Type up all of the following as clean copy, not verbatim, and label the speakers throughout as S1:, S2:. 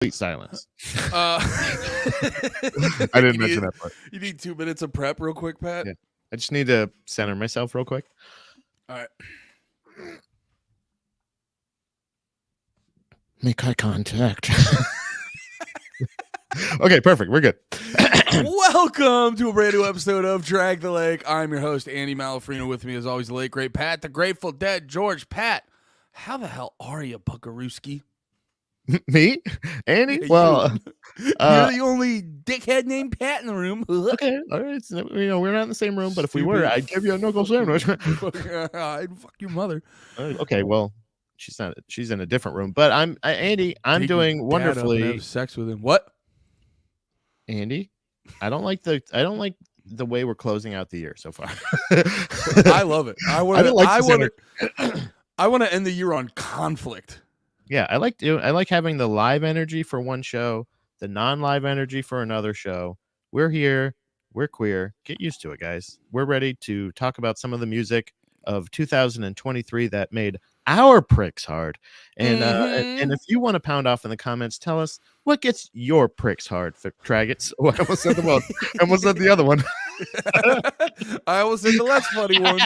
S1: Complete silence.
S2: Uh,
S1: I didn't mention that part.
S2: You need 2 minutes of prep, real quick, Pat.
S1: Yeah. I just need to center myself real quick.
S2: All right.
S1: Make eye contact. Okay, perfect. We're good.
S2: Welcome to a brand new episode of Drag the Lake. I'm your host, Andy Malafrino. With me, as always, the late great Pat, the Grateful Dead, George. Pat, how the hell are you, Buckarooski?
S1: Me, Andy.
S2: Yeah,
S1: well,
S2: you're the only dickhead named Pat in the room.
S1: Okay, all right. So, we're not in the same room, but if we were, I'd give you a knuckle sandwich.
S2: I'd fuck your mother.
S1: Okay, well, she's not. She's in a different room. But Andy. I'm
S2: Take
S1: doing
S2: his dad up and
S1: wonderfully.
S2: have sex with him. What?
S1: Andy, I don't like the way we're closing out the year so far.
S2: I love it. I want to end the year on conflict.
S1: Yeah, I like having the live energy for one show, the non-live energy for another show. We're here. We're queer. Get used to it, guys. We're ready to talk about some of the music of 2023 that made our pricks hard. And and if you want to pound off in the comments, tell us what gets your pricks hard for Dragons. Oh, I almost said I almost said the other one.
S2: I almost said the less funny one.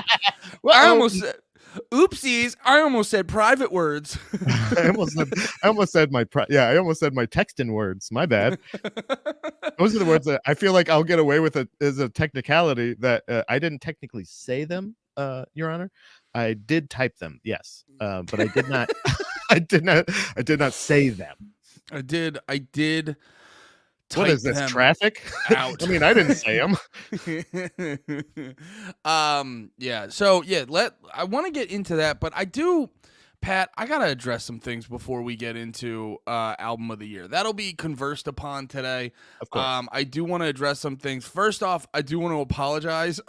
S2: I almost said, oopsies, I almost said private words.
S1: I almost said my texting words. My bad. Those are the words that I feel like I'll get away with it as a technicality that I didn't technically say them, Your Honor. I did type them, yes, but I did not. I did not say them.
S2: I did.
S1: What is this, traffic?
S2: Out.
S1: I mean, I didn't say them.
S2: Yeah. So yeah, I want to get into that, but I do, Pat. I gotta address some things before we get into album of the year. That'll be conversed upon today.
S1: Of course.
S2: I do want to address some things. First off, I do want to apologize.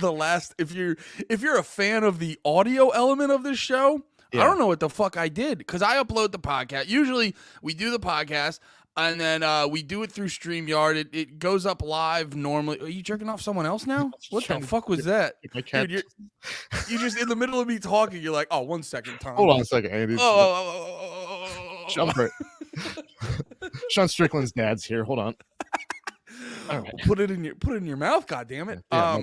S2: If you're a fan of the audio element of this show, yeah. I don't know what the fuck I did, because I upload the podcast. Usually we do the podcast and then we do it through StreamYard. It goes up live normally. Are you jerking off someone else now? What the fuck was that?
S1: Dude,
S2: you just in the middle of me talking, you're like, oh, 1 second, Tom.
S1: Hold on a second, Andy. Sean Strickland's dad's here. Hold on.
S2: All right. Put it in your mouth, goddammit.
S1: Yeah,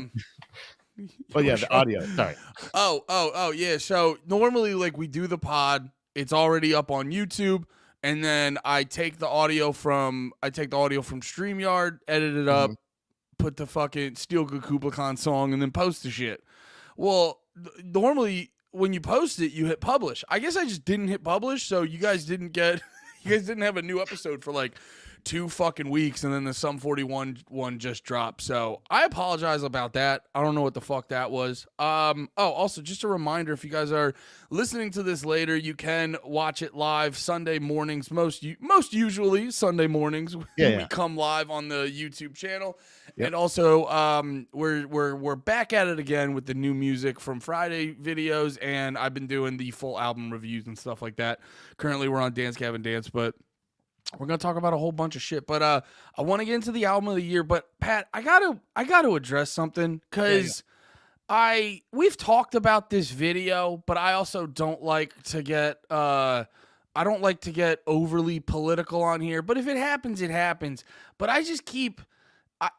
S1: but yeah, the audio. Sorry.
S2: Oh, yeah. So normally, like, we do the pod. It's already up on YouTube, and then I take the audio from StreamYard, edit it up, put the fucking Steel Good Kublai Khan song, and then post the shit. Well, normally when you post it, you hit publish. I guess I just didn't hit publish, so you guys didn't have a new episode for like 2 fucking weeks, and then the Sum 41 one just dropped. So I apologize about that. I don't know what the fuck that was. Also, just a reminder, if you guys are listening to this later, you can watch it live Sunday mornings, most usually Sunday mornings. We come live on the YouTube channel. Yep. And also, we're back at it again with the new music from Friday videos, and I've been doing the full album reviews and stuff like that. Currently, we're on Dance Gavin Dance, but we're gonna talk about a whole bunch of shit. But I want to get into the album of the year. But Pat, I gotta address something, because we've talked about this video, but I also don't like to get overly political on here. But if it happens, it happens. But I just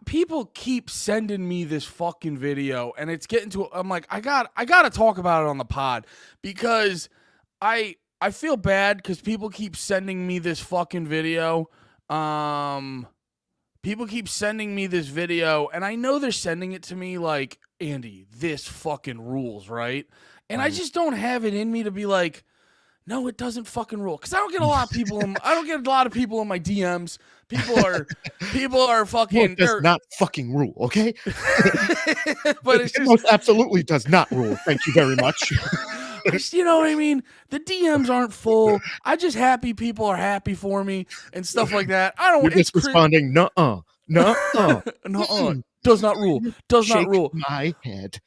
S2: people keep sending me this fucking video, and it's getting to. I'm like, I gotta talk about it on the pod, because I feel bad because people keep sending me this fucking video. People keep sending me this video, and I know they're sending it to me like, Andy, this fucking rules, right? And I just don't have it in me to be like, no, it doesn't fucking rule. Because I don't get a lot of people in my DMs. People are fucking.
S1: It does not fucking rule, okay?
S2: But
S1: it most absolutely does not rule. Thank you very much.
S2: You know what I mean? The DMs aren't full. I just happy people are happy for me and stuff like that. I don't.
S1: You're just responding. Nuh-uh.
S2: Nuh-uh. Does not rule. Does not rule.
S1: My head.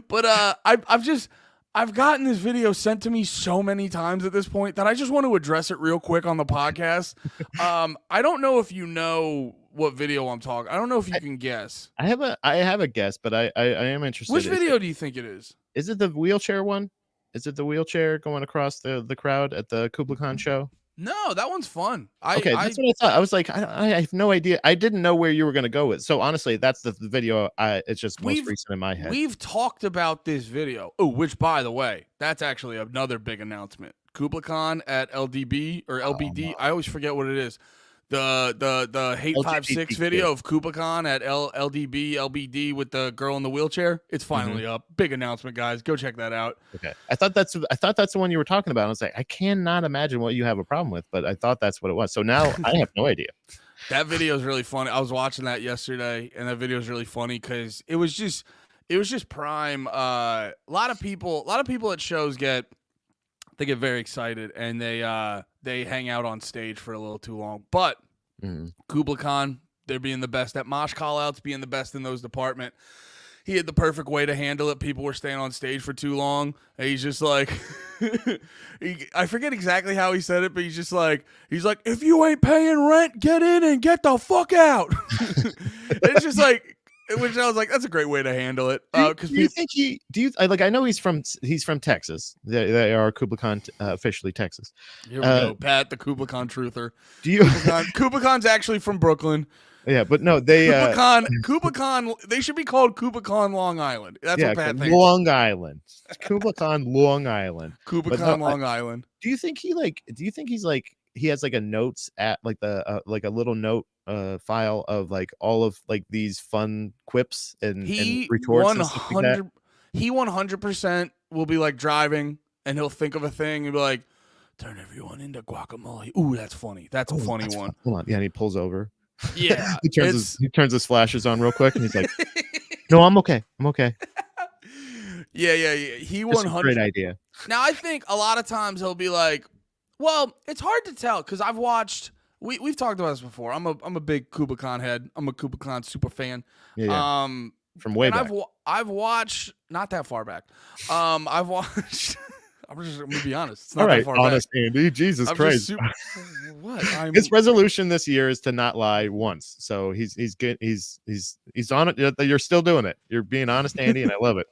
S2: But I've gotten this video sent to me so many times at this point that I just want to address it real quick on the podcast. I don't know if you know what video I'm talking. I don't know if you can guess.
S1: I have a guess, but I am interested.
S2: Which video do you think it is?
S1: Is it the wheelchair one? Is it the wheelchair going across the crowd at the Kublai Khan show?
S2: No, that one's fun.
S1: Okay, that's what I thought. I was like, I have no idea. I didn't know where you were gonna go with. So honestly, that's the video. It's just most recent in my head.
S2: We've talked about this video. Oh, which by the way, that's actually another big announcement. Kubla Khan at LDB or LBD. I always forget what it is. The Hate 56 video of Kubla Khan at LDB LBD with the girl in the wheelchair. It's finally up. Big announcement, guys. Go check that out.
S1: Okay. I thought that's the one you were talking about. I was like, I cannot imagine what you have a problem with, but I thought that's what it was. So now I have no idea.
S2: That video is really funny. I was watching that yesterday, and that video is really funny because it was just prime. A lot of people at shows get very excited and they hang out on stage for a little too long. But Kubla Khan, they're being the best at mosh callouts, being the best in those department. He had the perfect way to handle it. People were staying on stage for too long. And he's just like, I forget exactly how he said it, but he's like, if you ain't paying rent, get in and get the fuck out. It's just like, which I was like, that's a great way to handle it. Because
S1: do you think I know he's from Texas. They are Kubla Khan officially Texas.
S2: Here we go, Pat, the Kubla Khan truther.
S1: Do you?
S2: Kubla Khan's actually from Brooklyn.
S1: Yeah, but no, they
S2: Kubla Khan. They should be called Kubla Khan Long Island. That's what Pat thinks.
S1: Long Island, Kubla Khan Long Island,
S2: Kubla Khan Long Island.
S1: Do you think he's like he has like a notes at like the like a little note file of like all of like these fun quips and retorts? 100.
S2: He 100% will be like driving and he'll think of a thing and be like, "Turn everyone into guacamole." Ooh, that's funny. That's a funny one.
S1: Hold on, yeah, and he pulls over.
S2: Yeah,
S1: he turns his flashes on real quick, and he's like, "No, I'm okay. I'm okay."
S2: Yeah. He 100.
S1: Great idea.
S2: Now I think a lot of times he'll be like, "Well, it's hard to tell because I've watched. We've talked about this before. I'm a big Kubla Khan head. I'm a Kubla Khan super fan.
S1: Yeah. From way back.
S2: I've watched not that far back. I've watched." I'm gonna be honest. It's not
S1: all right,
S2: that far
S1: honest
S2: back.
S1: Andy. Jesus Christ.
S2: What?
S1: His resolution this year is to not lie once. So he's good. He's on it. You're still doing it. You're being honest, Andy, and I love it.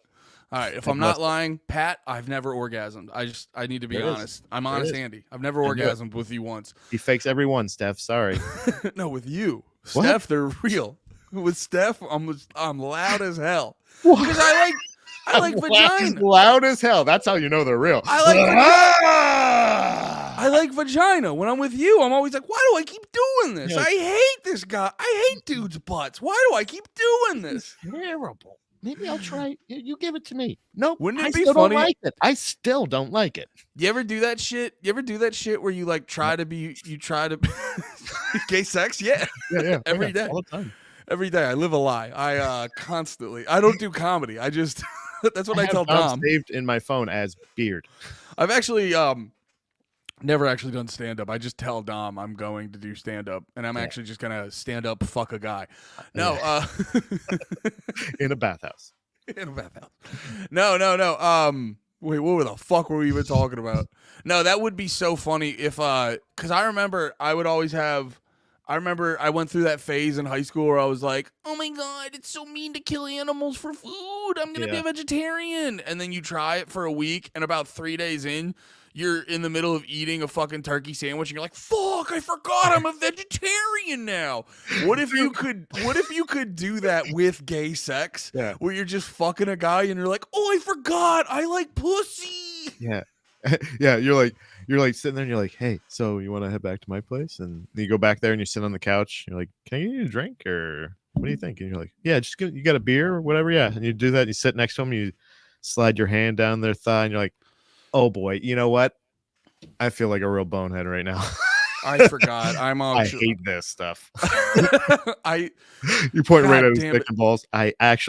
S2: All right. If I'm not lying, Pat, I've never orgasmed. I need to be honest. I'm honest, Andy. I've never orgasmed with you once.
S1: He fakes every one, Steph. Sorry.
S2: No, with you, what? Steph. They're real. With Steph, I'm loud as hell because I like vagina.
S1: Loud as hell. That's how you know they're real.
S2: I like vagina. When I'm with you, I'm always like, why do I keep doing this? I hate this guy. I hate dudes' butts. Why do I keep doing this?
S1: It's terrible. Maybe I'll try. You give it to me. Nope.
S2: Wouldn't it
S1: I
S2: be
S1: still
S2: funny?
S1: Don't like it. I still don't like it.
S2: You ever do that shit? Where you like try to gay sex? Yeah. Every day.
S1: All the time.
S2: Every day. I live a lie. I constantly. I don't do comedy. I just that's what I tell Dom.
S1: Saved in my phone as beard.
S2: I've actually never actually done stand up. I just tell Dom I'm going to do stand up and I'm actually just gonna stand up fuck a guy. No,
S1: in a bathhouse.
S2: In a bathhouse. No. Wait, what the fuck were we even talking about? No, that would be so funny if because I remember I went through that phase in high school where I was like, oh my God, it's so mean to kill animals for food. I'm going to be a vegetarian. And then you try it for a week, and about 3 days in, you're in the middle of eating a fucking turkey sandwich, and you're like, fuck, I forgot I'm a vegetarian now. What if you could do that with gay sex?
S1: Yeah.
S2: Where you're just fucking a guy, and you're like, oh, I forgot, I like pussy.
S1: Yeah. Yeah, you're like sitting there and you're like, hey, so you want to head back to my place? And you go back there and you sit on the couch. You're like, can I get you a drink or what do you think? And you're like, yeah, you got a beer or whatever. Yeah. And you do that. You sit next to him. You slide your hand down their thigh and you're like, oh boy, you know what? I feel like a real bonehead right now.
S2: I forgot.
S1: I hate this stuff.
S2: You're
S1: pointing right at his dick and balls. I don't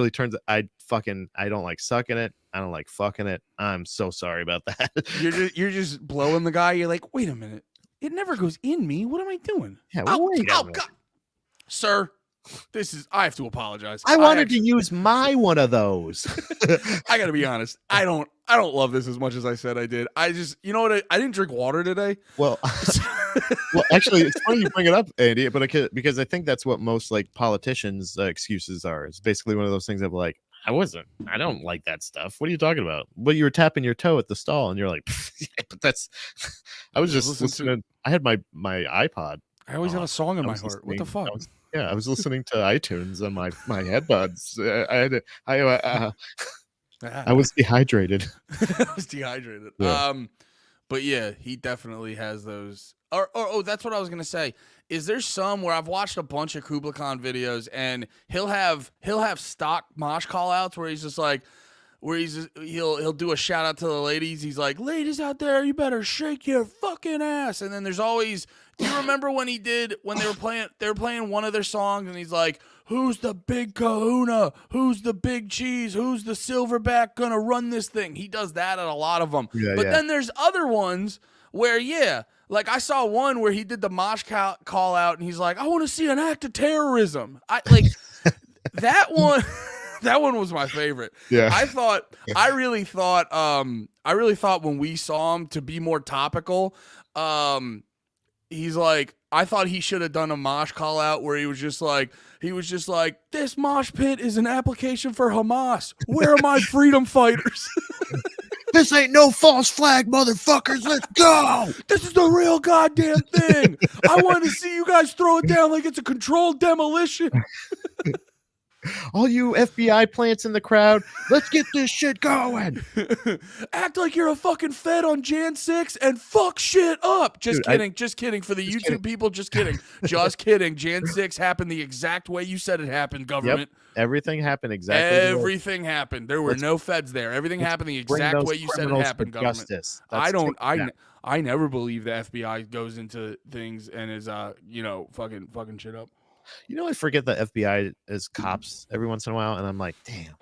S1: like sucking it. I don't like fucking it. I'm so sorry about that.
S2: You're just blowing the guy. You're like, wait a minute. It never goes in me. What am I doing?
S1: Yeah,
S2: God. Sir, I have to apologize.
S1: I wanted to use my one of those.
S2: I gotta be honest. I don't love this as much as I said I did. I just, you know what? I didn't drink water today.
S1: Well, actually, it's funny you bring it up, Andy, but because I think that's what most like politicians' excuses are. It's basically one of those things of like, I don't like that stuff. What are you talking about? But you were tapping your toe at the stall, and you're like, yeah, but that's. I was just listening. I had my iPod.
S2: I always have a song in
S1: I
S2: my
S1: was
S2: heart. What the
S1: listening-
S2: fuck?
S1: I was listening to iTunes on my headbuds. I was dehydrated.
S2: I was dehydrated.
S1: Yeah.
S2: But yeah, he definitely has those. Oh, that's what I was gonna say. Is there some where I've watched a bunch of Kubla Khan videos and he'll have stock mosh call outs where he's just like, where he'll do a shout out to the ladies. He's like, ladies out there, you better shake your fucking ass. And then there's always, do you remember when they were playing one of their songs and he's like, who's the big kahuna? Who's the big cheese? Who's the silverback gonna run this thing? He does that at a lot of them.
S1: Yeah,
S2: but
S1: yeah.
S2: then there's other ones where, like I saw one where he did the mosh call out and he's like, I want to see an act of terrorism. That one. That one was my favorite.
S1: Yeah.
S2: I really thought when we saw him, to be more topical, he's like, I thought he should have done a mosh call out where he was just like, this mosh pit is an application for Hamas. Where are my freedom fighters?
S1: This ain't no false flag, motherfuckers. Let's go.
S2: This is the real goddamn thing. I want to see you guys throw it down like it's a controlled demolition.
S1: All you FBI plants in the crowd, let's get this shit going.
S2: Act like you're a fucking Fed on Jan 6 and fuck shit up. Just
S1: Dude,
S2: kidding. For the YouTube people, just kidding. Just kidding. Jan 6 happened the exact way you said it happened, government.
S1: Yep. Everything happened exactly.
S2: Everything happened. There were no feds there. Everything happened the exact way you said it happened, government. I never believe the FBI goes into things and is fucking shit up.
S1: You know, I forget the FBI is cops every once in a while, and I'm like, damn,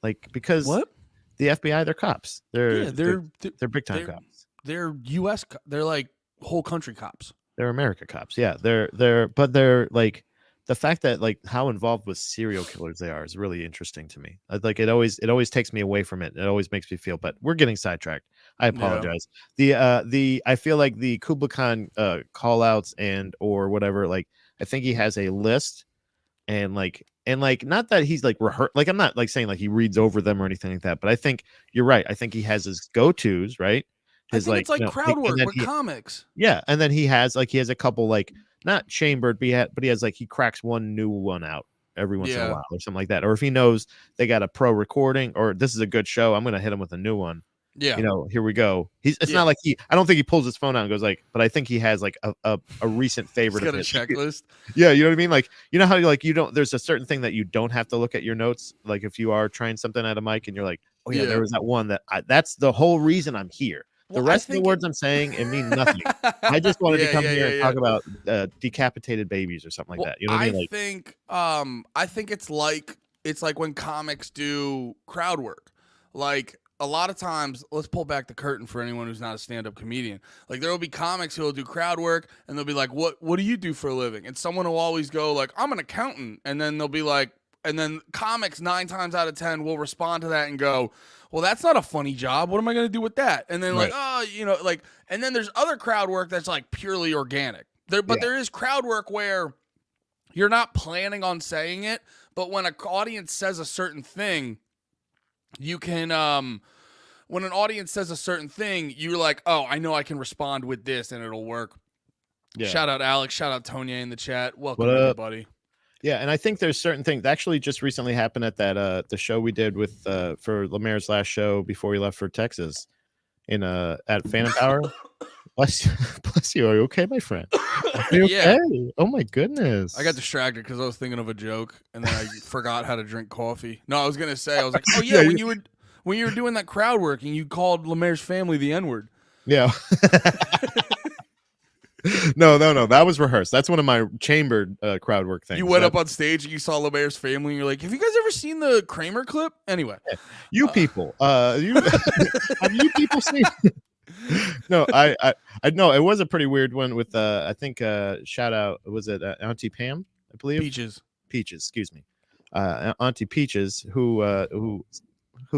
S1: like, because
S2: What?
S1: the FBI, they're cops. They're big time
S2: they're-
S1: cops.
S2: They're U.S. They're like whole country cops.
S1: They're America cops. Yeah, they're like, the fact that like how involved with serial killers they are is really interesting to me. Like it always takes me away from it. It always makes me feel. But we're getting sidetracked. I apologize. The I feel like the Kubla Khan call outs and or whatever, like I think he has a list and not that he's like like I'm not like saying like he reads over them or anything like that, but I think you're right. I think he has his go-tos, right?
S2: I think it's like crowd work with comics.
S1: Yeah, and then he has a couple like not chambered, but he has like he cracks one new one out every once in a while or something like that. Or if he knows they got a pro recording or this is a good show, I'm gonna hit him with a new one.
S2: Yeah,
S1: here we go. It's not like I don't think he pulls his phone out and goes like, but I think he has like a recent favorite.
S2: He's got a checklist.
S1: Yeah, you know what I mean? Like, you know how you don't, there's a certain thing that you don't have to look at your notes. Like if you are trying something at a mic and you're like, oh yeah, there was that one that's the whole reason I'm here. The rest of the words I'm saying, it means nothing. I just wanted to come here and talk about decapitated babies or something like that. You know what I mean?
S2: I think it's like when comics do crowd work. Like a lot of times, let's pull back the curtain for anyone who's not a stand-up comedian. Like there will be comics who will do crowd work and they'll be like, what do you do for a living? And someone will always go like, I'm an accountant. And then they'll be like, and then comics 9 times out of 10 will respond to that and go, well, that's not a funny job. What am I going to do with that? And then and then there's other crowd work that's like purely organic. There is crowd work where you're not planning on saying it, but when an audience says a certain thing, you can, when an audience says a certain thing, you're like, oh, I know I can respond with this and it'll work. Yeah. Shout out Alex. Shout out Tonya in the chat. Welcome, everybody.
S1: Yeah, and I think there's certain things that actually just recently happened at that the show we did with for Lemaire's last show before we left for Texas in at Phantom Power. Bless you. Are you okay, my friend? Are you okay? Oh my goodness.
S2: I got distracted because I was thinking of a joke and then I forgot how to drink coffee. No, I was gonna say, I was like, oh yeah, when you were doing that crowd work and you called Lemaire's family the N-word.
S1: Yeah. No. That was rehearsed. That's one of my chambered crowd work things.
S2: You went up on stage and you saw Lemaire's family and you're like, have you guys ever seen the Kramer clip? Anyway.
S1: You people. Have you people seen No, I know it was a pretty weird one with I think shout out, was it Auntie Pam, I believe? Peaches, excuse me. Auntie Peaches, who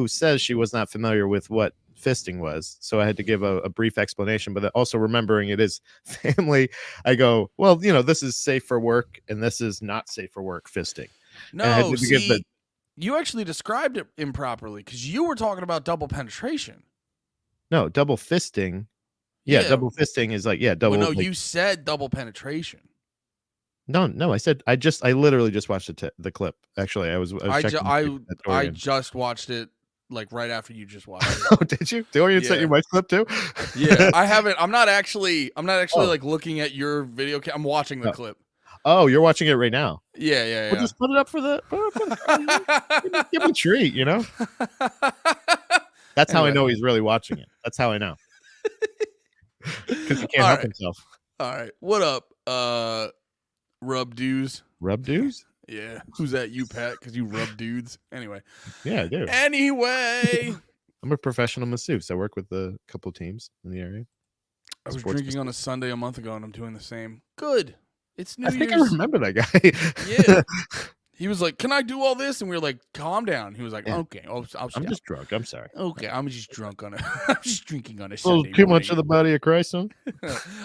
S1: says she was not familiar with what fisting was, so I had to give a brief explanation, but also remembering it is family, I go, well, this is safe for work and this is not safe for work fisting.
S2: No, You actually described it improperly because you were talking about double penetration.
S1: No, double fisting. Yeah, double fisting is like double.
S2: Well, no,
S1: like,
S2: you said double penetration.
S1: No, I said I literally just watched the clip. Actually, I was checking.
S2: I just watched it like right after you just watched it.
S1: Oh, did you? Dorian sent you my clip too?
S2: Yeah, I haven't. I'm not actually like looking at your video. I'm watching the clip.
S1: Oh, you're watching it right now.
S2: Yeah.
S1: Well, just put it up for the give him a treat, you know. That's how I know he's really watching it. That's how I know. Because he can't help himself.
S2: All right, what up, rub dudes?
S1: Rub dudes?
S2: Yeah, who's that? You, Pat? Because you rub dudes. Anyway.
S1: Yeah, I do.
S2: Anyway,
S1: I'm a professional masseuse. I work with a couple teams in the area.
S2: I was drinking on a Sunday a month ago, and I'm doing the same. Good. It's New Year's.
S1: I think I remember that guy.
S2: Yeah. He was like, "Can I do all this?" And we were like, "Calm down." He was like, "Okay, I'm
S1: just drunk. I'm sorry.
S2: Okay, I'm just drunk on it. I'm just drinking on a
S1: Sunday
S2: morning.
S1: Too much of the body of Christ, huh?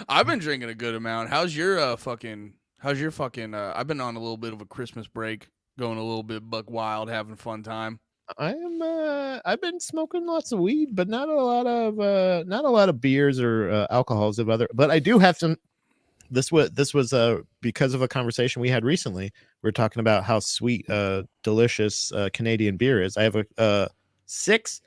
S2: I've been drinking a good amount. How's your fucking? I've been on a little bit of a Christmas break, going a little bit buck wild, having a fun time.
S1: I've been smoking lots of weed, but not a lot of beers or alcohols of other. But I do have some. This was because of a conversation we had recently. We were talking about how sweet, delicious Canadian beer is. I have a 6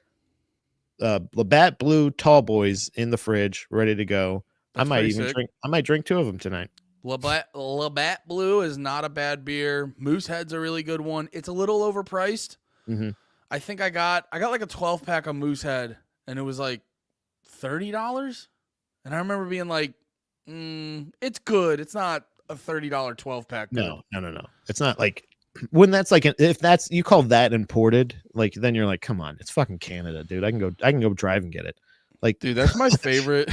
S1: Labatt Blue Tall Boys in the fridge, ready to go. I might drink 2 of them tonight.
S2: Labatt Blue is not a bad beer. Moosehead's a really good one. It's a little overpriced.
S1: Mm-hmm.
S2: I think I got like a 12 pack of Moosehead, and it was like $30. And I remember being like, it's good. It's not a $30 12 pack.
S1: No. It's not like when that's like if that's you call that imported, like then you're like, come on, it's fucking Canada, dude. I can go drive and get it. Like,
S2: dude, that's my favorite.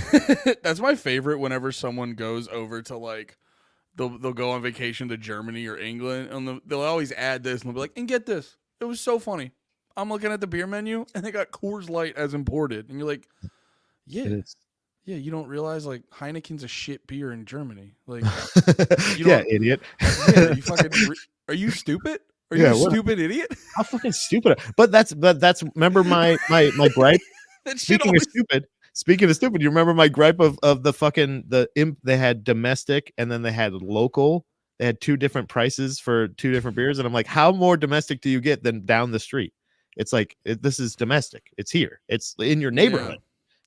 S2: That's my favorite. Whenever someone goes over to like, they'll go on vacation to Germany or England, and they'll always add this, and they'll be like, and get this. It was so funny. I'm looking at the beer menu, and they got Coors Light as imported, and you're like, yeah. It is. Yeah, you don't realize like Heineken's a shit beer in Germany. Like,
S1: idiot.
S2: Yeah, you fucking. Are you stupid? Are you a stupid idiot?
S1: How fucking stupid! But that's remember my gripe. Speaking of stupid, you remember my gripe of the fucking they had domestic and then they had local. They had 2 different prices for 2 different beers, and I'm like, how more domestic do you get than down the street? It's like this is domestic. It's here. It's in your neighborhood. Yeah.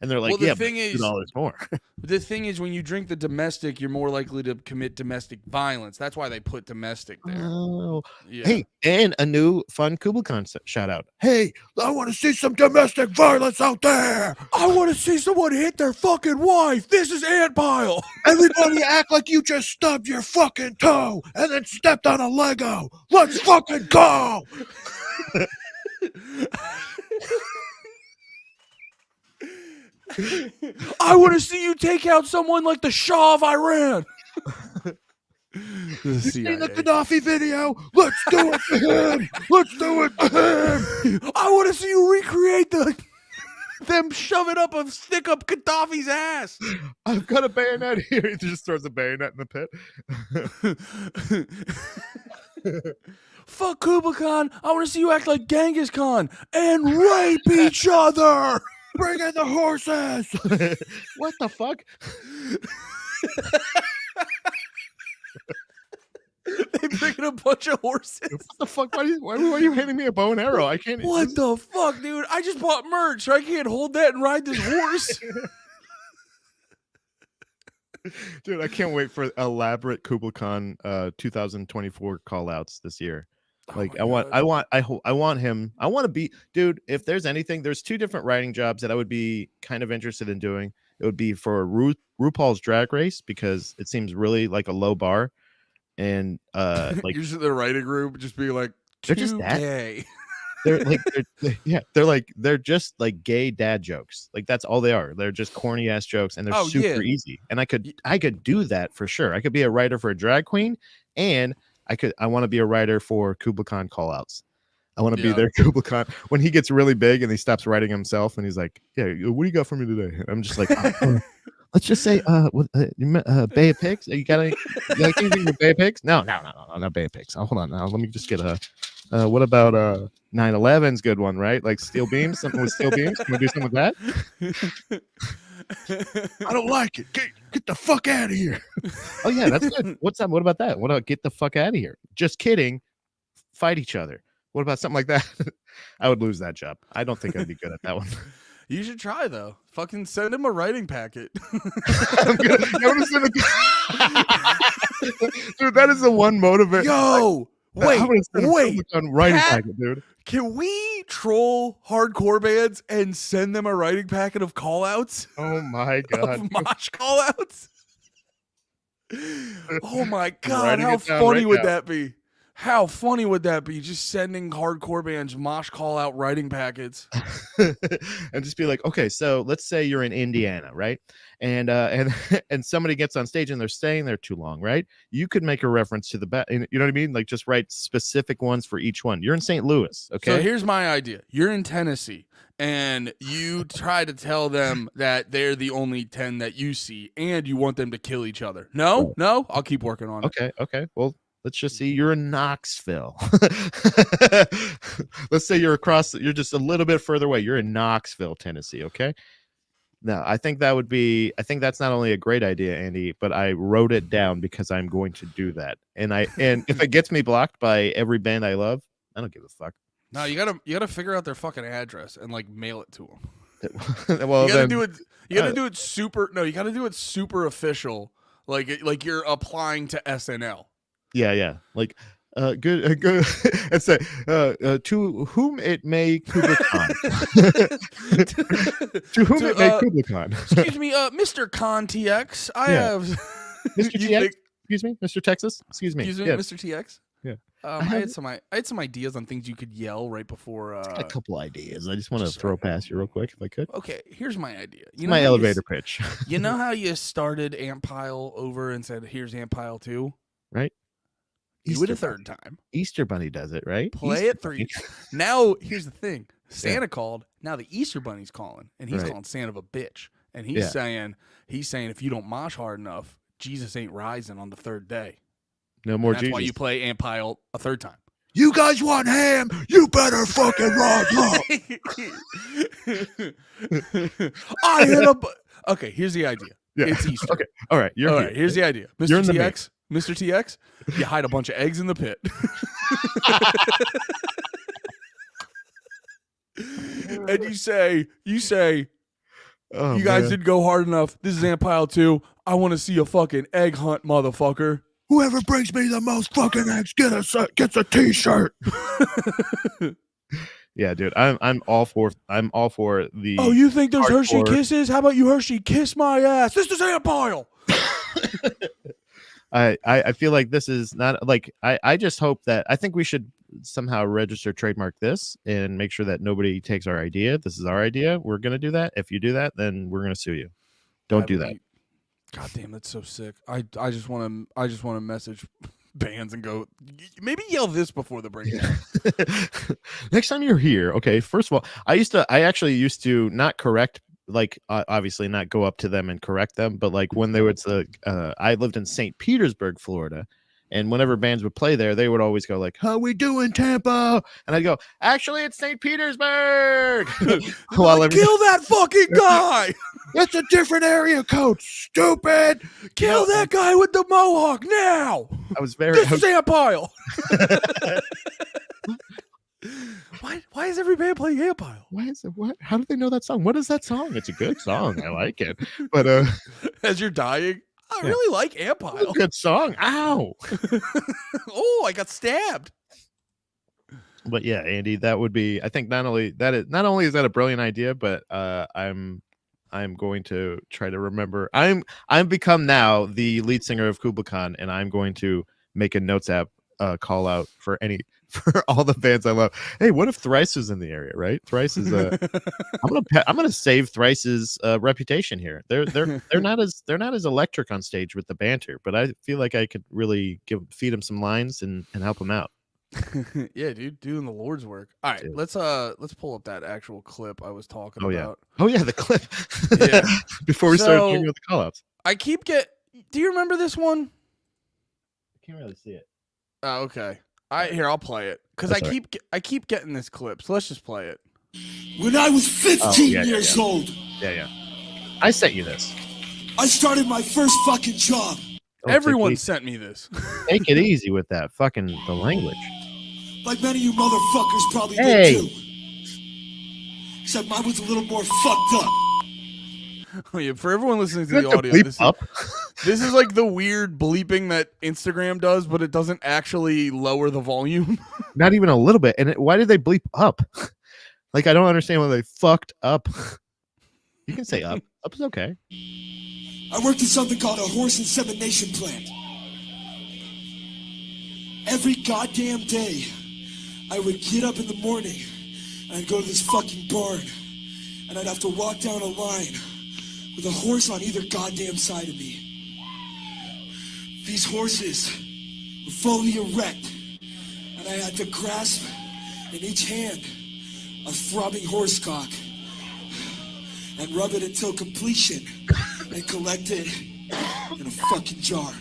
S1: And they're like, the thing is, $2 more.
S2: The thing is, when you drink the domestic, you're more likely to commit domestic violence. That's why they put domestic there.
S1: Oh, yeah. Hey, and a new fun Kublai shout out. Hey, I want to see some domestic violence out there.
S2: I want to see someone hit their fucking wife. This is ant pile.
S1: Everybody act like you just stubbed your fucking toe and then stepped on a Lego. Let's fucking go.
S2: I want to see you take out someone like the Shah of Iran.
S1: You seen the Gaddafi video? Let's do it to him. Let's do it to him.
S2: I want to see you recreate them shoving up a stick up Gaddafi's ass.
S1: I've got a bayonet here. He just throws a bayonet in the
S2: pit. Fuck Kublai Khan. I want to see you act like Genghis Khan and rape each other.
S1: Bring in the horses. What the fuck?
S2: They bring in a bunch of horses.
S1: What the fuck? Why are you handing me a bow and arrow? I can't.
S2: What the fuck, dude? I just bought merch, so I can't hold that and ride this horse.
S1: Dude, I can't wait for elaborate Kublai Khan 2024 call outs this year. Like I want him. I want to be, dude. If there's anything, there's 2 different writing jobs that I would be kind of interested in doing. It would be for RuPaul's Drag Race because it seems really like a low bar, and like
S2: usually the writing group just be like,
S1: they're just gay. They're just like gay dad jokes. Like that's all they are. They're just corny ass jokes, and they're super easy. And I could do that for sure. I could be a writer for a drag queen, and I want to be a writer for Kublai Khan callouts. I want to be there, Kublai Khan, when he gets really big and he stops writing himself and he's like, yeah, what do you got for me today? I'm just like, let's just say, Bay of Pigs. You got anything with Bay of Pigs? No, not Bay of Pigs. Hold on now. Let me just get What about 9/11's good one, right? Like steel beams, something with steel beams. Can we do something with that? I don't like it. Get the fuck out of here. Oh yeah, that's good. What's up? What about that? What about get the fuck out of here? Just kidding. Fight each other. What about something like that? I would lose that job. I don't think I'd be good at that one.
S2: You should try though. Fucking send him a writing packet.
S1: I'm gonna send a dude. That is the one motivator.
S2: Yo, wait.
S1: On writing packet, dude.
S2: Can we troll hardcore bands and send them a writing packet of call-outs?
S1: Oh my god.
S2: Of mosh call-outs? Oh my god,
S1: Writing
S2: how
S1: it down
S2: funny
S1: right
S2: would
S1: now.
S2: that be? How funny would that be? Just sending hardcore bands mosh call-out writing packets.
S1: And just be like, okay, so let's say you're in Indiana, right? And and somebody gets on stage and they're staying there too long, right? You could make a reference to the you know what I mean? Like just write specific ones for each one. You're in St. Louis, okay?
S2: So here's my idea. You're in Tennessee and you try to tell them that they're the only 10 that you see and you want them to kill each other. No, I'll keep working on it.
S1: Okay. Well, let's just see. You're in Knoxville. Let's say you're just a little bit further away. You're in Knoxville, Tennessee. Okay. Now, I think that's not only a great idea, Andy, but I wrote it down because I'm going to do that. And if it gets me blocked by every band I love, I don't give a fuck.
S2: No, you gotta figure out their fucking address and like mail it to them.
S1: Well,
S2: you gotta do it. You gotta do it super. No, you gotta do it super official. Like you're applying to SNL.
S1: Yeah. Like, good. And say, to whom it may, Kublai. To whom it may, Kublai.
S2: Excuse me, Mr. Con TX. I have
S1: Mr. TX. Excuse me, Mr. Texas. Excuse me,
S2: Mr. TX.
S1: Yeah.
S2: I had some ideas on things you could yell right before.
S1: A couple ideas. I just want to throw past you real quick, if I could.
S2: Okay, here's my idea.
S1: My elevator pitch.
S2: You know how you started Amp Pile over and said, "Here's Amp Pile 2?"
S1: Right.
S2: Do it a third time.
S1: Easter Bunny does it, right?
S2: Play it 3. Now, here's the thing. Santa called. Now the Easter Bunny's calling, and he's calling Santa a bitch. And he's saying if you don't mosh hard enough, Jesus ain't rising on the third day.
S1: No more
S2: Jesus.
S1: Jesus.
S2: That's why you play Amp Pile a third time.
S1: You guys want ham? You better fucking run.
S2: I hit a. Okay, here's the idea.
S1: Yeah.
S2: It's Easter.
S1: Okay. All right. All
S2: right. Here's the idea. Mr. TX, you hide a bunch of eggs in the pit. And you say,
S1: oh,
S2: you guys didn't go hard enough. This is Amp Pile 2. I want to see a fucking egg hunt, motherfucker.
S1: Whoever brings me the most fucking eggs gets a t-shirt. Yeah, dude. I'm all for the.
S2: Oh, you think there's
S1: hardcore.
S2: Hershey Kisses? How about you Hershey kiss my ass? This is Amp Pile.
S1: I feel like this is not like I just hope that I think we should somehow register trademark this and make sure that nobody takes our idea. This is our idea. We're gonna do that. If you do that, then we're gonna sue you. Don't do that.
S2: God damn, that's so sick. I just want to message bands and go, maybe yell this before the breakdown.
S1: Next time you're here, okay. First of all, I actually used to not correct, like obviously not go up to them and correct them, but like when they would I lived in St. Petersburg, Florida, and whenever bands would play there, they would always go like, "How we doing, Tampa?" And I'd go, "Actually, it's St. Petersburg."
S2: Kill that fucking guy.
S1: It's a different area code, stupid.
S2: Kill that guy with the mohawk now.
S1: I was very.
S2: This is Amp Pile. Why is every band playing Amp Pile?
S1: Why is it? What? How do they know that song? What is that song? It's a good song. I like it. But
S2: as you're dying, I really like Amp Pile.
S1: Good song. Ow.
S2: Oh, I got stabbed.
S1: But yeah, Andy, that would be. I think not only is that a brilliant idea, but I'm going to try to remember. I'm become now the lead singer of Kublai Khan, and I'm going to make a notes app call out for all the bands I love. Hey, what if Thrice is in the area? Right, Thrice is. I'm gonna save Thrice's reputation here. They're not as electric on stage with the banter, but I feel like I could really feed them some lines and help them out.
S2: Yeah, dude, doing the Lord's work. All right, let's pull up that actual clip I was talking about.
S1: Oh yeah, the clip.
S2: Yeah.
S1: Before we started talking about the call-outs.
S2: Do you remember this one?
S1: I can't really see it.
S2: Oh, okay. I'll play it because
S1: That's all
S2: I keep getting this clip. So let's just play it.
S3: When I was 15 years old,
S1: Yeah. I sent you this.
S3: I started my first fucking job.
S1: Oh,
S2: Everyone sent me this.
S1: Take it easy with that fucking the language.
S3: Like many of you motherfuckers probably
S1: Hey.
S3: did too. Except mine was a little more fucked up.
S2: Oh, yeah, for everyone listening to
S1: You
S2: the
S1: have to
S2: audio,
S1: bleep
S2: this is like the weird bleeping that Instagram does, but it doesn't actually lower the volume.
S1: Not even a little bit. And why did they bleep up? Like, I don't understand why they fucked up. You can say up. Up is okay.
S3: I worked at something called a horse insemination plant. Every goddamn day, I would get up in the morning and I'd go to this fucking barn and I'd have to walk down a line with a horse on either goddamn side of me. These horses were fully erect and I had to grasp in each hand a throbbing horse cock and rub it until completion and collect it in a fucking jar.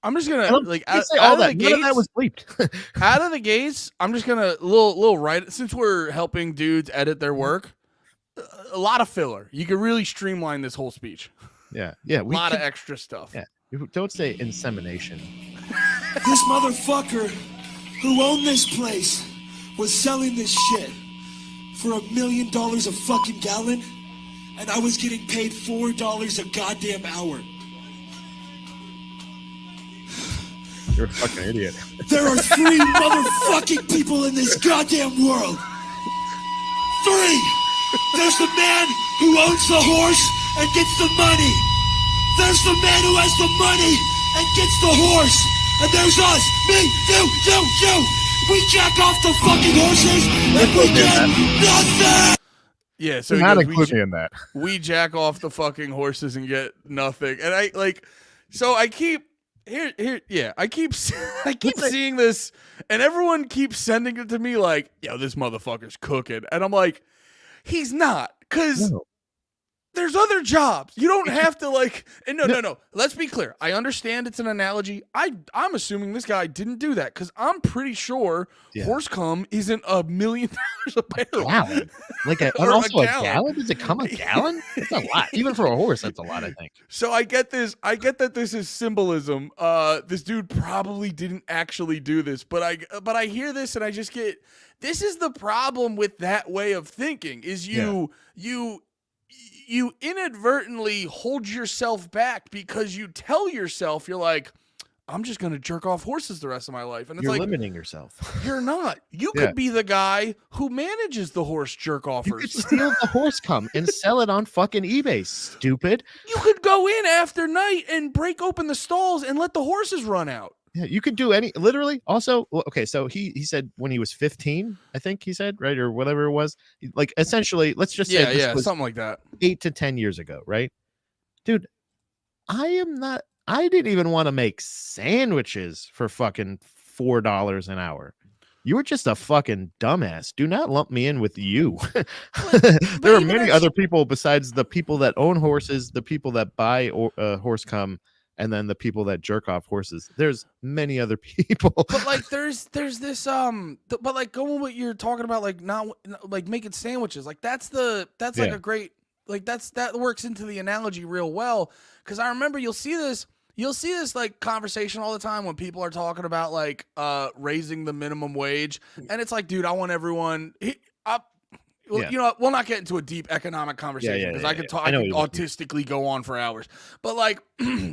S2: I'm just gonna like
S1: You
S2: out,
S1: say
S2: out
S1: all
S2: of
S1: that.
S2: the
S1: None of that
S2: gates.
S1: was bleeped.
S2: Out of the gates, I'm just gonna little right since we're helping dudes edit their work. A lot of filler. You could really streamline this whole speech.
S1: Yeah.
S2: A lot of extra stuff.
S1: Yeah. Don't say insemination.
S3: This motherfucker who owned this place was selling this shit for $1 million a fucking gallon, and I was getting paid $4 a goddamn hour.
S1: You're a fucking idiot.
S3: There are 3 motherfucking people in this goddamn world. 3! There's the man who owns the horse and gets the money. There's the man who has the money and gets the horse. And there's us, me, you. We jack off the fucking horses and we get nothing.
S2: Yeah, so
S1: Not
S2: he goes,
S1: include me in that.
S2: we jack off the fucking horses and get nothing. And I like, so I keep I keep seeing this, and everyone keeps sending it to me like, yo, this motherfucker's cooking, and I'm like, he's not, because
S1: No.
S2: there's other jobs. You don't have to like. And no. Let's be clear. I understand it's an analogy. I'm assuming this guy didn't do that because I'm pretty sure horse cum isn't $1 million a barrel.
S1: Gallon. Like and
S2: Or a
S1: also a
S2: gallon.
S1: gallon? Does it come a gallon? That's a lot. Even for a horse, that's a lot, I think.
S2: So I get this. I get that this is symbolism. This dude probably didn't actually do this, but I hear this and I just get. This is the problem with that way of thinking. Is you inadvertently hold yourself back because you tell yourself you're like, I'm just gonna jerk off horses the rest of my life, and it's
S1: You're
S2: like
S1: limiting yourself.
S2: you're not. You
S1: Yeah.
S2: could be the guy who manages the horse jerk
S1: You could
S2: offers.
S1: steal the horse cum and sell it on fucking eBay, stupid.
S2: You could go in after night and break open the stalls and let the horses run out.
S1: Yeah, you could do any literally. Also, okay, so he said when he was 15, I think he said, right, or whatever it was. Like essentially, let's just say this was
S2: something like that.
S1: 8 to 10 years ago, right? Dude, I didn't even want to make sandwiches for fucking $4 an hour. You were just a fucking dumbass. Do not lump me in with you. There are
S2: even
S1: many
S2: as-
S1: other people besides the people that own horses, the people that buy horse cum, and then the people that jerk off horses. There's many other people.
S2: But like there's this but like going what you're talking about, like not like making sandwiches, like that's like
S1: Yeah.
S2: a great, like that works into the analogy real well, because I remember you'll see this like conversation all the time when people are talking about like raising the minimum wage, and it's like, dude, I want everyone well,
S1: Yeah.
S2: you know what? We'll not get into a deep economic conversation because I could talk,
S1: I
S2: I
S1: know
S2: could
S1: what you mean.
S2: autistically go on for hours. But like,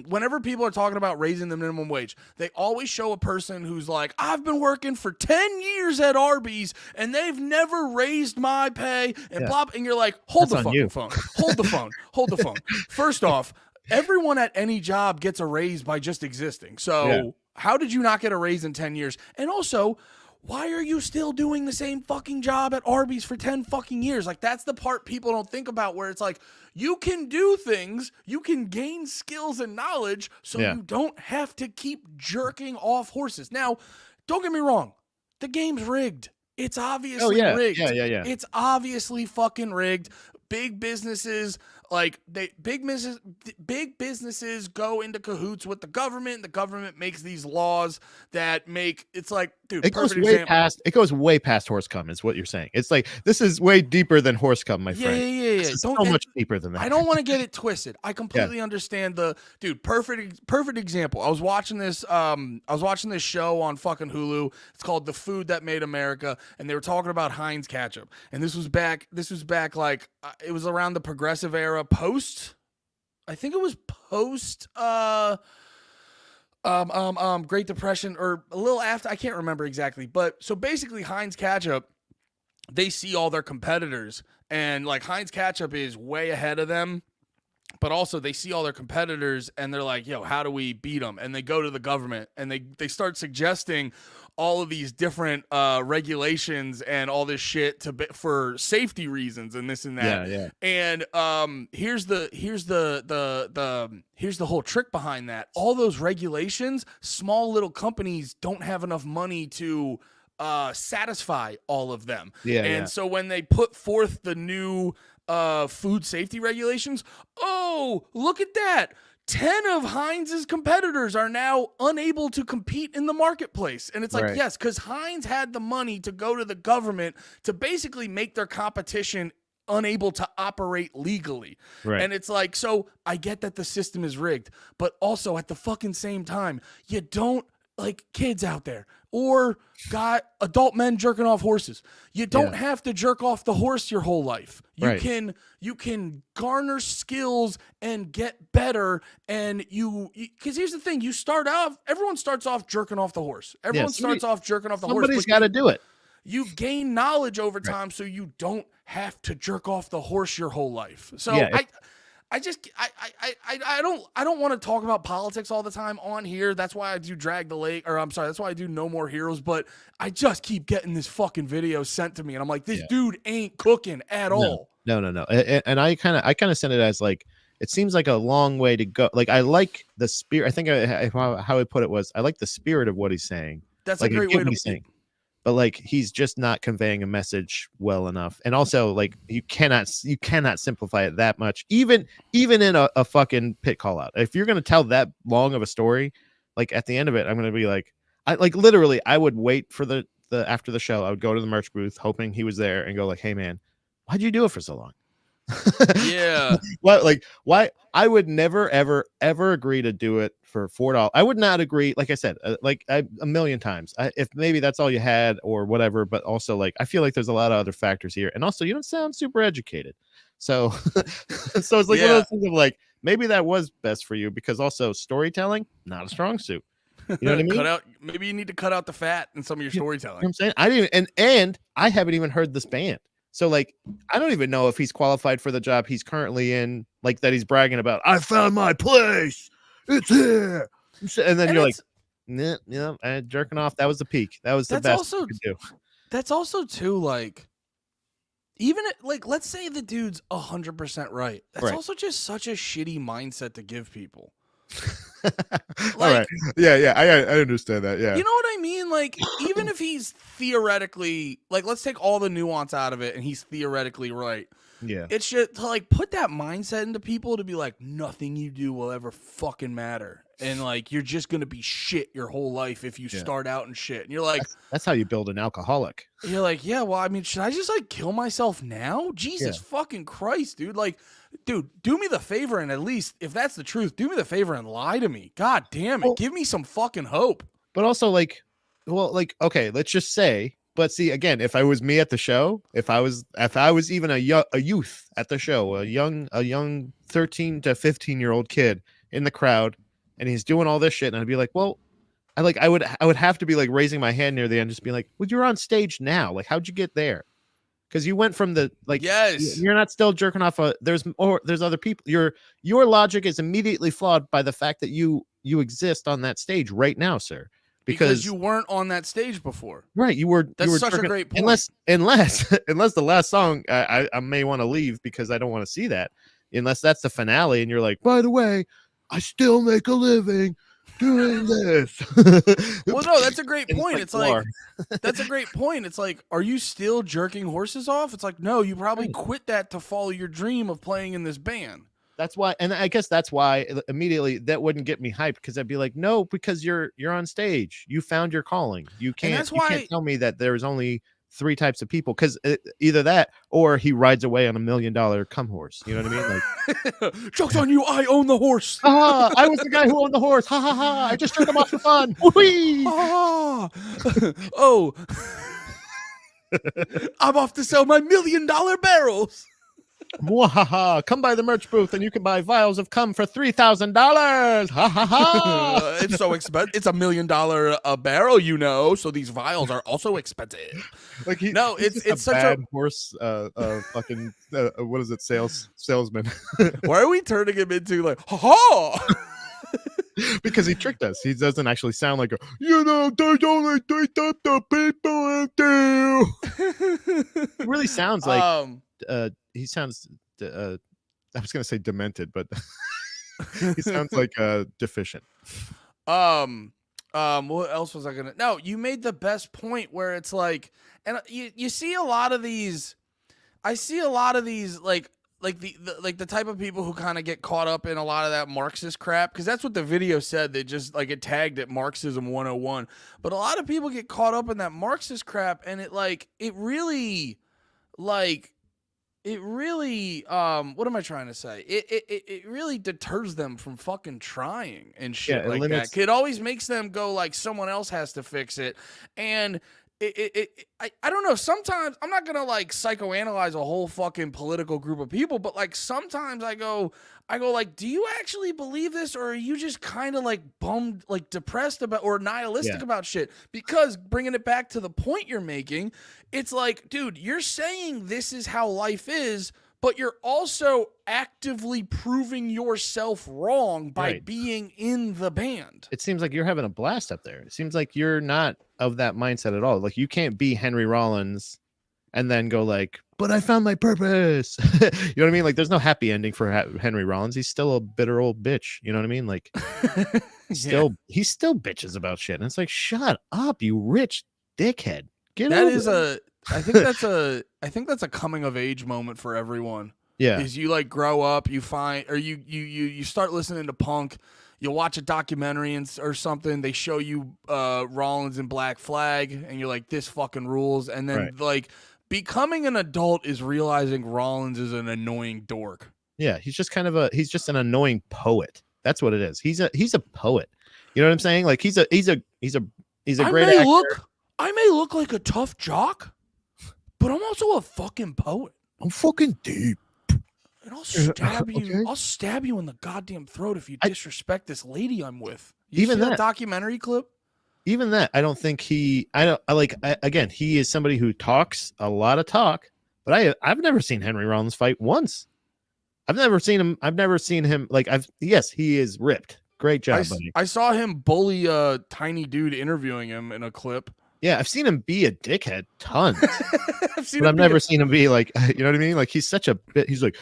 S2: whenever people are talking about raising the minimum wage, they always show a person who's like, "I've been working for 10 years at Arby's and they've never raised my pay," and
S1: Yeah.
S2: blah. And you're like, "Hold
S1: That's
S2: the
S1: on you.
S2: fucking phone. Hold the phone. Hold the phone." First off, everyone at any job gets a raise by just existing. So
S1: Yeah.
S2: how did you not get a raise in 10 years? And also, why are you still doing the same fucking job at Arby's for 10 fucking years? Like, that's the part people don't think about, where it's like, you can do things, you can gain skills and knowledge, so
S1: Yeah.
S2: you don't have to keep jerking off horses. Now, don't get me wrong, the game's rigged. It's obviously rigged.
S1: Yeah.
S2: It's obviously fucking rigged. big businesses, big businesses go into cahoots with the government. The government makes these laws that make it's like, dude,
S1: It goes
S2: perfect
S1: way
S2: example.
S1: past. It goes way past horse cum. Is what you're saying? It's like this is way deeper than horse cum, my friend.
S2: Yeah.
S1: This is so much deeper than that.
S2: I don't want to get it twisted. I completely understand perfect example. I was watching this show on fucking Hulu. It's called The Food That Made America, and they were talking about Heinz ketchup. And this was back like it was around the progressive era, I think it was post Great Depression or a little after, I can't remember exactly. But so basically Heinz ketchup, they see all their competitors, and like Heinz ketchup is way ahead of them, but also they see all their competitors and they're like, yo, how do we beat them? And they go to the government and they start suggesting all of these different regulations and all this shit for safety reasons and this and that.
S1: Yeah.
S2: And here's the whole trick behind that. All those regulations, small little companies don't have enough money to satisfy all of them. So when they put forth the new food safety regulations, oh, look at that. 10 of Heinz's competitors are now unable to compete in the marketplace. And it's like, yes, because Heinz had the money to go to the government to basically make their competition unable to operate legally.
S1: Right.
S2: And it's like, so I get that the system is rigged, but also at the fucking same time, you don't, like, kids out there or got adult men jerking off horses. You don't have to jerk off the horse your whole life. You can garner skills and get better. And because here's the thing, everyone starts off jerking off the horse. Everyone starts off jerking off the horse.
S1: Somebody's got to do it.
S2: You gain knowledge over time, so you don't have to jerk off the horse your whole life. So I don't want to talk about politics all the time on here. That's why I do that's why I do No More Heroes, but I just keep getting this fucking video sent to me and I'm like, this dude ain't cooking at all.
S1: No. And I kind of sent it as like, it seems like a long way to go. Like, I like the spirit. I think how I put it was, I like the spirit of what he's saying.
S2: That's
S1: like,
S2: a great way to
S1: saying. But like, he's just not conveying a message well enough. And also, like, you cannot simplify it that much, even in a fucking pit call out. If you're gonna tell that long of a story, like at the end of it, I'm gonna be like, I would wait for the after the show. I would go to the merch booth hoping he was there and go like, hey man, why'd you do it for so long?
S2: Yeah.
S1: Why I would never ever agree to do it for $4. I would not agree, like I said, a million times, if maybe that's all you had or whatever. But also, like, I feel like there's a lot of other factors here, and also you don't sound super educated, so it's like one of those things of like, maybe that was best for you, because also storytelling, not a strong suit. You know what I mean?
S2: Maybe you need to cut out the fat in some of your storytelling.
S1: You know what I'm saying? And I haven't even heard this band. So, like, I don't even know if he's qualified for the job he's currently in, like, that he's bragging about. I found my place. It's here. And then you're like, nah, jerking off. That was the peak. That was the best you could do.
S2: That's also, too, like, even, like, let's say the dude's 100% right. That's also just such a shitty mindset to give people.
S1: All right. Yeah. I understand that. Yeah.
S2: You know what I mean? Like, even if he's theoretically, like, let's take all the nuance out of it and he's theoretically right.
S1: Yeah.
S2: It should, to, like, put that mindset into people to be like, nothing you do will ever fucking matter. And, like, you're just going to be shit your whole life if you start out in shit. And you're like,
S1: that's how you build an alcoholic.
S2: You're like, yeah, well, I mean, should I just, like, kill myself now? Jesus fucking Christ, dude. Like, dude, do me the favor, and at least, if that's the truth, do me the favor and lie to me. God damn it.
S1: Well,
S2: give me some fucking hope.
S1: But also, like, okay, let's just say, but see, again, if I was me at the show, if I was even a youth at the show, a young 13 to 15-year-old kid in the crowd, and he's doing all this shit, and I'd be like, well, I would have to be like raising my hand near the end, just being like, well, you're on stage now. Like, how'd you get there? Because you went from the, like, you're not still jerking off. There's other people. Your logic is immediately flawed by the fact that you exist on that stage right now, sir. Because
S2: you weren't on that stage before.
S1: Right. You were.
S2: That's such
S1: jerking,
S2: a great point.
S1: Unless the last song, I may want to leave because I don't want to see that. Unless that's the finale, and you're like, by the way, I still make a living. doing this.
S2: Well, no, that's a great
S1: And
S2: point. It's
S1: Guar.
S2: like that's a great point. It's like, are you still jerking horses off? It's like, no, you probably
S1: Right.
S2: quit that to follow your dream of playing in this band.
S1: That's why, and I guess that's why immediately that wouldn't get me hyped, because I'd be like, no, because you're on stage, you found your calling. You can't
S2: that's
S1: you
S2: why-
S1: can't tell me that there's only 3 types of people, because either that or he rides away on $1 million cum horse. You know what I mean? Like,
S2: Joke's on you, I own the horse.
S1: ah, I was the guy who owned the horse. Ha ha ha! I just took him off for fun. Whee!
S2: Ah. Oh. I'm off to sell my $1 million barrels.
S1: Mwahaha! Come by the merch booth and you can buy vials of cum for $3,000. Ha ha ha!
S2: It's so expensive. It's $1 million a barrel, you know. So these vials are also expensive.
S1: Like
S2: No,
S1: he's
S2: it's
S1: just
S2: such a-
S1: bad horse. Fucking what is it? Salesman.
S2: Why are we turning him into like, ha ha?
S1: Because he tricked us. He doesn't actually sound like a, there's only 3 types of people out there. He really sounds like he sounds I was gonna say demented, but he sounds like deficient.
S2: What else was I gonna? No, you made the best point where it's like, and you see a lot of these. I see a lot of these like the type of people who kind of get caught up in a lot of that Marxist crap, because that's what the video said. They just like it tagged it Marxism 101. But a lot of people get caught up in that Marxist crap, and it really what am I trying to say? It really deters them from fucking trying and shit
S1: Yeah, it
S2: like
S1: limits-
S2: that. It always makes them go like someone else has to fix it. And I don't know. Sometimes I'm not gonna like psychoanalyze a whole fucking political group of people, but like sometimes I go like, do you actually believe this, or are you just kind of like bummed, like depressed about or nihilistic
S1: Yeah.
S2: about shit? Because bringing it back to the point you're making, it's like, dude, you're saying this is how life is, but you're also actively proving yourself wrong by
S1: Right.
S2: being in the band.
S1: It seems like you're having a blast up there. It seems like you're not of that mindset at all. Like you can't be Henry Rollins and then go like, but I found my purpose. You know what I mean? Like there's no happy ending for Henry Rollins. He's still a bitter old bitch. You know what I mean? Like he still bitches about shit. And it's like, shut up, you rich dickhead. Get
S2: That
S1: over
S2: is
S1: it.
S2: I think that's a coming of age moment for everyone.
S1: Yeah.
S2: Is you like grow up, you find, or you start listening to punk, you'll watch a documentary or something, they show you Rollins and Black Flag, and you're like, this fucking rules. And then
S1: Right.
S2: like becoming an adult is realizing Rollins is an annoying dork.
S1: Yeah, he's just an annoying poet. That's what it is. He's a poet. You know what I'm saying? Like he's a great actor.
S2: I may look like a tough jock, but I'm also a fucking poet.
S1: I'm fucking deep.
S2: And I'll stab you.
S1: Okay.
S2: I'll stab you in the goddamn throat if you
S1: I-
S2: disrespect this lady I'm with. You
S1: Even
S2: see
S1: that.
S2: documentary clip?
S1: Even that, I don't think again, he is somebody who talks a lot of talk, but I've never seen Henry Rollins fight once. I've never seen him like yes, he is ripped. Great job, buddy.
S2: I saw him bully a tiny dude interviewing him in a clip.
S1: Yeah, I've seen him be a dickhead tons.
S2: I've seen
S1: But
S2: him
S1: I've
S2: be
S1: never
S2: a-
S1: seen him be like, you know what I mean? Like he's such a bit. He's like,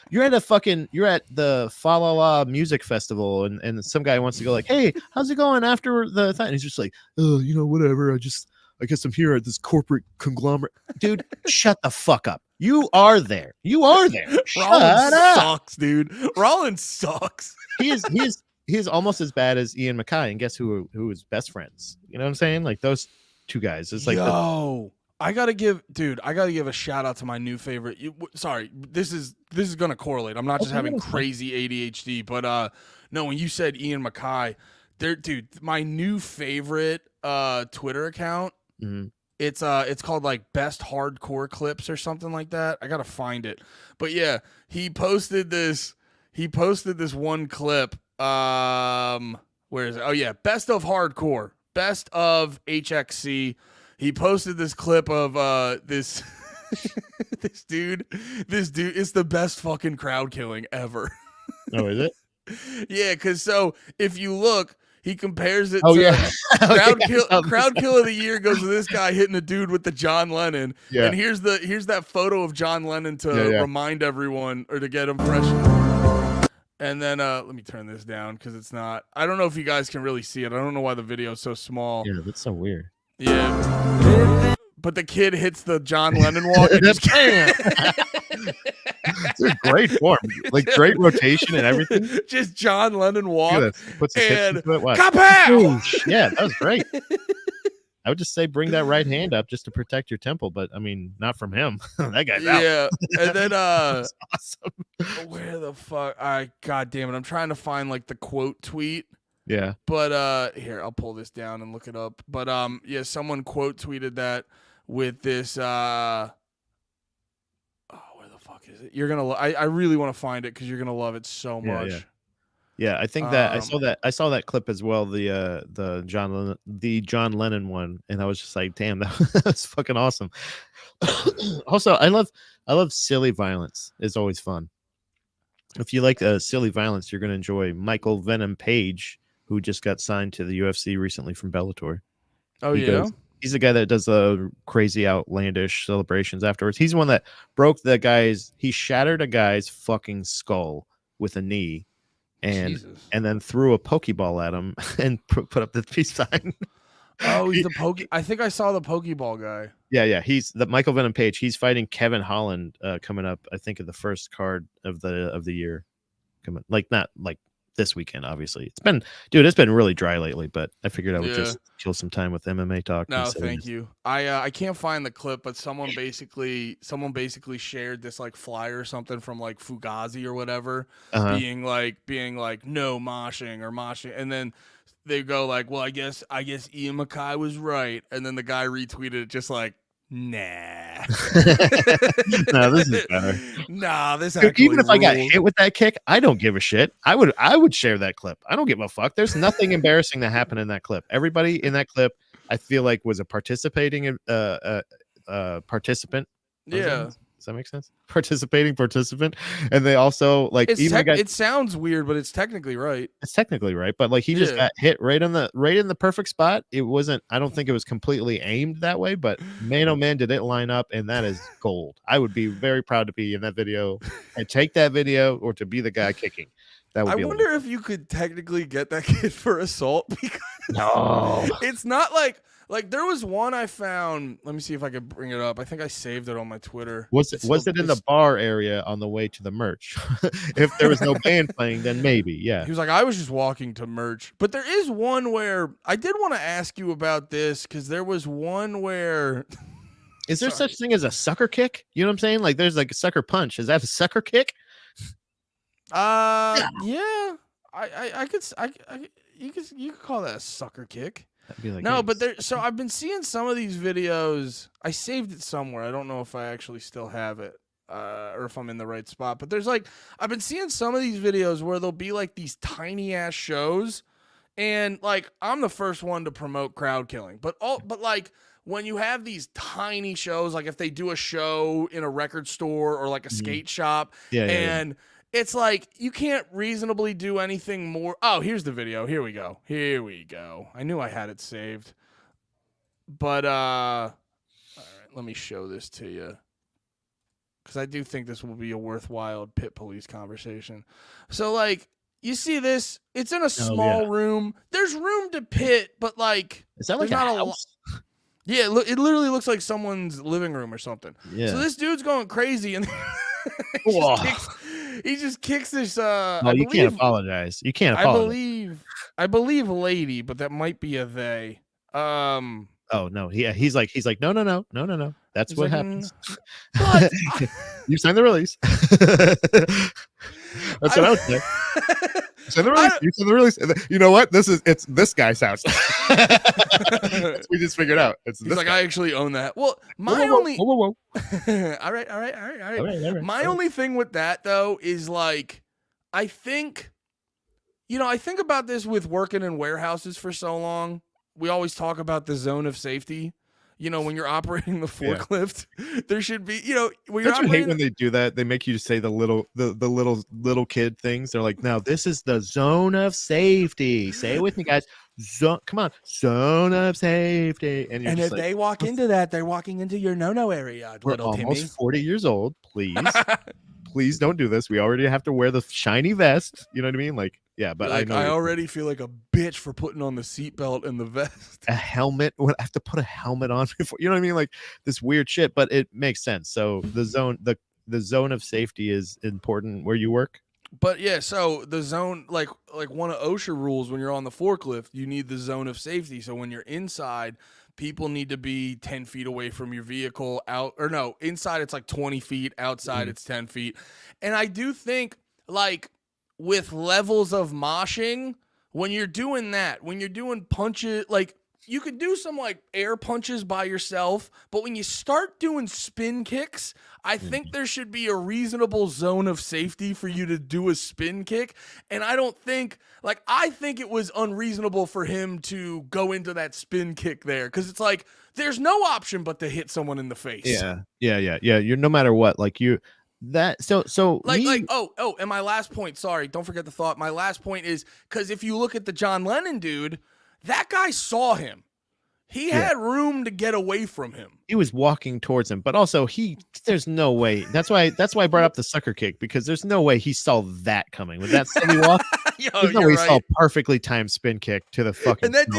S1: you're at the Fa La La music festival, and some guy wants to go like, hey, how's it going after the thing? And he's just like, oh, whatever. I guess I'm here at this corporate conglomerate. Dude, shut the fuck up. You are there. Shut
S2: Rollins
S1: up.
S2: sucks, dude. Rollins sucks.
S1: He is almost as bad as Ian MacKay, and guess who is best friends? You know what I'm saying? Like those two guys. It's like
S2: I gotta give a shout out to my new favorite. Sorry, this is gonna correlate. I'm not just
S1: Okay,
S2: having
S1: that's fine.
S2: crazy ADHD, but no, when you said Ian MacKay, dude, my new favorite Twitter account.
S1: Mhm.
S2: It's called like Best Hardcore Clips or something like that. I gotta find it, but yeah, he posted this one clip. Where is it? Oh yeah, Best of Hardcore, Best of HXC. He posted this clip of this this dude. It's the best fucking crowd killing ever.
S1: Oh, is it?
S2: Yeah, because so if you look, he compares it
S1: Oh
S2: to
S1: yeah.
S2: crowd kill of the year goes to this guy hitting a dude with the John Lennon.
S1: Yeah.
S2: And here's that photo of John Lennon to
S1: Yeah.
S2: remind everyone or to get him fresh. And then let me turn this down because it's not. I don't know if you guys can really see it. I don't know why the video is so small.
S1: Yeah, that's so weird.
S2: Yeah. But the kid hits the John Lennon walk. And just
S1: It's a great form, like great rotation and everything.
S2: Just John Lennon walk.
S1: Look at this. Puts his hips
S2: And
S1: into it. Watch.
S2: kapow!
S1: Yeah, that was great. I would just say bring that right hand up just to protect your temple, but I mean, not from him. That guy's out.
S2: Yeah. And then
S1: That's awesome.
S2: where the fuck? God damn it! I'm trying to find like the quote tweet.
S1: Yeah.
S2: But here, I'll pull this down and look it up. But yeah, someone quote tweeted that with this where the fuck is it? You're gonna I really want to find it because you're gonna love it so
S1: Yeah,
S2: much.
S1: yeah. Yeah, I think that
S2: Um,
S1: I saw that clip as well, the John Lennon one, and I was just like, damn, that's fucking awesome. Also, I love silly violence. It's always fun. If you like silly violence, you're gonna enjoy Michael Venom Page, who just got signed to the UFC recently from Bellator.
S2: Oh
S1: He
S2: yeah.
S1: goes- He's the guy that does the crazy outlandish celebrations afterwards. He's the one that he shattered a guy's fucking skull with a knee and
S2: Jesus.
S1: then threw a pokeball at him and put up the peace sign.
S2: Oh, he's the poke. I think I saw the Pokeball guy.
S1: Yeah. He's the Michael Venom Page. He's fighting Kevin Holland coming up, I think, in the first card of the year. Coming not like this weekend, obviously. It's been really dry lately, but I figured I would just kill some time with MMA talk.
S2: No,
S1: instead of
S2: thank
S1: just-
S2: you. I can't find the clip, but someone basically shared this like flyer or something from like Fugazi or whatever,
S1: Uh-huh.
S2: being like no moshing or moshing, and then they go like, well, I guess Ian Mackay was right, and then the guy retweeted it just like, nah.
S1: No, this is better.
S2: Nah, this
S1: Dude,
S2: actually
S1: even if I got
S2: ruled.
S1: hit with that kick, I don't give a shit. I would share that clip. I don't give a fuck. There's nothing embarrassing that happened in that clip. Everybody in that clip, I feel like, was a participating participant.
S2: Yeah.
S1: Does that make sense? Participating participant, and they also like
S2: It's
S1: even
S2: it sounds weird, but it's technically right.
S1: it's technically right, but like he just
S2: Yeah.
S1: got hit right in the perfect spot. It wasn't. I don't think it was completely aimed that way, but man, oh man, did it line up, and that is gold. I would be very proud to be in that video and take that video, or to be the guy kicking. That would
S2: I
S1: be.
S2: wonder if you could technically get that kid for assault because
S1: No.
S2: it's not like there was one I found. Let me see if I could bring it up. I think I saved it on my Twitter.
S1: Was
S2: It's
S1: it
S2: still-
S1: in the
S2: it's-
S1: bar area on the way to the merch? If there was no band playing, then maybe, yeah.
S2: He was like, I was just walking to merch. But there is one where I did want to ask you about this because there was one where
S1: Is there
S2: Sorry.
S1: such thing as a sucker kick? You know what I'm saying? Like there's like a sucker punch. Is that a sucker kick?
S2: yeah. You could call that a sucker kick.
S1: That'd be like,
S2: No,
S1: hey,
S2: but there. So I've been seeing some of these videos. I saved it somewhere. I don't know if I actually still have it, or if I'm in the right spot. But I've been seeing some of these videos where there'll be like these tiny ass shows, and like I'm the first one to promote crowd killing, but like when you have these tiny shows, like if they do a show in a record store or like a skate shop,
S1: yeah.
S2: and it's like you can't reasonably do anything more. Oh, here's the video. Here we go. I knew I had it saved. But all right, let me show this to you. Cuz I do think this will be a worthwhile pit police conversation. So like you see this, it's in a small room. There's room to pit, but like
S1: Is that like
S2: there's
S1: a
S2: not a
S1: house?
S2: yeah, it literally looks like someone's living room or something.
S1: Yeah.
S2: So this dude's going crazy and
S1: Whoa.
S2: he just kicks this
S1: No,
S2: I
S1: you
S2: believe,
S1: can't apologize. You can't
S2: I
S1: apologize.
S2: believe lady, but that might be a they.
S1: Oh no, he's like no. That's
S2: He's
S1: what
S2: like,
S1: happens.
S2: But
S1: You signed the release. That's what I would say. Send the release. You send the release. You know what? It's this guy's house. We just figured out. It's
S2: He's
S1: this
S2: like,
S1: guy.
S2: I actually own that. Well,
S1: Whoa,
S2: my
S1: whoa,
S2: only
S1: whoa, whoa, whoa.
S2: all right.
S1: All right, all right,
S2: My
S1: all right.
S2: only thing with that though is like I think about this with working in warehouses for so long. We always talk about the zone of safety. You know, when you're operating the
S1: Yeah.
S2: forklift, there should be, when you're
S1: Don't you hate
S2: operating
S1: when they do that? They make you say the little kid things. They're like, now this is the zone of safety. Say it with me, guys. Come on, zone of safety. And you're
S2: and
S1: just
S2: if
S1: like,
S2: they walk into that, they're walking into your no-no area,
S1: we're
S2: little
S1: almost
S2: Timmy.
S1: 40 years old. Please, please don't do this. We already have to wear the shiny vest. You know what I mean? Like, yeah, but
S2: like,
S1: I know
S2: I already feel like a bitch for putting on the seatbelt and the vest.
S1: a helmet. What I have to put a helmet on before, you know what I mean? Like this weird shit, but it makes sense. So the zone of safety is important where you work.
S2: But yeah, so the zone, like one of OSHA rules when you're on the forklift, you need the zone of safety. So when you're inside, people need to be 10 feet away from your vehicle. Inside it's like 20 feet. Outside it's 10 feet. And I do think, like, with levels of moshing, when you're doing that, when you're doing punches, like, you could do some like air punches by yourself, but when you start doing spin kicks, I think there should be a reasonable zone of safety for you to do a spin kick. And I think it was unreasonable for him to go into that spin kick there, because it's like there's no option but to hit someone in the face.
S1: Yeah. You're no matter what, like you that so
S2: and my last point, sorry, don't forget the thought. My last point is because if you look at the John Lennon dude, that guy saw him. He had room to get away from him.
S1: He was walking towards him, but also there's no way. That's why I brought up the sucker kick, because there's no way he saw that coming with that steady walk. There's no way he saw a perfectly timed spin kick to the fucking.
S2: And that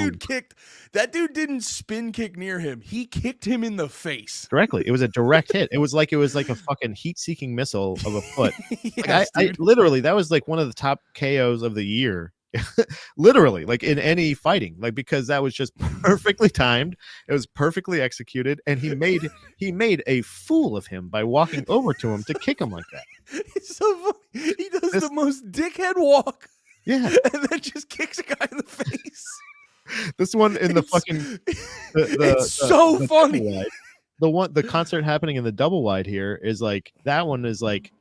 S2: dude didn't spin kick near him. He kicked him in the face
S1: directly. It was a direct hit. It was like a fucking heat-seeking missile of a foot.
S2: Yes,
S1: I literally, that was like one of the top KOs of the year. Literally, like in any fighting, like, because that was just perfectly timed. It was perfectly executed, and he made a fool of him by walking over to him to kick him like that.
S2: It's so funny. He does the most dickhead walk,
S1: and
S2: then just kicks a guy in the face.
S1: This one in the fucking
S2: it's so funny.
S1: The concert happening in the double wide here is like, that one is like,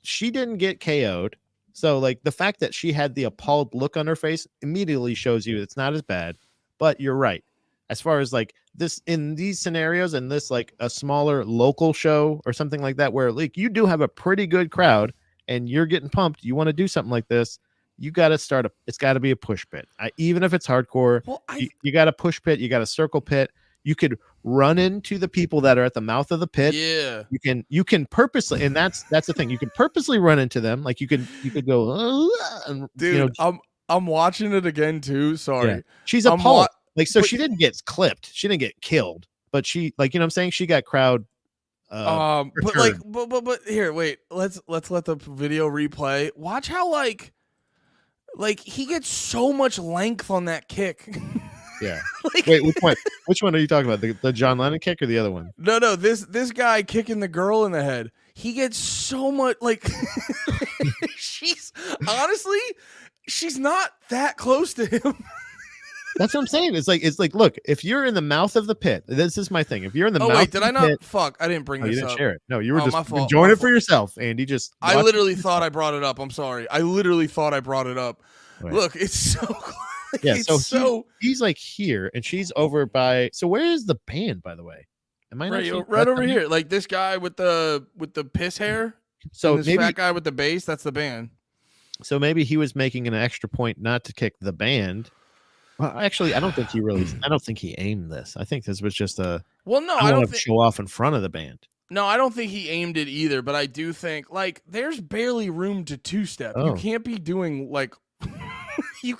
S1: she didn't get KO'd. So, like, the fact that she had the appalled look on her face immediately shows you it's not as bad. But you're right. As far as, like, this, in these scenarios, and this, like, a smaller local show or something like that, where, like, you do have a pretty good crowd and you're getting pumped, you want to do something like this, you got to it's got to be a push pit. Even if it's hardcore, you got a push pit, you got a circle pit. You could run into the people that are at the mouth of the pit.
S2: Yeah.
S1: You can purposely, and that's the thing. You can purposely run into them. Like you could go, and,
S2: dude. I'm watching it again too. Sorry.
S1: Yeah. She's appalled. She didn't get clipped. She didn't get killed, but she, like, you know what I'm saying? She got crowd.
S2: But here, wait. Let's let the video replay. Watch how like he gets so much length on that kick.
S1: Yeah. Wait, which one are you talking about? The John Lennon kick or the other one?
S2: No. This guy kicking the girl in the head. He gets so much, like, she's not that close to him.
S1: That's what I'm saying. It's like, look, if you're in the mouth of the pit, this is my thing. If you're in the mouth,
S2: wait, did
S1: I
S2: not? Fuck, I didn't bring this up.
S1: You didn't share it. No, you were just
S2: my fault,
S1: enjoying it for yourself, Andy.
S2: I literally thought I brought it up. I'm sorry. I literally thought I brought it up. Wait. Look, it's so close.
S1: Yeah, so he's like here, and she's over by. So where is the band, by the way? Am I
S2: right over here? Like this guy with the piss hair.
S1: So
S2: this
S1: maybe
S2: fat guy with the bass. That's the band.
S1: So maybe he was making an extra point not to kick the band. Well, actually, I don't think he aimed this. I think this was just a.
S2: Well, no, I don't
S1: show off in front of the band.
S2: No, I don't think he aimed it either. But I do think, like, there's barely room to two-step. Oh. You can't be doing like. You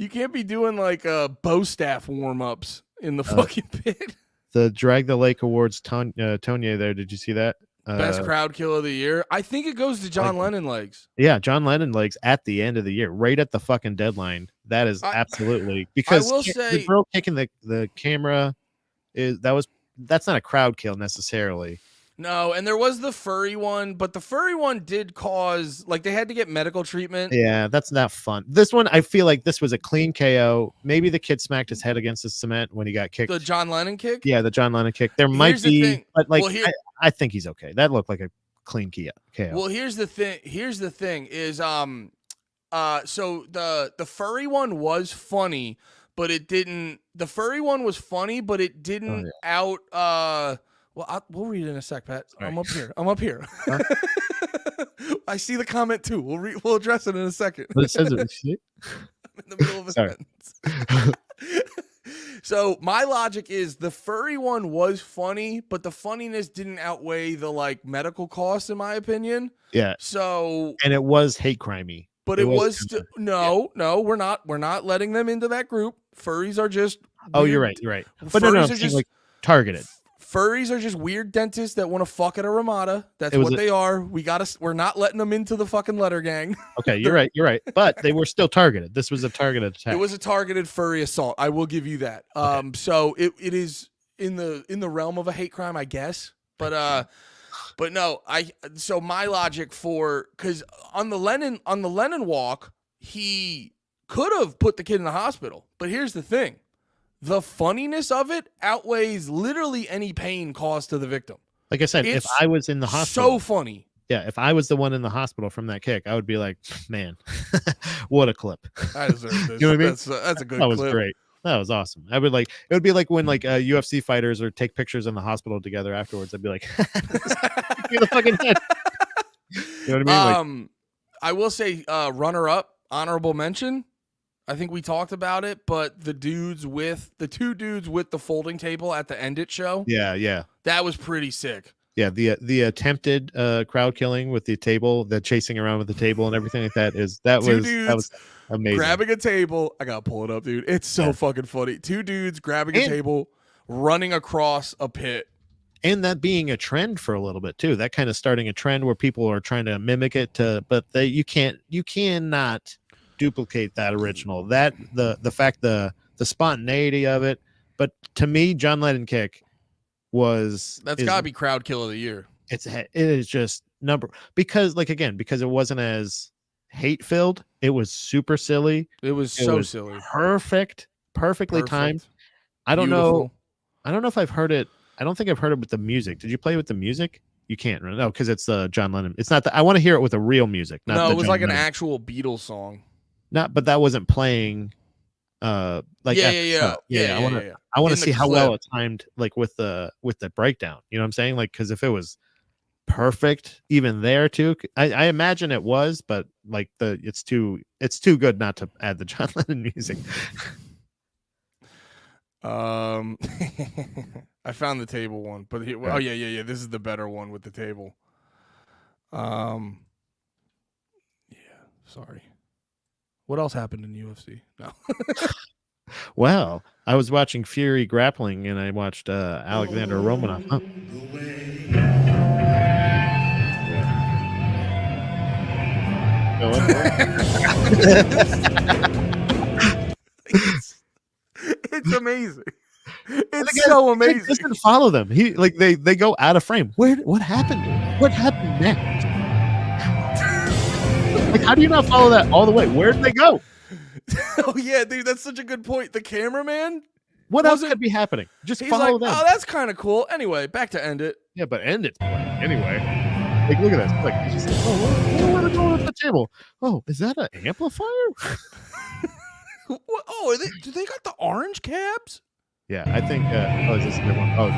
S2: can't be doing like bow staff warm-ups in the fucking pit.
S1: The Drag the Lake Awards, Tonya there. Did you see that?
S2: Best crowd kill of the year. I think it goes to John Lennon legs.
S1: Yeah, John Lennon legs at the end of the year, right at the fucking deadline. That is absolutely, because
S2: I will say
S1: the girl kicking the camera that's not a crowd kill necessarily.
S2: No, and there was the furry one, but the furry one did cause, like, they had to get medical treatment.
S1: Yeah, that's not fun. This one, I feel like this was a clean KO. Maybe the kid smacked his head against the cement when he got kicked.
S2: The John Lennon kick?
S1: Yeah, the John Lennon kick. There might be, but like, I think he's okay. That looked like a clean KO.
S2: Well, here's the thing is, so the furry one was funny, but it didn't. The furry one was funny, but it didn't Well, we'll read it in a sec, Pat. Right. I'm up here. Huh? I see the comment too. We'll address it in a second.
S1: But it says it.
S2: I'm in the middle of a sentence. So my logic is the furry one was funny, but the funniness didn't outweigh the like medical costs, in my opinion.
S1: Yeah,
S2: So,
S1: and it was hate crimey.
S2: but
S1: It
S2: it
S1: was
S2: was
S1: kinda-
S2: no, we're not letting them into that group. Furries are just
S1: Oh, you're
S2: weird-
S1: right. You're right. But no,
S2: Furries
S1: I'm
S2: are
S1: saying
S2: just
S1: like targeted.
S2: Furries are just weird dentists that want to fuck at a Ramada. That's
S1: It was
S2: what
S1: a-
S2: they are. We're not letting them into the fucking letter gang.
S1: Okay, you're right. You're right. But they were still targeted. This was a targeted attack.
S2: It was a targeted furry assault. I will give you that. So it is in the realm of a hate crime, I guess. But no, so my logic for, because on the Lennon walk, he could have put the kid in the hospital. But here's the thing. The funniness of it outweighs literally any pain caused to the victim.
S1: Like I said, if
S2: It's
S1: I was in the hospital,
S2: So funny.
S1: yeah, if I was the one in the hospital from that kick, I would be like, man, what a clip.
S2: I deserve this.
S1: You know what I mean?
S2: That's a good
S1: That was
S2: clip.
S1: great. That was awesome. I would like, it would be like when like UFC fighters or take pictures in the hospital together afterwards. I'd be like, in the fucking head. You know what I mean? Like,
S2: I will say, runner up, honorable mention. I think we talked about it, but the two dudes with the folding table at the End It show,
S1: yeah.
S2: that was pretty sick.
S1: Yeah, the attempted crowd killing with the table, the chasing around with the table and everything like that was amazing.
S2: Grabbing a table. I gotta pull it up, dude. It's so fucking funny. Two dudes grabbing a table, running across a pit.
S1: And that being a trend for a little bit too. That kind of starting a trend where people are trying to mimic it but you cannot duplicate that original. That the fact the spontaneity of it. But to me, John Lennon kick
S2: That's gotta be crowd kill of the year.
S1: It is just because it wasn't as hate filled. It was super silly.
S2: It was silly.
S1: Perfectly timed. I don't know if I've heard it. I don't think I've heard it with the music. Did you play with the music? You can't. No, because it's John Lennon. It's not. I want to hear it with the real music.
S2: No, it was like an actual Beatles song.
S1: But that wasn't playing. I want to see how well it timed, like with the breakdown. You know what I'm saying? Like, because if it was perfect, even there too, I imagine it was, but like it's too good not to add the John Lennon music.
S2: I found the table one, but oh yeah. This is the better one with the table. Yeah. Sorry. What else happened in UFC? No.
S1: Well, I was watching Fury grappling, and I watched Alexander Romanov. Huh?
S2: It's amazing. It's so amazing.
S1: He doesn't follow them. They go out of frame. What happened? What happened next? Like, how do you not follow that all the way? Where did they go?
S2: Oh yeah, dude, that's such a good point. The cameraman,
S1: what else could be happening? Just follow them.
S2: Oh, that's kind of cool. Anyway, back to End It.
S1: Yeah, but End It anyway. Like, look at this. Like, he's just like, where are they going with the table? Oh, is that an amplifier?
S2: What? Oh, do they got the orange cabs?
S1: Yeah, I think. Is this a good one? Oh,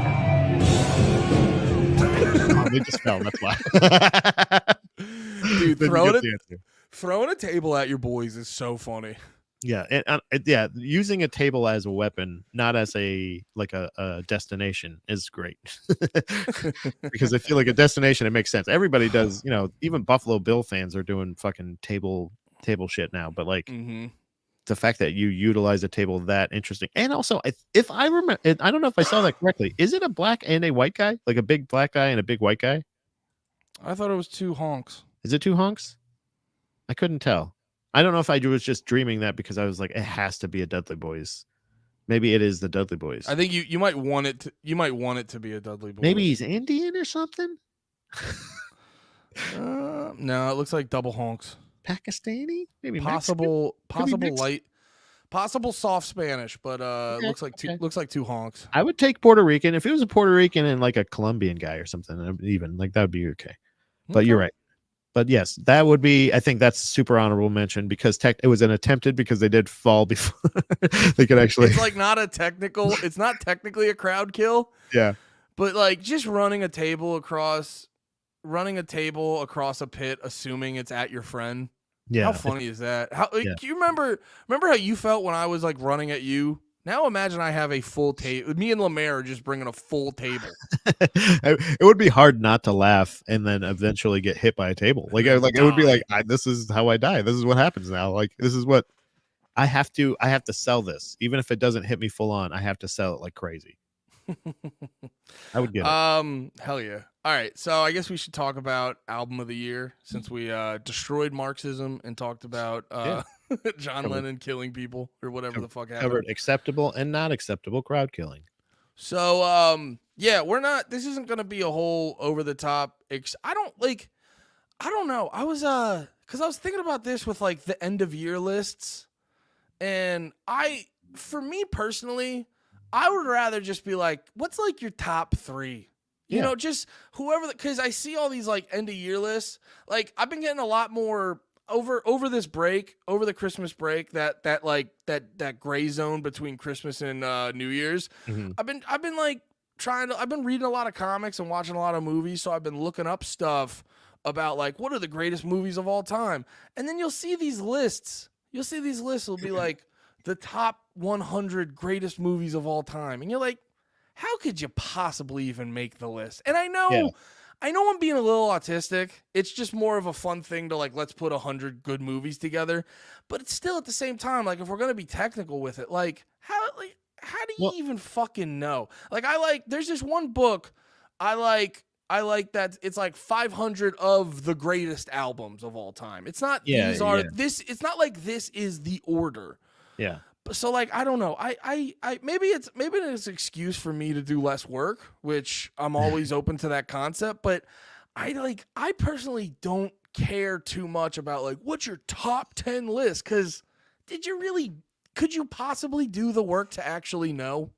S1: they just fell. That's why.
S2: Dude, throwing a table at your boys is so funny.
S1: Yeah, and using a table as a weapon, not as a destination, is great. Because I feel like a destination, it makes sense. Everybody does, even Buffalo Bill fans are doing fucking table shit now. But like the fact that you utilize a table that interesting, and also if I remember, I don't know if I saw that correctly. Is it a black and a white guy, like a big black guy and a big white guy?
S2: I thought it was two honks.
S1: Is it two honks? I couldn't tell. I don't know if I was just dreaming that because I was like, it has to be a Dudley Boys. Maybe it is the Dudley Boys.
S2: I think you might want it to be a Dudley Boys.
S1: Maybe he's Indian or something.
S2: No, it looks like double honks.
S1: Pakistani, maybe
S2: possible soft Spanish, but looks like two honks.
S1: I would take Puerto Rican if it was a Puerto Rican and like a Colombian guy or something. Even like that would be okay. But you're right. But yes, that would be. I think that's a super honorable mention because it was an attempted because they did fall before they could actually.
S2: It's like not a technical. It's not technically a crowd kill.
S1: Yeah,
S2: but like just running a table across a pit, assuming it's at your friend.
S1: Yeah,
S2: how funny is that? How do you remember how you felt when I was like running at you Now imagine I have a full table. Me and Lemaire are just bringing a full table.
S1: It would be hard not to laugh and then eventually get hit by a table. Like it would be like, this is how I die. This is what happens now. Like this is what I have to sell this. Even if it doesn't hit me full on, I have to sell it like crazy. I would get it.
S2: Hell yeah. All right, so I guess we should talk about album of the year since we destroyed Marxism and talked about John Lennon killing people or whatever the fuck happened.
S1: Covered acceptable and not acceptable crowd killing.
S2: So yeah, we're not. This isn't gonna be a whole over the top. I don't know. I was because I was thinking about this with like the end of year lists, and for me personally, I would rather just be like, what's like your top 3? You know, just whoever, because I see all these like end of year lists. Like I've been getting a lot more over this break, over the Christmas break, that gray zone between Christmas and New Year's.
S1: Mm-hmm.
S2: I've been like I've been reading a lot of comics and watching a lot of movies, so I've been looking up stuff about like what are the greatest movies of all time. And then you'll see these lists. Will be like the top 100 greatest movies of all time. And you're like, how could you possibly even make the list? And I know I'm being a little autistic. It's just more of a fun thing to like, let's put 100 good movies together. But it's still at the same time, like if we're going to be technical with it, like how do you even fucking know? Like there's this one book I like that it's like 500 of the greatest albums of all time. It's not it's not like this is the order.
S1: Yeah.
S2: So like I don't know. I maybe it's an excuse for me to do less work, which I'm always open to that concept, but I personally don't care too much about like what's your top 10 list, cuz could you possibly do the work to actually know?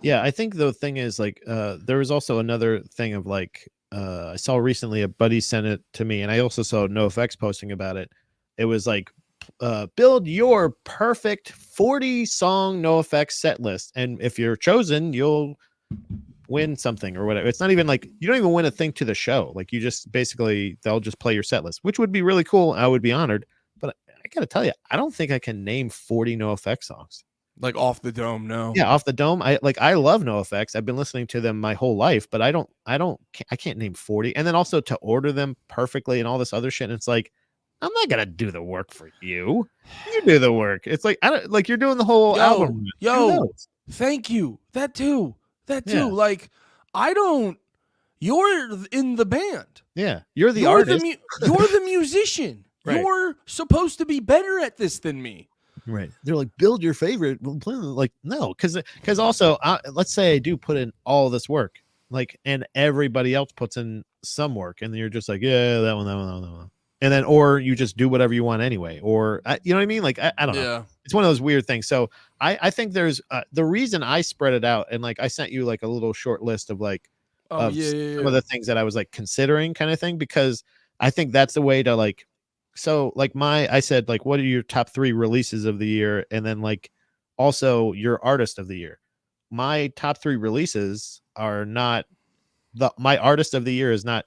S1: Yeah, I think the thing is like there was also another thing of like I saw recently a buddy sent it to me, and I also saw NoFX posting about it. It was like build your perfect 40 song NoFX set list, and if you're chosen, you'll win something or whatever. It's not even like you don't even win a thing to the show. Like you just basically they'll just play your set list, which would be really cool. I would be honored, but I gotta tell you, I don't think I can name 40 NoFX songs.
S2: Like off the dome, no.
S1: Yeah, off the dome. I love NoFX. I've been listening to them my whole life, but I can't name 40. And then also to order them perfectly and all this other shit. And it's like, I'm not gonna do the work for you. You do the work. It's like I don't like you're doing the whole album.
S2: Thank you. That too.
S1: Yeah.
S2: Like you're in the band.
S1: Yeah, you're the artist.
S2: You're the musician.
S1: Right.
S2: You're supposed to be better at this than me.
S1: Right. They're like, build your favorite. Like, no, because also, let's say I do put in all this work, like, and everybody else puts in some work, and then you're just like, yeah, that one. And then, or you just do whatever you want anyway, or you know what I mean? Like, I don't know. It's one of those weird things. So I think there's the reason I spread it out, and like I sent you like a little short list of like some of the things that I was like considering, kind of thing, because I think that's the way to like. So like I said, like, what are your top 3 releases of the year? And then like also your artist of the year. My top 3 releases are not my artist of the year is not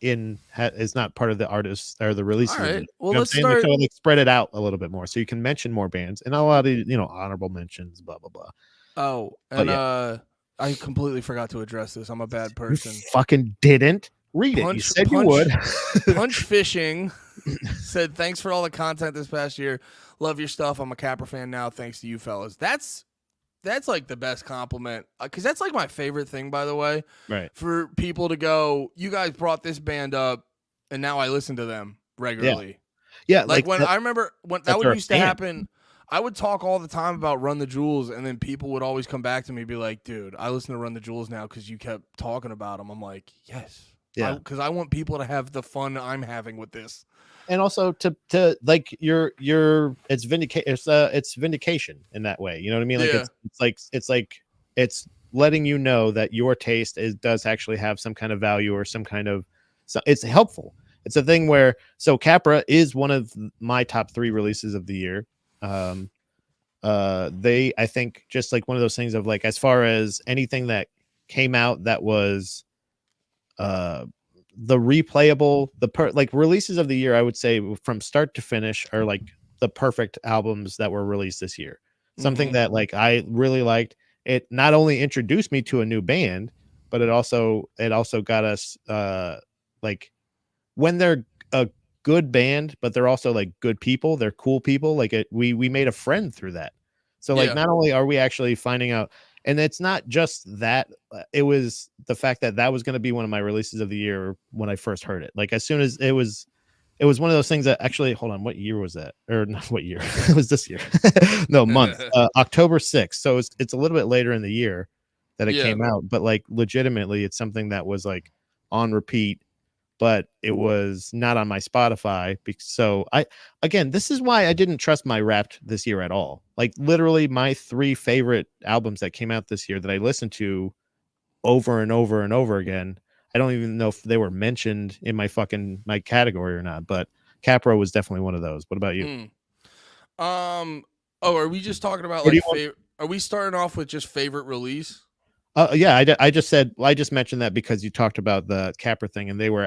S1: part of the artist or the releases.
S2: All right. Well,
S1: you know
S2: let's start.
S1: So like spread it out a little bit more so you can mention more bands and a lot of, honorable mentions, blah, blah, blah.
S2: Oh, and I completely forgot to address this. I'm a bad person.
S1: You fucking didn't read it. You said you would.
S2: Punch Fishing said, thanks for all the content this past year. Love your stuff. I'm a Capra fan now. Thanks to you fellas. That's like the best compliment, because that's like my favorite thing, by the way.
S1: Right.
S2: For people to go, you guys brought this band up, and now I listen to them regularly.
S1: Yeah.
S2: Like when I remember when that would used to happen. I would talk all the time about Run the Jewels, and then people would always come back to me and be like, dude, I listen to Run the Jewels now because you kept talking about them. I'm like, yes. Yeah, because I want people to have the fun I'm having with this, and also to like it's vindication in that way. You know what I mean? Like it's letting you know that your taste does actually have some kind of value or some kind of it's helpful. It's a thing where Capra is one of my top 3 releases of the year. I think just like one of those things of like as far as anything that came out that was the replayable like releases of the year, I would say from start to finish are like the perfect albums that were released this year. Something that like I really liked,
S1: it not only introduced me to a new band, but it also got us like when they're a good band, but they're also like good people, they're cool people. Like we made a friend through that. So like
S2: Yeah.
S1: not only are we actually finding out, and it's not just that, it was the fact that that was going to be one of my releases of the year when I first heard it. Like as soon as it was one of those things that actually, hold on, what year was that? Or not what year? It was this year. No, month. October 6th. So it's a little bit later in the year that it came out, but like legitimately it's something that was like on repeat, but it was not on my Spotify. So again, this is why I didn't trust my Wrapped this year at all. Like literally my 3 favorite albums that came out this year that I listened to over and over and over again, I don't even know if they were mentioned in my category or not, but Capro was definitely one of those. What about you?
S2: Are we just talking about like are we starting off with just favorite release?
S1: Yeah, I just mentioned that because you talked about the Capra thing, and they were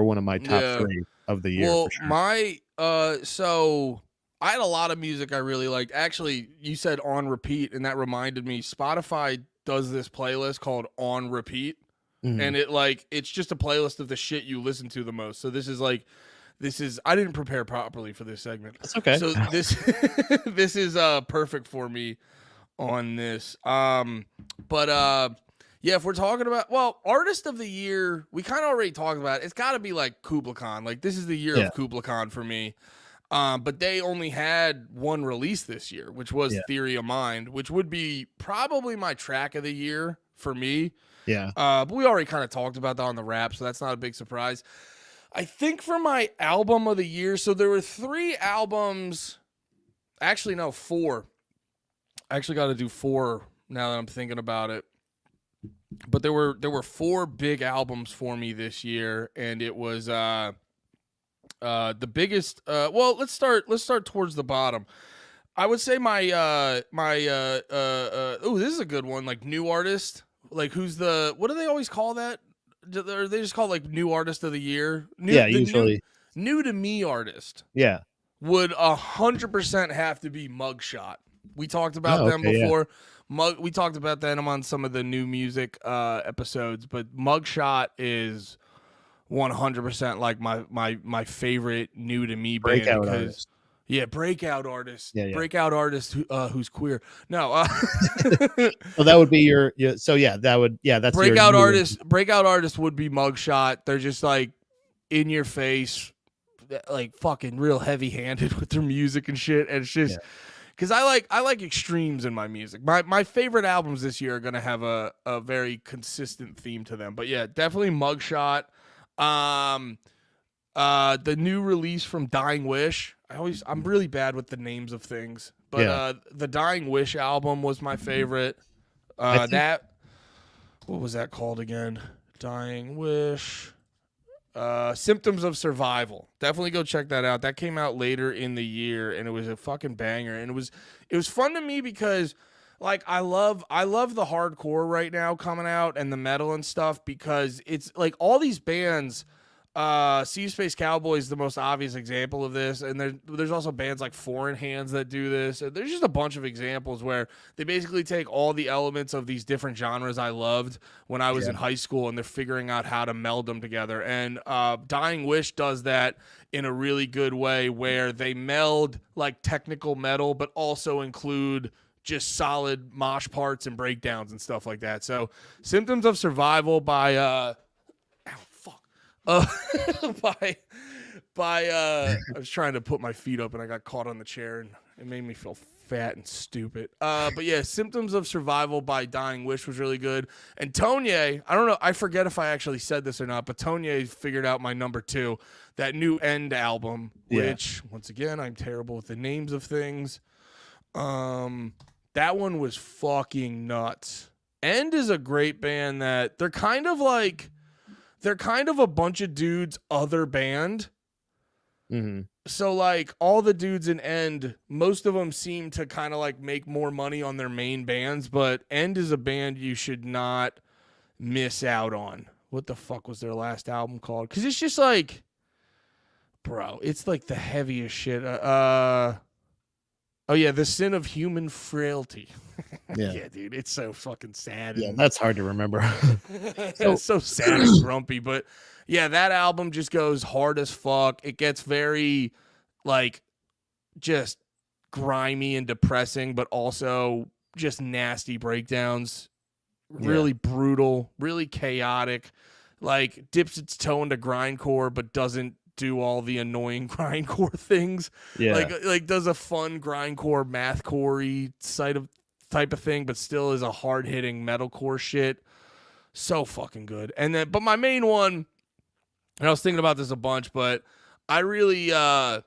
S1: one of my top 3 of the year.
S2: Well,
S1: for sure.
S2: So I had a lot of music I really liked. Actually, you said on repeat, and that reminded me, Spotify does this playlist called On Repeat. And it's just a playlist of the shit you listen to the most. So this is I didn't prepare properly for this segment.
S1: That's okay.
S2: So this is perfect for me on this. But if we're talking about artist of the year, we kind of already talked about it. It's got to be like Kubla Khan. Like this is the year of Kubla Khan for me. But they only had one release this year, which was Theory of Mind, which would be probably my track of the year for me.
S1: Yeah.
S2: But we already kind of talked about that on the wrap, so that's not a big surprise. I think for my album of the year, so there were 3 albums. Actually, no, 4. I actually got to do 4 now that I'm thinking about it. But there were 4 big albums for me this year, and it was the biggest. Let's start towards the bottom. I would say my this is a good one. Like new artist. Like who's what do they always call that? Or they just call it like new artist of the year?
S1: Usually
S2: new to me artist.
S1: Yeah,
S2: would 100% have to be Mugshot. We talked about them before. Yeah. We talked about them on some of the new music episodes, but Mugshot is 100% like my favorite new to me band
S1: breakout
S2: because
S1: artist.
S2: Yeah, breakout artist. Yeah. Breakout artist who's queer. No.
S1: Well, that would be your so yeah, that's
S2: breakout artist. Breakout artist would be Mugshot. They're just like in your face, like fucking real heavy-handed with their music and shit. And it's just because I like extremes in my music. My favorite albums this year are gonna have a very consistent theme to them. But yeah, definitely Mugshot. The new release from Dying Wish. I'm really bad with the names of things, but the Dying Wish album was my favorite. What was that called again? Dying Wish. Symptoms of Survival. Definitely go check that out. That came out later in the year, and it was a fucking banger. And it was fun to me because like I love the hardcore right now coming out and the metal and stuff because it's like all these bands. Sea Space Cowboy is the most obvious example of this, and there's also bands like Foreign Hands that do this. And there's just a bunch of examples where they basically take all the elements of these different genres I loved when I was in high school, and they're figuring out how to meld them together. And Dying Wish does that in a really good way, where they meld like technical metal, but also include just solid mosh parts and breakdowns and stuff like that. So, Symptoms of Survival by I was trying to put my feet up and I got caught on the chair and it made me feel fat and stupid. But yeah, Symptoms of Survival by Dying Wish was really good. And Tonye, I don't know, I forget if I actually said this or not, but Tonye figured out my number 2, that new End album, which once again, I'm terrible with the names of things. That one was fucking nuts. End is a great band that they're kind of a bunch of dudes' other band.
S1: Mm-hmm.
S2: So, like, all the dudes in End, most of them seem to kind of, like, make more money on their main bands, but End is a band you should not miss out on. What the fuck was their last album called? Because it's just, like, bro, it's, like, the heaviest shit. Oh yeah, the sin of human frailty.
S1: Yeah.
S2: Yeah, dude, it's so fucking sad.
S1: Yeah,
S2: and
S1: that's hard to remember.
S2: it's so sad and grumpy. But yeah, that album just goes hard as fuck. It gets very like just grimy and depressing, but also just nasty breakdowns. Really brutal, really chaotic. Like dips its toe into grindcore, but doesn't do all the annoying grindcore things.
S1: Yeah.
S2: Like does a fun grindcore, mathcore type of thing, but still is a hard hitting metalcore shit. So fucking good. And then, but my main one, and I was thinking about this a bunch, but I really I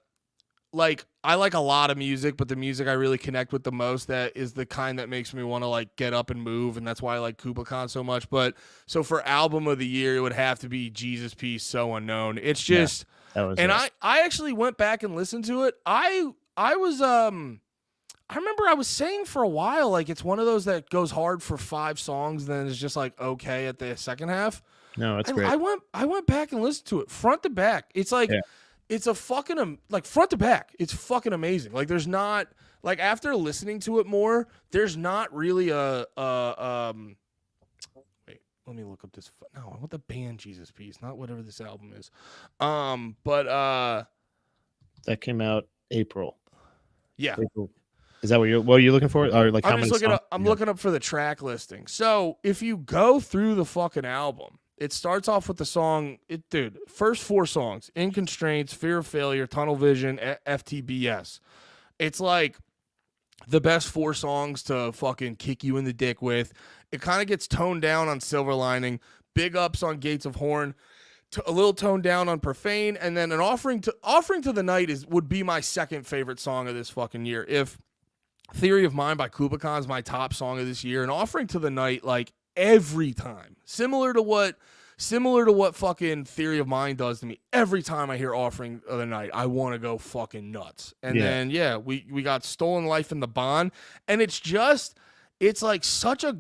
S2: like a lot of music, but the music I really connect with the most, that is the kind that makes me want to like get up and move, and that's why I like Kublai Khan so much. But so for album of the year, it would have to be Jesus Piece, So Unknown. It's just, and I actually went back and listened to it. I remember I was saying for a while, like it's one of those that goes hard for 5 songs, then it's just like okay at the second half.
S1: No, it's great.
S2: I went back and listened to it front to back. It's like it's a fucking like front to back. It's fucking amazing. Like there's not like after listening to it more, there's not really a wait, let me look up this. No, I want the band Jesus Piece, not whatever this album is. But
S1: that came out April.
S2: Yeah.
S1: April. Is that what you're looking for? Or like
S2: I'm looking up for the track listing. So if you go through the fucking album, it starts off with the song, first 4 songs, In Constraints, Fear of Failure, Tunnel Vision, FTBS. It's like the best 4 songs to fucking kick you in the dick with. It kind of gets toned down on Silver Lining, big ups on Gates of Horn, a little toned down on Profane, and then an Offering to the Night would be my second favorite song of this fucking year. If Theory of Mind by Kublai Khan is my top song of this year, and Offering to the Night, like every time, similar to what fucking Theory of Mind does to me. Every time I hear Offering of the Night, I want to go fucking nuts. And then we got Stolen Life in the Bond, and it's like such a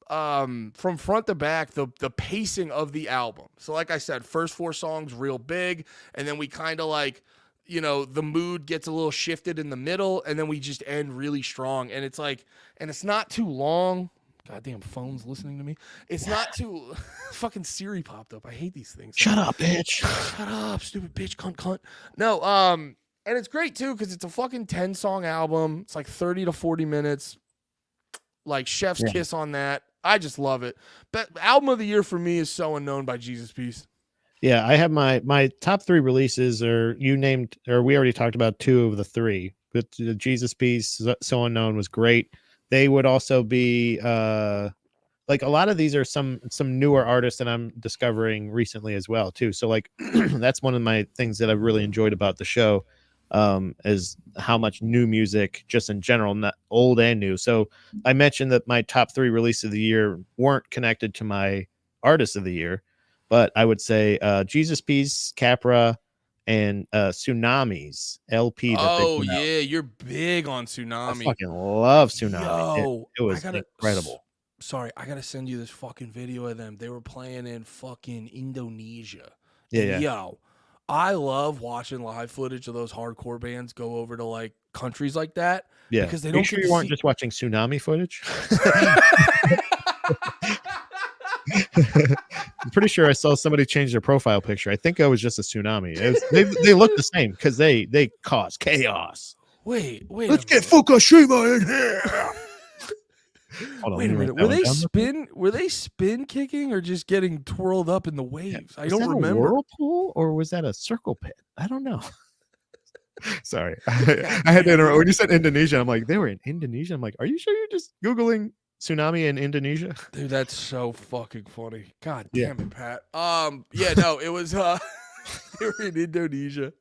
S2: from front to back, the pacing of the album. So like I said, first 4 songs real big, and then we kind of like, you know, the mood gets a little shifted in the middle, and then we just end really strong. And it's like, and it's not too long. Goddamn phone's listening to me. It's not too fucking Siri popped up. I hate these things.
S1: Shut up, bitch.
S2: Shut up, stupid bitch, cunt. No, and it's great too because it's a fucking 10-song album. It's like 30 to 40 minutes. Like chef's kiss on that. I just love it. But album of the year for me is So Unknown by Jesus Piece.
S1: Yeah, I have my top 3 releases, or you named, or we already talked about 2 of the 3. But the Jesus Piece, So Unknown was great. They would also be like a lot of these are some newer artists that I'm discovering recently as well too. So like that's one of my things that I've really enjoyed about the show, is how much new music just in general, not old and new. So I mentioned that my top 3 releases of the year weren't connected to my artist of the year, but I would say Jesus Piece, Capra, and Tsunami's LP.
S2: Yeah, you're big on Tsunami.
S1: I fucking love Tsunami.
S2: Yo,
S1: it was incredible.
S2: Sorry, I gotta send you this fucking video of them. They were playing in fucking Indonesia.
S1: Yeah.
S2: Yo, I love watching live footage of those hardcore bands go over to like countries like that.
S1: Yeah,
S2: because they
S1: Are
S2: don't.
S1: You sure you weren't just watching Tsunami footage? I'm pretty sure I saw somebody change their profile picture. I think I was just a tsunami. They look the same because they cause chaos.
S2: Wait.
S1: Let's get Fukushima in here.
S2: Wait a minute. Were they spin kicking or just getting twirled up in the waves? I don't remember.
S1: A whirlpool or was that a circle pit? I don't know. Sorry, I had to interrupt. When you said Indonesia, I'm like, they were in Indonesia. I'm like, are you sure you're just Googling tsunami in Indonesia?
S2: Dude, that's so fucking funny. God damn it, Pat. No, it was they were in Indonesia.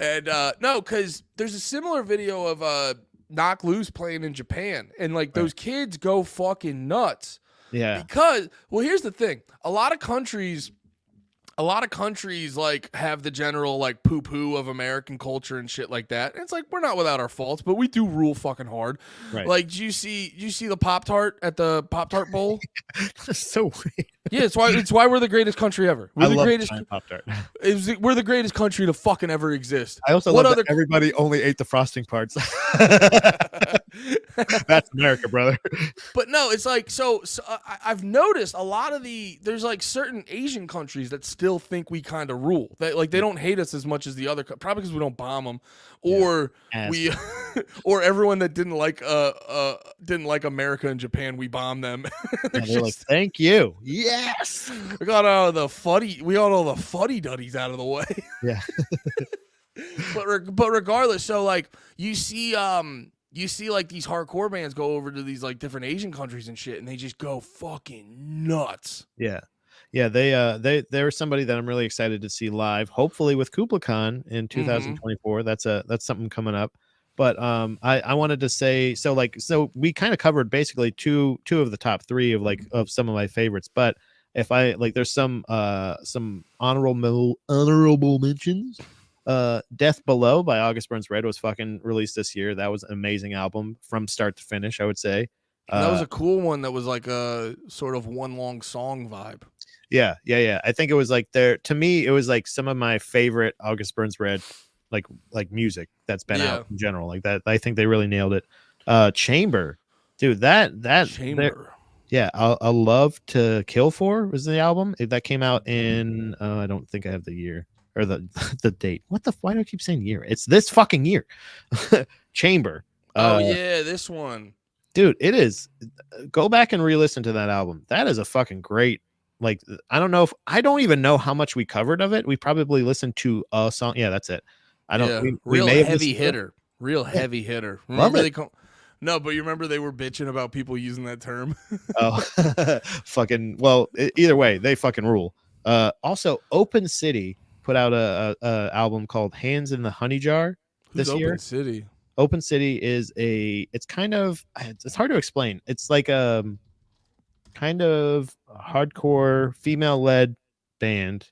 S2: And no, because there's a similar video of Knock Loose playing in Japan, and like those kids go fucking nuts.
S1: Yeah.
S2: Because here's the thing. A lot of countries like have the general like poo-poo of American culture and shit like that. And it's like we're not without our faults, but we do rule fucking hard. Right. Like, do you see the Pop-Tart at the Pop-Tart Bowl?
S1: That's so weird.
S2: Yeah, it's why we're the greatest country ever. We're
S1: I
S2: the
S1: love
S2: greatest.
S1: giant Pop-Tart.
S2: We're the greatest country to fucking ever exist.
S1: I also
S2: What
S1: love
S2: other
S1: that everybody only ate the frosting parts. That's America, brother.
S2: But no, it's like I've noticed a lot of there's like certain Asian countries that still think we kind of rule. That like they don't hate us as much as the other, probably because we don't bomb them, or we, or everyone that didn't like America and Japan, we bomb them.
S1: They're like, thank you. Yes.
S2: We got all the fuddy duddies out of the way.
S1: Yeah.
S2: but regardless, so like you see like these hardcore bands go over to these like different Asian countries and shit, and they just go fucking nuts.
S1: Yeah. Yeah, they're somebody that I'm really excited to see live, hopefully with Kublai Khan in 2024. That's something coming up. But I wanted to say, so we kind of covered basically two of the top three of some of my favorites. But if I like, there's some honorable mentions. Death Below by August Burns Red was fucking released this year. That was an amazing album from start to finish, I would say.
S2: That was a cool one that was like a sort of one long song vibe.
S1: Yeah. I think it was like to me, it was like some of my favorite August Burns Red like music that's been out in general. Like that, I think they really nailed it. Chamber, dude, that
S2: Chamber.
S1: Yeah, I'll Love to Kill For was the album that came out in I don't think I have the year or the date. Why do I keep saying year? It's this fucking year. Chamber.
S2: This one.
S1: Dude, it is. Go back and re-listen to that album. That is a fucking great. Like, I don't even know how much we covered of it. We probably listened to a song. Yeah, that's it. I don't.
S2: Yeah.
S1: We may have
S2: heavy hitter. Real heavy hitter.
S1: Love it.
S2: No, but you remember they were bitching about people using that term.
S1: Oh, fucking. Well, either way, they fucking rule. Also, Open City put out a album called Hands in the Honey Jar this year.
S2: Open City?
S1: Open City is it's hard to explain. It's like a kind of hardcore female-led band.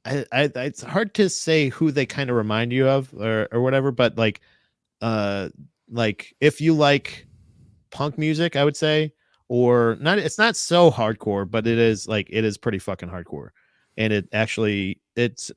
S1: It's hard to say who they kind of remind you of or whatever, but like if you like punk music, I would say, or not, it's not so hardcore, but it is pretty fucking hardcore. And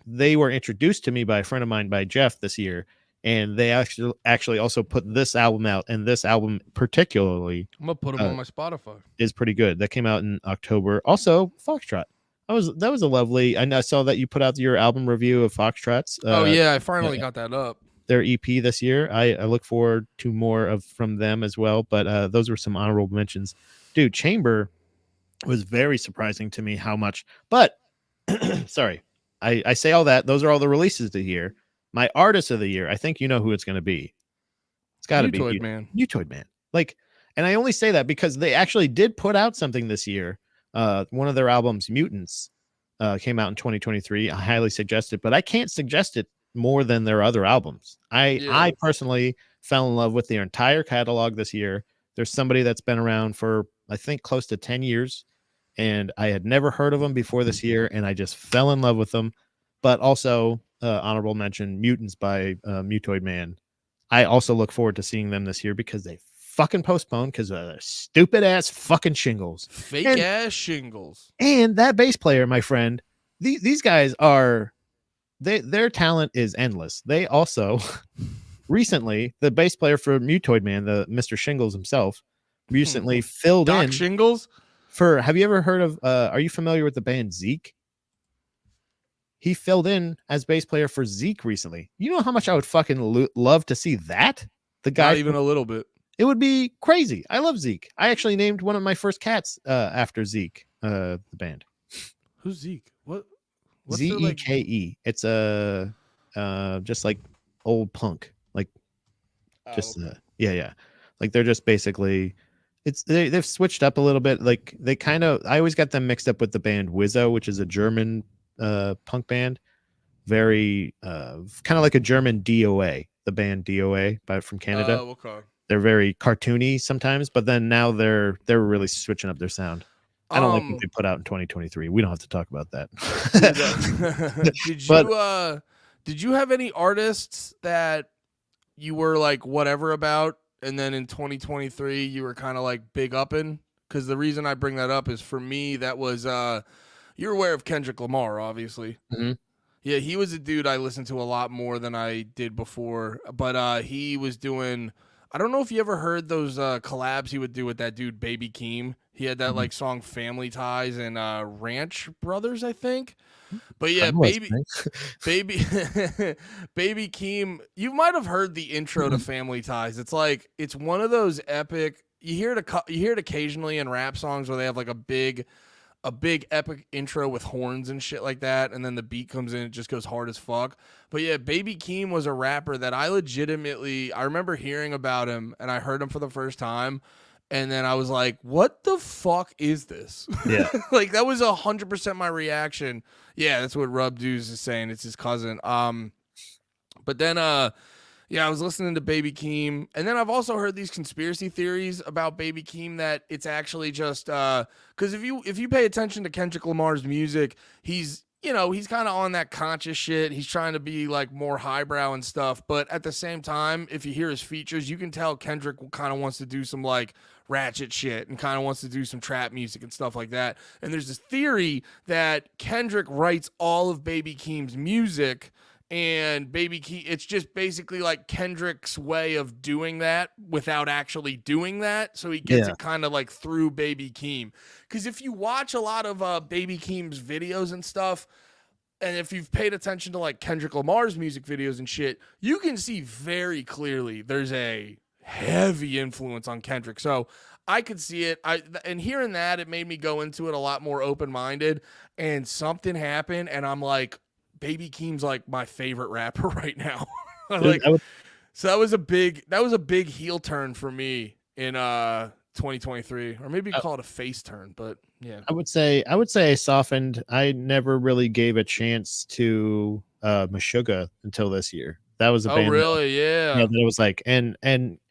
S1: they were introduced to me by a friend of mine, by Jeff, this year, and they actually also put this album out, and this album particularly,
S2: I'm gonna put them on my Spotify,
S1: is pretty good. That came out in October. Also, Foxtrot. That was a lovely. I saw that you put out your album review of Foxtrots.
S2: I finally got that up.
S1: Their EP this year. I look forward to more from them as well. But those were some honorable mentions. Dude, Chamber was very surprising to me how much. But sorry, I say all that. Those are all the releases of the year. My artist of the year, I think you know who it's going to be. It's got to be Mutoid Man. Like, and I only say that because they actually did put out something this year. One of their albums, Mutants, came out in 2023. I highly suggest it, but I can't suggest it more than their other albums. I personally fell in love with their entire catalog this year. There's somebody that's been around for, I think, close to 10 years, and I had never heard of them before this year, and I just fell in love with them. But also, honorable mention, Mutants by Mutoid Man. I also look forward to seeing them this year because they fucking postponed because of their stupid ass fucking shingles.
S2: Fake ass shingles.
S1: And that bass player, my friend, these guys are, their talent is endless. They also recently, the bass player for Mutoid Man, the Mr. Shingles himself, recently filled
S2: Doc
S1: in
S2: Shingles
S1: for, have you ever heard of, are you familiar with the band Zeke? He filled in as bass player for Zeke recently. You know how much I would fucking love to see that? The guy,
S2: not even a little bit.
S1: It would be crazy. I love Zeke. I actually named one of my first cats after Zeke, the band.
S2: Who's Zeke? What's
S1: Zeke. It's a just like old punk. Like yeah. Like they're just basically they've switched up a little bit. Like they kind of, I always got them mixed up with the band Wizzo, which is a German punk band. Very kind of like a German DOA, the band DOA from Canada.
S2: Okay.
S1: They're very cartoony sometimes, but then now they're really switching up their sound. I don't like what they put out in 2023. We don't have to talk about that.
S2: Did you have any artists that you were like whatever about, and then in 2023 you were kind of like big upping? because the reason I bring that up is for me that was you're aware of Kendrick Lamar, obviously.
S1: Mm-hmm.
S2: Yeah, he was a dude I listened to a lot more than I did before. But he was doing. I don't know if you ever heard those collabs he would do with that dude Baby Keem. He had that
S1: Mhm.
S2: like song Family Ties and Ranch Brothers, I think. But yeah,
S1: Kinda was,
S2: baby,
S1: right?
S2: baby, baby Keem. You might have heard the intro to Family Ties. It's like it's one of those epic. You hear it occasionally in rap songs where they have like a big epic intro with horns and shit like that, and then the beat comes in, it just goes hard as fuck. But yeah, Baby Keem was a rapper that I remember hearing about him, and I heard him for the first time, and then I was like, what the fuck is this?
S1: Yeah.
S2: Like that was 100% my reaction. Yeah, that's what Rub Dudes is saying. It's his cousin. But then yeah, I was listening to Baby Keem, and then I've also heard these conspiracy theories about Baby Keem that it's actually just because if you pay attention to Kendrick Lamar's music, he's kind of on that conscious shit. He's trying to be like more highbrow and stuff, but at the same time, if you hear his features, you can tell Kendrick kind of wants to do some like ratchet shit and kind of wants to do some trap music and stuff like that. And there's this theory that Kendrick writes all of Baby Keem's music. And Baby Keem, it's just basically like Kendrick's way of doing that without actually doing that. So he gets it kind of like through Baby Keem. Because if you watch a lot of Baby Keem's videos and stuff, and if you've paid attention to like Kendrick Lamar's music videos and shit, you can see very clearly there's a heavy influence on Kendrick. So I could see it. And hearing that, it made me go into it a lot more open-minded. And something happened, and I'm like, Baby Keem's like my favorite rapper right now. So that was a big heel turn for me in 2023, or maybe call it a face turn. But yeah,
S1: I would say I softened. I never really gave a chance to Meshuggah until this year. That was a band.
S2: Really? Yeah.
S1: That it was like, and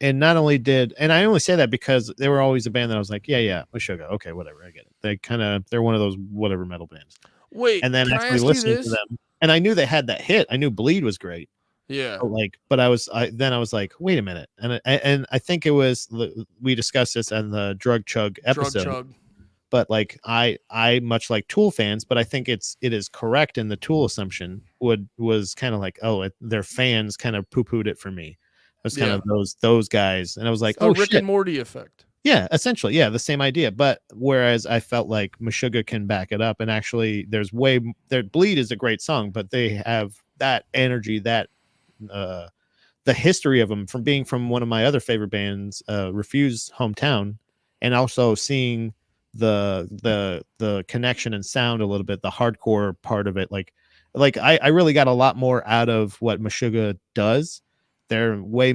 S1: not only did, and I only say that because they were always a band that I was like, yeah, Meshuggah, okay, whatever, I get it. They're one of those whatever metal bands.
S2: Wait,
S1: and then actually listening to them, and I knew they had that hit. I knew Bleed was great.
S2: Yeah.
S1: But I was like, wait a minute, and I think it was we discussed this on the Drug Chug episode.
S2: Drug Chug.
S1: But like I much like Tool fans, but I think it is correct in the Tool assumption was kind of like, their fans kind of poo-pooed it for me. It was kind of those guys, and I was like,
S2: the Rick and Morty effect.
S1: Yeah, essentially, yeah, the same idea. But whereas I felt like Meshuggah can back it up, and actually, their Bleed is a great song, but they have that energy, that the history of them from being from one of my other favorite bands, Refuse Hometown, and also seeing the connection and sound a little bit, the hardcore part of it. Like I really got a lot more out of what Meshuggah does. They're way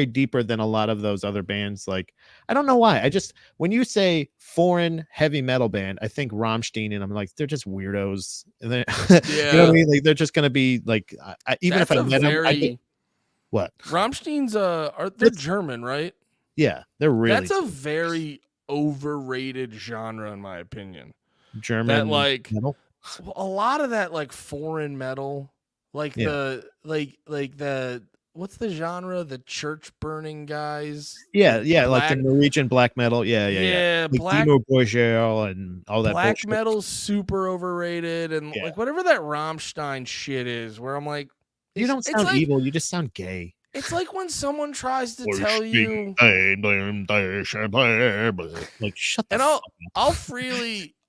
S1: deeper than a lot of those other bands. Like, I don't know why. When you say foreign heavy metal band, I think Rammstein, and I'm like, they're just weirdos. And you know what I mean? Like, they're just gonna be like, even if I met them, what?
S2: Rammstein's they're German, right?
S1: Yeah, they're really.
S2: That's a very overrated genre, in my opinion.
S1: German
S2: that like
S1: metal?
S2: A lot of that like foreign metal, like the what's the genre? The church burning guys.
S1: Yeah, like the Norwegian black metal. Yeah. Like
S2: Black
S1: Dimmu Borgir and all that.
S2: Black
S1: bullshit.
S2: metal's super overrated, and like whatever that Rammstein shit is, where I'm like,
S1: you don't sound evil. You just sound gay.
S2: It's like when someone tries to tell you,
S1: like, shut the
S2: and
S1: fuck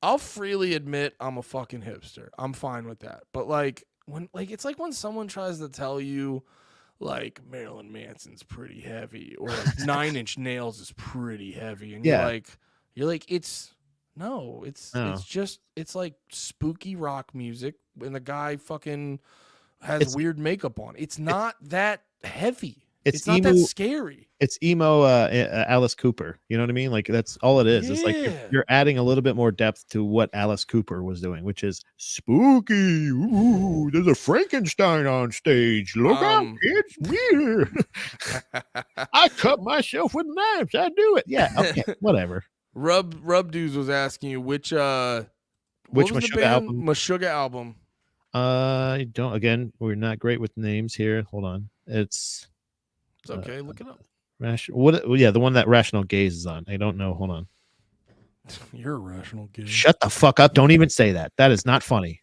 S2: I'll freely admit I'm a fucking hipster. I'm fine with that. But like it's like when someone tries to tell you like Marilyn Manson's pretty heavy, or like 9 Inch Nails is pretty heavy, and you're like it's like spooky rock music, and the guy fucking has weird makeup on. It's not that heavy. It's not that scary.
S1: It's emo Alice Cooper. You know what I mean? Like, that's all it is. It's like you're adding a little bit more depth to what Alice Cooper was doing, which is spooky. Ooh, there's a Frankenstein on stage. Look out, it's weird. I cut myself with knives. I do it. Yeah, okay, whatever.
S2: Rub Dudes was asking you which Meshuggah album.
S1: I don't. Again, we're not great with names here. Hold on. It's
S2: okay. Look it up.
S1: Yeah, the one that Rational Gaze is on. I don't know. Hold on.
S2: You're a rational kid.
S1: Shut the fuck up. Don't even say that. That is not funny.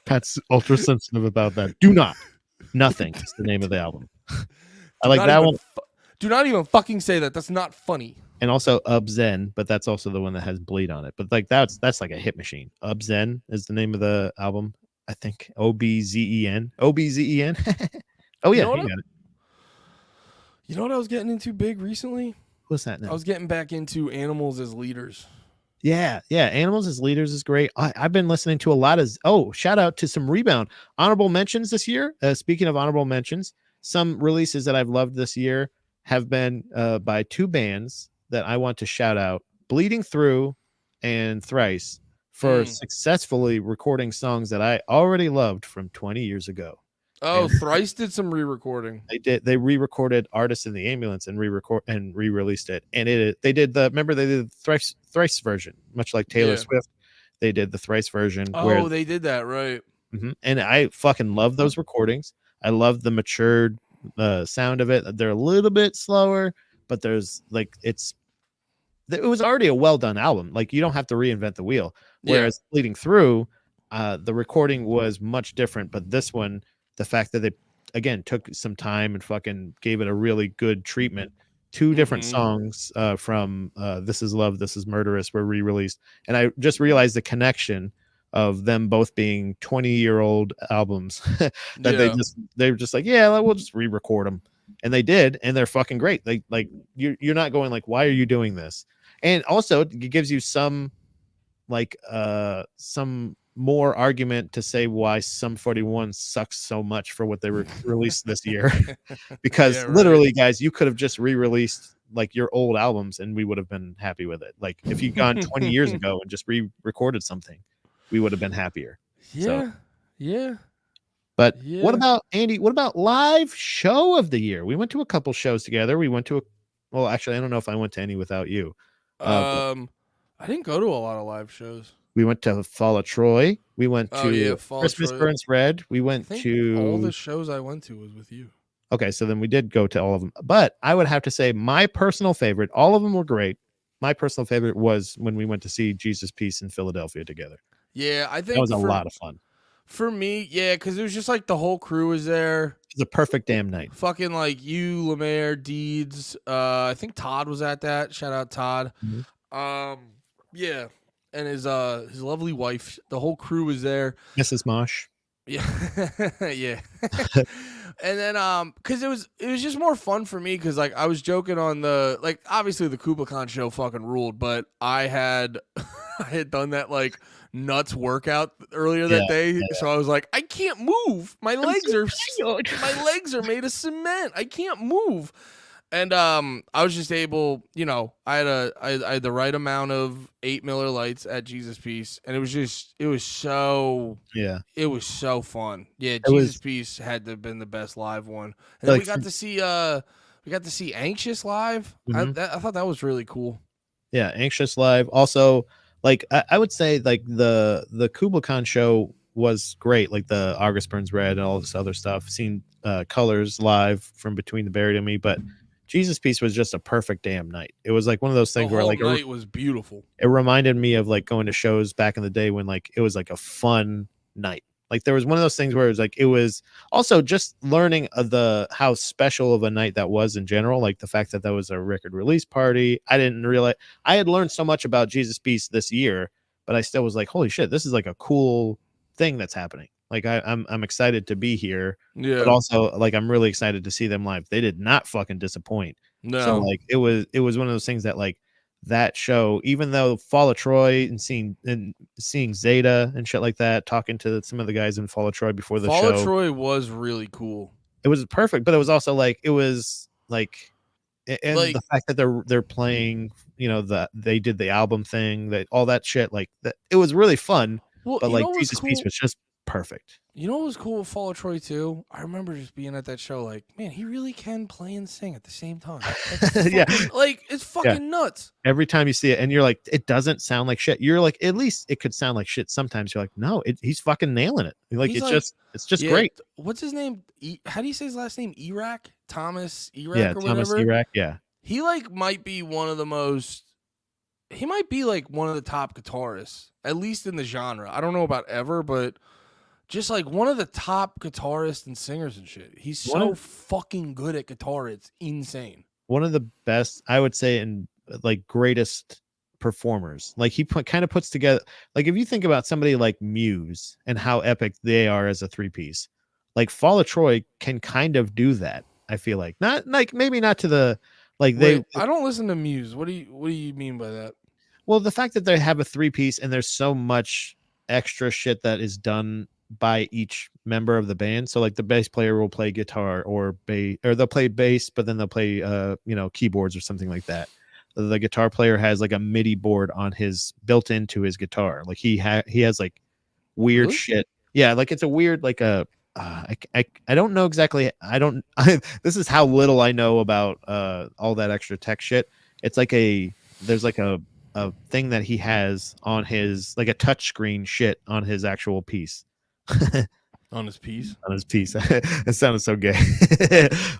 S1: Pat's ultra sensitive about that. Do not. Nothing is the name of the album. I like that one.
S2: Do not even fucking say that. That's not funny.
S1: And also Ubzen, but that's also the one that has Bleed on it. But like that's like a hit machine. Ubzen is the name of the album. I think OBZEN. OBZEN. Oh yeah,
S2: You know
S1: he got it.
S2: You know what I was getting into big recently?
S1: What's that now?
S2: I was getting back into animals as leaders.
S1: Yeah. Animals as Leaders is great. I've been listening to a lot of shout out to some Rebound honorable mentions this year. Speaking of honorable mentions, some releases that I've loved this year have been by two bands that I want to shout out: Bleeding Through and Thrice, for successfully recording songs that I already loved from 20 years ago.
S2: Oh,
S1: And
S2: Thrice did some re-recording.
S1: they re-recorded Artist in the Ambulance and re-released it. And they did the Thrice version, much like Taylor Swift. They did the Thrice version.
S2: Oh, they did that, right.
S1: And I fucking love those recordings. I love the matured sound of it. They're a little bit slower, but there's like it was already a well done album. Like you don't have to reinvent the wheel. Whereas Bleeding Through, the recording was much different. But this one, the fact that they again took some time and fucking gave it a really good treatment. Two different songs from This Is Love, This Is Murderous were re-released, and I just realized the connection of them both being 20-year-old albums that they were just like, yeah, we'll just re-record them, and they did, and they're fucking great. Like you're not going like, why are you doing this? And also it gives you some more argument to say why Sum 41 sucks so much for what they released this year. Because literally, guys, you could have just re-released like your old albums and we would have been happy with it. Like if you'd gone 20 years ago and just re-recorded something, we would have been happier. But what about Andy? What about live show of the year? We went to a couple shows together. We went to actually, I don't know if I went to any without you.
S2: I didn't go to a lot of live shows.
S1: We went to Fall of Troy. We went to Christmas Burns Red. We went to
S2: all the shows I went to was with you.
S1: Okay, so then we did go to all of them. But I would have to say my personal favorite, all of them were great. My personal favorite was when we went to see Jesus Piece in Philadelphia together.
S2: Yeah, I think
S1: that was a lot of fun.
S2: For me, yeah, because it was just like the whole crew was there.
S1: It was a perfect damn night.
S2: Fucking like you, Lemaire, Deeds. I think Todd was at that. Shout out Todd. Yeah. And his lovely wife, the whole crew was there.
S1: Mrs. Mosh.
S2: Yeah. Yeah. And then because it was just more fun for me because like I was joking on obviously the Kubla Khan show fucking ruled, but I had done that like nuts workout earlier that day. So I was like, I can't move. My legs are made of cement. I can't move. And I was just able, I had the right amount of 8 Miller Lights at Jesus Piece, and it was so fun. Yeah, Jesus Piece had to have been the best live one. And then we got to see Anxious live. I thought that was really cool.
S1: Yeah, Anxious live. Also, like I would say like the Kubla Khan show was great, like the August Burns Red and all this other stuff. Seen Colors live from Between the Buried and Me, but Jesus Piece was just a perfect damn night. It was like one of those things where like
S2: the night was beautiful.
S1: It reminded me of like going to shows back in the day when like it was like a fun night. Like there was one of those things where it was also just learning of how special of a night that was in general. Like the fact that was a record release party. I didn't realize I had learned so much about Jesus Piece this year, but I still was like, holy shit, this is like a cool thing that's happening. Like I'm excited to be here, but also like I'm really excited to see them live. They did not fucking disappoint.
S2: No,
S1: so like it was one of those things that like that show, even though Fall of Troy and seeing Zeta and shit like that, talking to some of the guys in Fall of Troy before the show.
S2: Fall of Troy was really cool.
S1: It was perfect, but it was also like it was like, and like, the fact that they're playing, they did the album thing, that all that shit, like that, it was really fun.
S2: Well,
S1: but like Jesus Piece was just perfect.
S2: You know what was cool with Fall of Troy too? I remember just being at that show, like, man, he really can play and sing at the same time. That's
S1: Yeah.
S2: fucking, like, it's fucking nuts.
S1: Every time you see it, and you're like, it doesn't sound like shit. You're like, at least it could sound like shit. Sometimes you're like, no, he's fucking nailing it. Like,
S2: He's
S1: it's just
S2: yeah,
S1: great.
S2: What's his name? How do you say his last name? Iraq? Thomas Iraq
S1: Yeah,
S2: or
S1: Thomas
S2: whatever.
S1: Iraq. Yeah,
S2: He like might be one of the most. He might be like one of the top guitarists, at least in the genre. I don't know about ever, but just like one of the top guitarists and singers and shit. He's so fucking good at guitar. It's insane.
S1: one of the best, I would say, and like greatest performers. Like he kind of puts together. Like if you think about somebody like Muse and how epic they are as a 3-piece, like Fall of Troy can kind of do that. I feel like not like maybe not to the like they.
S2: Wait, I don't listen to Muse. What do you mean by that?
S1: Well, the fact that they have a 3-piece and there's so much extra shit that is done by each member of the band. So like the bass player will play guitar or bass, or they'll play bass, but then they'll play keyboards or something like that. The guitar player has like a MIDI board on his built into his guitar. Like he has like weird
S2: Really?
S1: shit. Yeah, like it's a weird like a I don't know exactly. This is how little I know about all that extra tech shit. It's like there's like a thing that he has on his like a touch screen shit on his actual piece.
S2: On his piece?
S1: On his piece. It sounded so gay.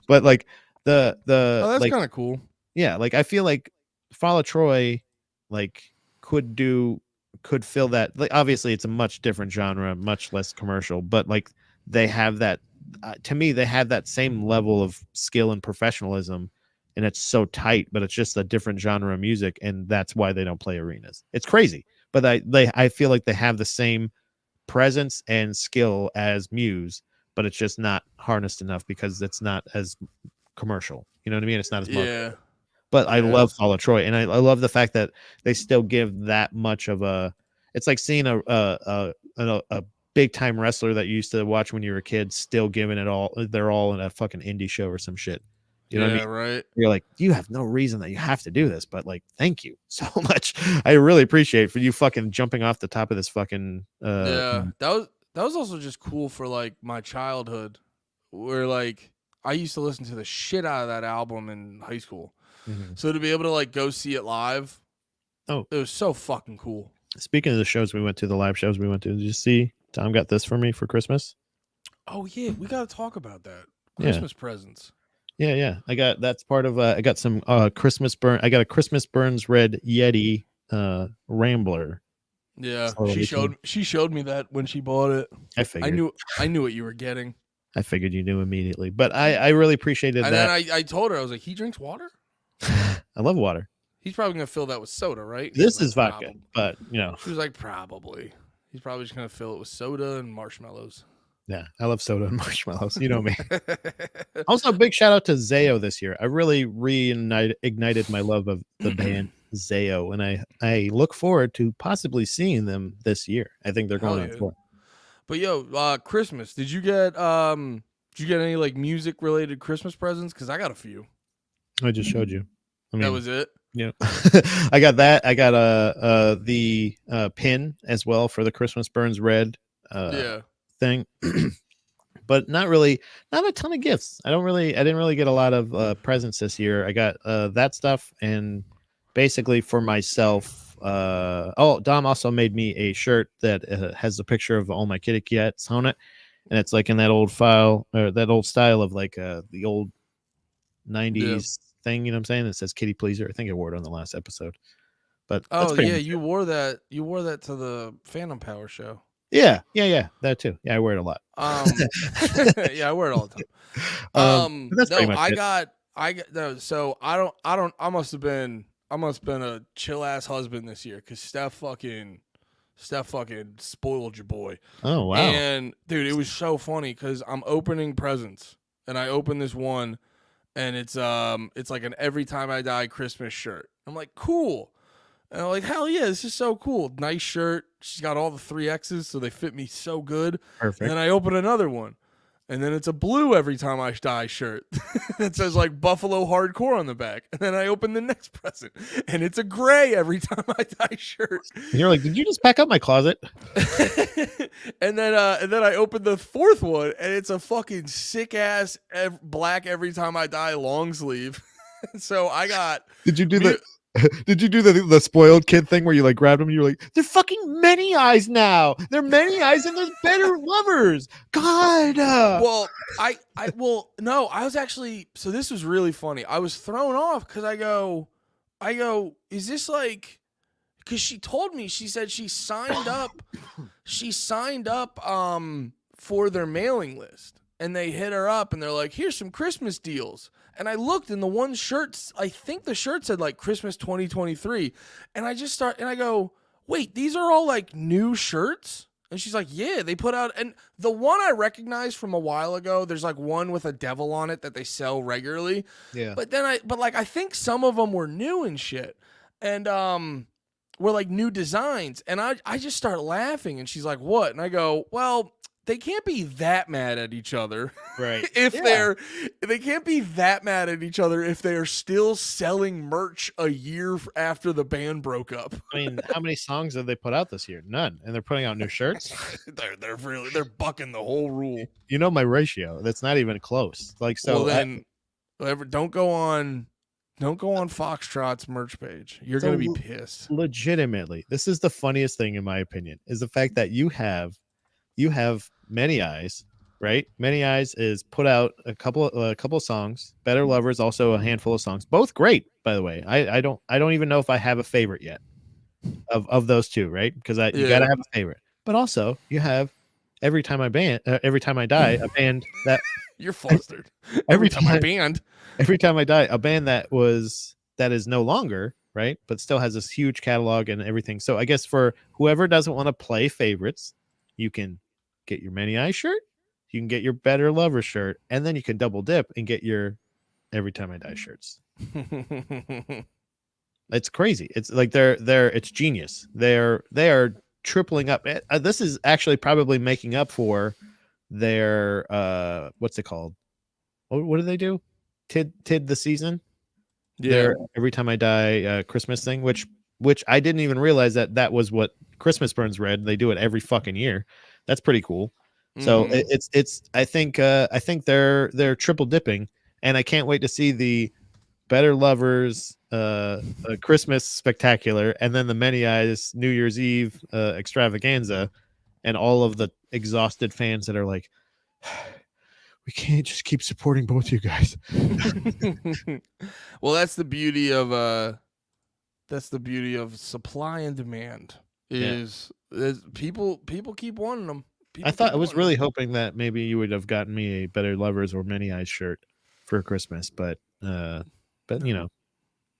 S1: But like the
S2: Oh, that's
S1: like,
S2: kind of cool.
S1: yeah, like I feel like Fall of Troy like could fill that. Like obviously it's a much different genre, much less commercial, but like they have that to me they have that same level of skill and professionalism, and it's so tight, but it's just a different genre of music, and that's why they don't play arenas. It's crazy, but I feel like they have the same presence and skill as Muse, but it's just not harnessed enough because it's not as commercial. You know what I mean? It's not as much.
S2: Yeah.
S1: But I
S2: Yeah.
S1: love Fall of Troy, and I love the fact that they still give that much of a. It's like seeing a big time wrestler that you used to watch when you were a kid still giving it all. They're all in a fucking indie show or some shit. You know what I mean?
S2: Right.
S1: You're like, you have no reason that you have to do this, but like, thank you so much. I really appreciate for you fucking jumping off the top of this fucking.
S2: Yeah, that was also just cool for like my childhood, where like I used to listen to the shit out of that album in high school.
S1: Mhm.
S2: So to be able to like go see it live,
S1: Oh,
S2: it was so fucking cool.
S1: Speaking of the shows we went to, the live shows we went to, did you see Tom got this for me for Christmas?
S2: Oh yeah, we got to talk about that.
S1: Yeah.
S2: Christmas presents.
S1: Yeah. That's part of I got some Christmas burn. I got a Christmas Burns Red Yeti Rambler.
S2: Yeah,
S1: So
S2: she showed me that when she bought it.
S1: I figured.
S2: I knew what you were getting.
S1: I figured you knew immediately, but I really appreciated
S2: And
S1: that.
S2: then I told her, I was like, he drinks water?
S1: I love water.
S2: He's probably gonna fill that with soda, right?
S1: This
S2: She's like,
S1: is vodka,
S2: "Probably."
S1: but you know,
S2: She was like, probably. He's probably just gonna fill it with soda and marshmallows.
S1: yeah, I love soda and marshmallows. You know me. Also, big shout out to Zayo this year. I really ignited my love of the band Zayo, and I look forward to possibly seeing them this year. I think they're going
S2: Hell
S1: on
S2: yeah.
S1: tour.
S2: But yo, Christmas. Did you get any like music related Christmas presents? Because I got a few.
S1: I just showed you. I mean,
S2: That was it.
S1: yeah. I got that. I got the pin as well for the Christmas Burns Red
S2: Yeah.
S1: thing. But not a ton of gifts. I didn't really get a lot of presents this year. I got that stuff, and basically for myself. Dom also made me a shirt that has a picture of all my kitty cats on it, and it's like in that old file or that old style of like the old 90s thing. You know what I'm saying? It says Kitty Pleaser. I think I wore it on the last episode. But that's
S2: Oh
S1: pretty
S2: yeah,
S1: much
S2: you wore that. You wore that to the Phantom Power show.
S1: Yeah, that too. Yeah, I wear it a lot.
S2: Yeah, I wear it all the time.
S1: But that's pretty
S2: No,
S1: much it.
S2: I got no. So I must have been a chill ass husband this year because Steph fucking spoiled your boy.
S1: Oh wow.
S2: And dude, it was so funny because I'm opening presents and I open this one, and it's like an Every Time I Die Christmas shirt. I'm like, cool. And I'm like, hell yeah, this is so cool. Nice shirt. She's got all the 3X's, so they fit me so good.
S1: Perfect.
S2: And then I open another one, And then it's a blue every time I die shirt that says like Buffalo Hardcore on the back. And then I open the next present and it's a gray every time I die shirt.
S1: And you're like, did you just pack up my closet?
S2: and then I open the fourth one and it's a fucking sick ass black every time I die long sleeve. So I got.
S1: Did you do the spoiled kid thing where you like grabbed them and you were like, they're fucking many eyes now. They're many eyes and there's better lovers. God.
S2: Well, no, I was actually, so this was really funny. I was thrown off because I go, is this like, because she told me, she said she signed up for their mailing list and they hit her up and they're like, here's some Christmas deals. And I looked and the one shirts, I think the shirt said like Christmas 2023. And I go, wait, these are all like new shirts? And she's like, yeah, they put out, and the one I recognized from a while ago, there's like one with a devil on it that they sell regularly.
S1: Yeah.
S2: But then I think some of them were new and shit. And, were like new designs. And I just start laughing and she's like, what? And I go, well, they can't be that mad at each other.
S1: Right.
S2: They can't be that mad at each other if they are still selling merch a year after the band broke up.
S1: I mean, how many songs have they put out this year? None. And they're putting out new shirts.
S2: they're bucking the whole rule.
S1: You know my ratio. That's not even close. Like, so
S2: well, then don't go on Foxtrot's merch page. You're going to be pissed.
S1: Legitimately, this is the funniest thing in my opinion, is the fact that you have Many Eyes, right? Many Eyes is put out a couple of songs. Better Lovers also a handful of songs, both great, by the way. I don't even know if I have a favorite yet of those two, right? Because you gotta have a favorite. But also you have Every Time I Die, a band that
S2: you're flustered.
S1: Every Time I Die, a band that is no longer, right? But still has this huge catalog and everything. So I guess for whoever doesn't want to play favorites, you can get your Many Eyes shirt, you can get your Better Lover shirt, and then you can double dip and get your Every Time I Die shirts. It's crazy. It's like it's genius. They are tripling up. This is actually probably making up for their what's it called? What do they do? Tid the season.
S2: Yeah.
S1: Their Every Time I Die Christmas thing, which I didn't even realize that was what Christmas Burns read. They do it every fucking year. That's pretty cool. So it's I think they're triple dipping, and I can't wait to see the Better Lovers Christmas spectacular and then the Many Eyes New Year's Eve extravaganza, and all of the exhausted fans that are like, we can't just keep supporting both you guys.
S2: Well, that's the beauty of supply and demand. Is people keep wanting them.
S1: I was really hoping that maybe you would have gotten me a Better Lovers or Many Eyes shirt for Christmas, but you know,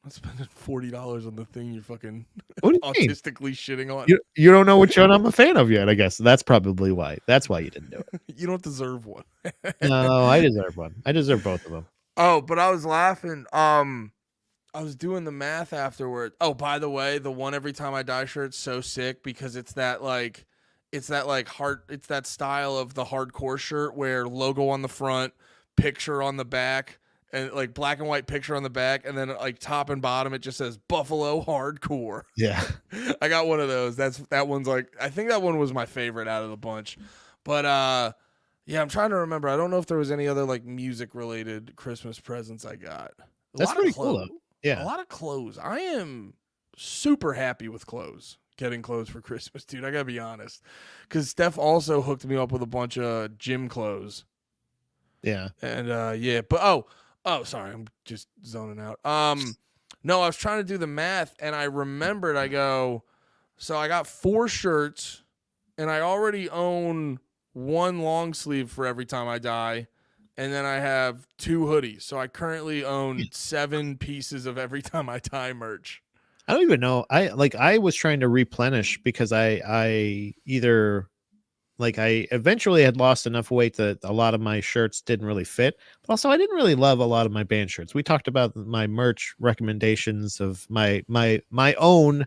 S2: I'm spending $40 on the thing you're fucking
S1: autistically
S2: shitting on.
S1: You don't know which one I'm a fan of yet, I guess. That's probably why. That's why you didn't do it.
S2: You don't deserve one.
S1: No, I deserve one. I deserve both of them.
S2: Oh, but I was laughing. I was doing the math afterward. Oh, by the way, the one Every Time I Die shirt's so sick because it's that style of the hardcore shirt where logo on the front, picture on the back, and like black and white picture on the back, and then like top and bottom it just says Buffalo Hardcore.
S1: Yeah.
S2: I got one of those. That one's like, I think that one was my favorite out of the bunch. But yeah, I'm trying to remember. I don't know if there was any other like music related Christmas presents I got.
S1: That's pretty cool though. Yeah.
S2: A lot of clothes. I am super happy with clothes. Getting clothes for Christmas, dude. I gotta be honest. Because Steph also hooked me up with a bunch of gym clothes.
S1: Yeah.
S2: And yeah, but oh, sorry, I'm just zoning out. No, I was trying to do the math and I remembered. So I got 4 shirts and I already own 1 long sleeve for Every Time I Die. And then I have 2 hoodies. So I currently own 7 pieces of Every Time I Die merch.
S1: I don't even know. I was trying to replenish because I eventually had lost enough weight that a lot of my shirts didn't really fit. But also I didn't really love a lot of my band shirts. We talked about my merch recommendations of my own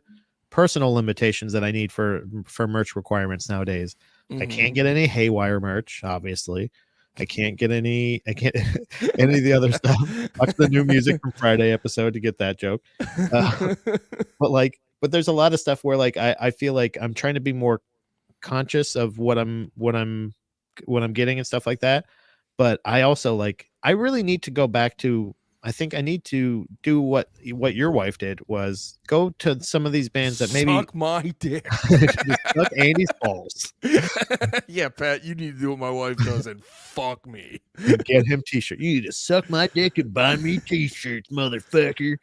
S1: personal limitations that I need for merch requirements nowadays. I can't get any Haywire merch, obviously. I can't get any any of the other stuff. Watch the new music from Friday episode to get that joke. But there's a lot of stuff where like I feel like I'm trying to be more conscious of what I'm getting and stuff like that. But I also like I really need to go back to I think I need to do what your wife did was go to some of these bands that maybe
S2: Suck my dick.
S1: just suck Andy's balls
S2: Yeah, Pat, you need to do what my wife does and fuck me.
S1: and get him t-shirt. You need to suck my dick and buy me t-shirts, motherfucker.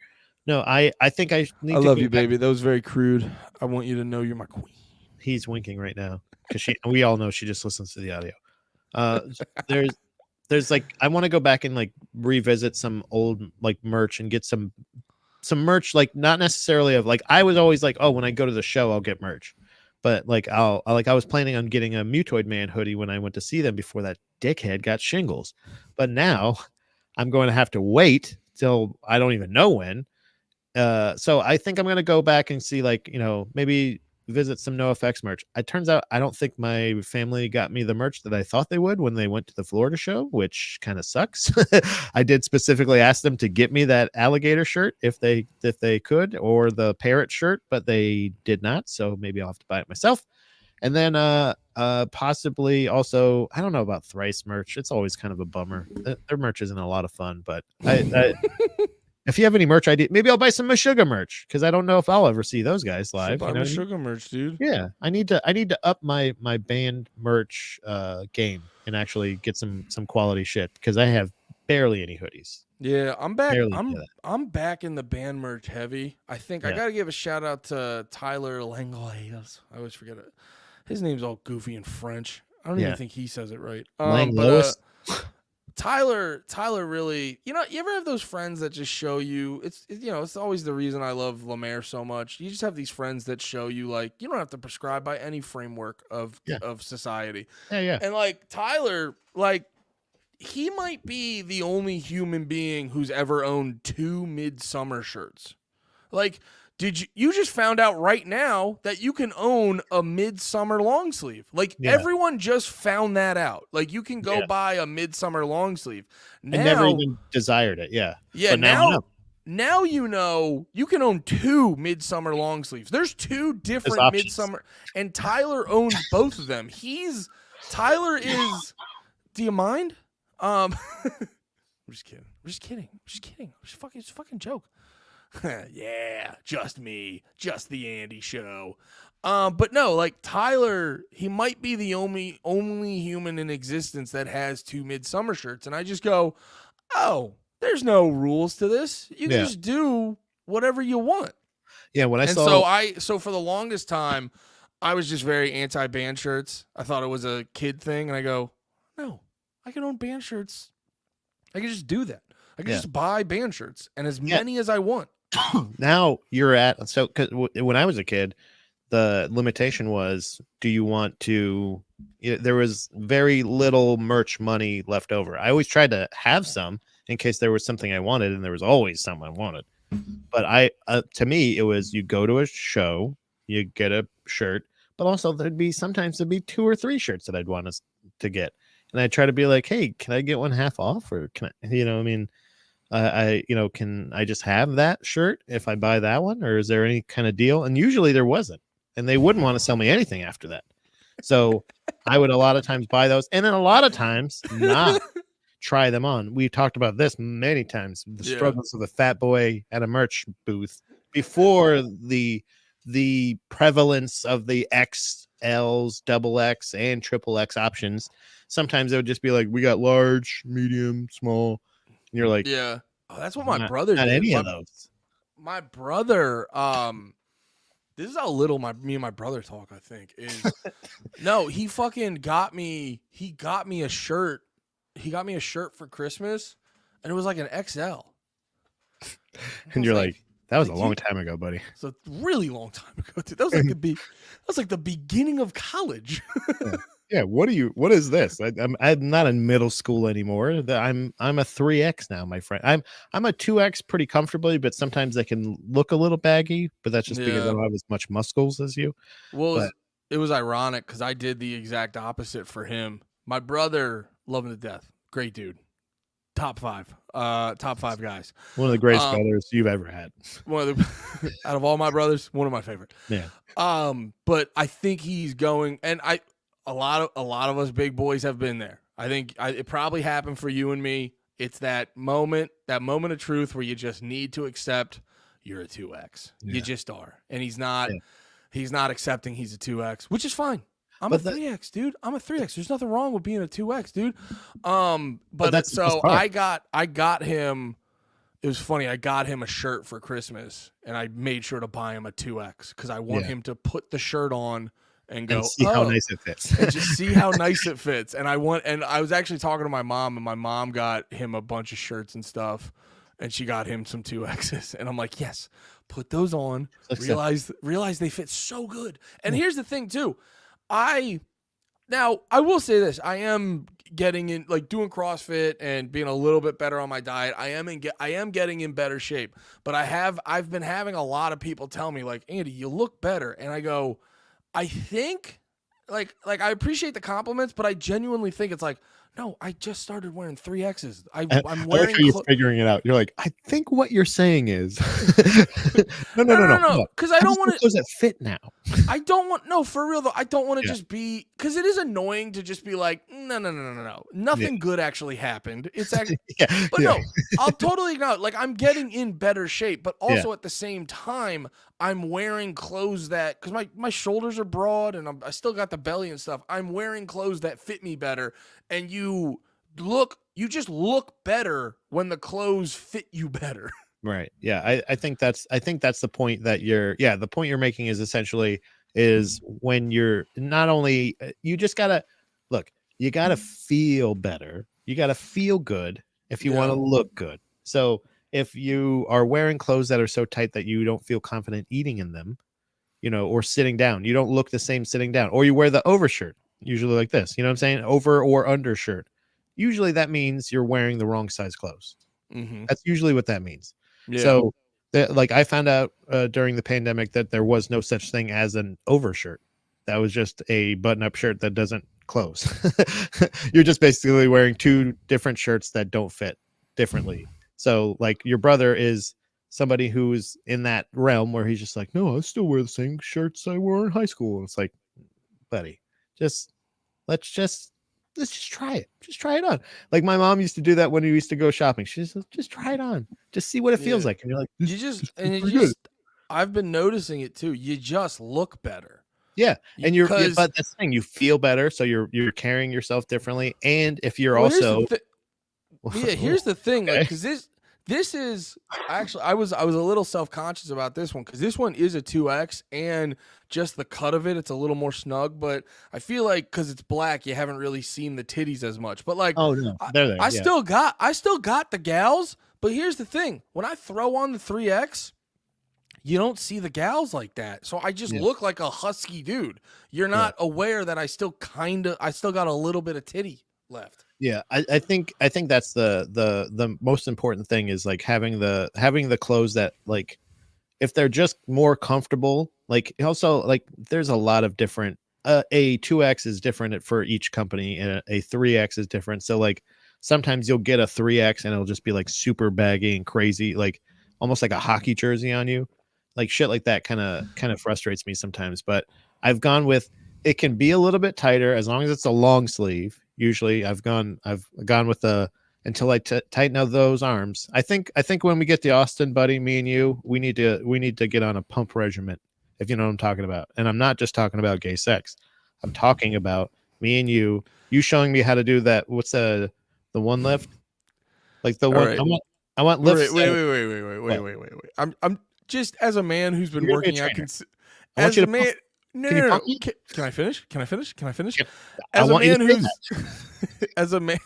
S1: No, I think I need
S2: I
S1: to
S2: love
S1: go
S2: you,
S1: back-
S2: baby. That was very crude. I want you to know you're my queen.
S1: He's winking right now because we all know she just listens to the audio. There's like I want to go back and like revisit some old like merch and get some merch, like not necessarily of like I was always like, oh, when I go to the show I'll get merch, but like I was planning on getting a Mutoid Man hoodie when I went to see them before that dickhead got shingles, but now I'm going to have to wait till I don't even know when. So I think I'm gonna go back and see like maybe visit some NoFX merch. It turns out I don't think my family got me the merch that I thought they would when they went to the Florida show, which kind of sucks. I did specifically ask them to get me that alligator shirt if they could, or the parrot shirt, but they did not. So maybe I'll have to buy it myself. And then possibly also I don't know about Thrice merch. It's always kind of a bummer. Their merch isn't a lot of fun, but I if you have any merch idea, maybe I'll buy some Meshuggah merch because I don't know if I'll ever see those guys live.
S2: Buy
S1: You know
S2: my
S1: what I mean?
S2: sugar merch, dude.
S1: Yeah, I need to up my band merch game and actually get some quality shit because I have barely any hoodies.
S2: Yeah, I'm back.
S1: Barely do that.
S2: I'm back in the band merch heavy. I think I
S1: Yeah.
S2: gotta give a shout out to Tyler Langlois. I always forget it. His name's all goofy in French. I don't
S1: Yeah.
S2: even think he says it right.
S1: Langlois?
S2: Tyler really, you ever have those friends that just show you it's always the reason I love Lemaire so much. You just have these friends that show you like you don't have to prescribe by any framework of society.
S1: Yeah.
S2: And like Tyler, like he might be the only human being who's ever owned 2 Midsummer shirts. Like, did you just found out right now that you can own a Midsummer long sleeve? Like everyone just found that out. Like you can go buy a Midsummer long sleeve. Now,
S1: I never even desired it. Yeah.
S2: Yeah.
S1: But now I know.
S2: Now you can own 2 Midsummer long sleeves. There's 2 different Midsummer, and Tyler owns both of them. Tyler is. Do you mind? I'm just kidding. It's a fucking joke. Yeah, just me, just the Andy show. But no, like Tyler, he might be the only human in existence that has 2 Midsummer shirts, and I just go, oh, there's no rules to this. You can just do whatever you want.
S1: Yeah, when I
S2: and
S1: saw
S2: so for the longest time, I was just very anti band shirts. I thought it was a kid thing, and I go, no, I can own band shirts. I can just do that. I can just buy band shirts and as many as I want.
S1: Now you're at because when I was a kid, the limitation was, do you want to? There was very little merch money left over. I always tried to have some in case there was something I wanted, and there was always something I wanted. But to me, it was you go to a show, you get a shirt, but also there'd be 2 or 3 shirts that I'd want us to get, and I try to be like, hey, can I get one half off, or can I, can I just have that shirt if I buy that one, or is there any kind of deal? And usually there wasn't, and they wouldn't want to sell me anything after that. So I would a lot of times buy those, and then a lot of times not try them on. We talked about this many times, the struggles of the fat boy at a merch booth before the prevalence of the XLs, double X, and triple X options. Sometimes it would just be like, we got large, medium, small. And you're like,
S2: yeah. Oh, that's what my brother
S1: not
S2: did.
S1: any of those.
S2: My brother, this is how little me and my brother talk, I think. Is no, he fucking got me a shirt. He got me a shirt for Christmas, and it was like an XL.
S1: And you're like, that was a long time ago, buddy.
S2: It's a really long time ago, dude. That was like the beginning of college.
S1: Yeah, what is this? I'm not in middle school anymore. I'm a 3X now, my friend. I'm a 2X pretty comfortably, but sometimes they can look a little baggy, but that's just because I don't have as much muscles as you.
S2: Well, it was ironic because I did the exact opposite for him. My brother Love him to death. Great dude. Top five guys.
S1: One of the greatest brothers you've ever had.
S2: One of the out of all my brothers, one of my favorite.
S1: Yeah.
S2: But I think he's going, and a lot of us big boys have been there. I think it probably happened for you and me. It's that moment of truth where you just need to accept you're a 2X. Yeah. You just are, and he's not accepting he's a 2X, which is fine. I'm a 3X, dude. I'm a 3X. There's nothing wrong with being a 2X, dude. But that's so I got him. It was funny. I got him a shirt for Christmas, and I made sure to buy him a 2X because I want him to put the shirt on and go
S1: see how nice it fits,
S2: and just see how nice it fits. And I was actually talking to my mom, and my mom got him a bunch of shirts and stuff, and she got him some 2Xs, and I'm like, yes, put those on. Realize they fit so good. And here's the thing too. I will say this. I am getting in, like doing CrossFit and being a little bit better on my diet. I am getting in better shape, but I've been having a lot of people tell me like, Andy, you look better. And I go, I think like I appreciate the compliments, but I genuinely think it's like, no, I just started wearing 3Xs. I'm wearing.
S1: Like you're figuring it out. You're like, I think what you're saying is,
S2: no. Because I don't want to.
S1: Clothes that fit now.
S2: I don't want for real though. I don't want to just be, because it is annoying to just be like, no. Nothing good actually happened. It's actually, no, I'll totally acknowledge. Like I'm getting in better shape, but also at the same time, I'm wearing clothes that, because my shoulders are broad and I still got the belly and stuff. I'm wearing clothes that fit me better. And you just look better when the clothes fit you better.
S1: Right. Yeah. I think that's the point that the point you're making is essentially is when you're not only, you just gotta look, you gotta feel better. You gotta feel good if you want to look good. So if you are wearing clothes that are so tight that you don't feel confident eating in them, or sitting down, you don't look the same sitting down, or you wear the overshirt, usually like this, you know what I'm saying? Over or undershirt. Usually that means you're wearing the wrong size clothes. Mm-hmm. That's usually what that means. Yeah. So like I found out during the pandemic that there was no such thing as an overshirt. That was just a button-up shirt that doesn't close. You're just basically wearing two different shirts that don't fit differently. So like your brother is somebody who's in that realm where he's just like, no, I still wear the same shirts I wore in high school. It's like, buddy, let's just try it. Just try it on. Like my mom used to do that when we used to go shopping. She just try it on. Just see what it feels like. And you're like,
S2: I've been noticing it too. You just look better.
S1: Yeah. And but that's the thing, you feel better. So you're carrying yourself differently. And if you're
S2: here's the thing. Okay. Like, cause this is actually, I was a little self-conscious about this one because this one is a 2X and just the cut of it's a little more snug, but I feel like because it's black, you haven't really seen the titties as much. But like,
S1: oh no, they're there.
S2: I still got the gals. But here's the thing: when I throw on the 3X, you don't see the gals like that. So I just look like a husky dude. You're not aware that I still got a little bit of titty left.
S1: Yeah, I think that's the most important thing is like having the clothes that, like, if they're just more comfortable, like also like there's a lot of different a 2X is different for each company and a 3X is different. So like sometimes you'll get a 3X and it'll just be like super baggy and crazy, like almost like a hockey jersey on you. Like shit like that kind of frustrates me sometimes, but I've gone with, it can be a little bit tighter as long as it's a long sleeve. Usually I've gone with until I tighten up those arms. I think when we get to Austin, buddy, me and you, we need to get on a pump regimen, if you know what I'm talking about. And I'm not just talking about gay sex. I'm talking about me and you showing me how to do that. What's the one lift? Like the one, right. I want lifts.
S2: Wait. I'm just, as a man who's been working out as a man. No. Can I finish?
S1: Yep.
S2: As a man,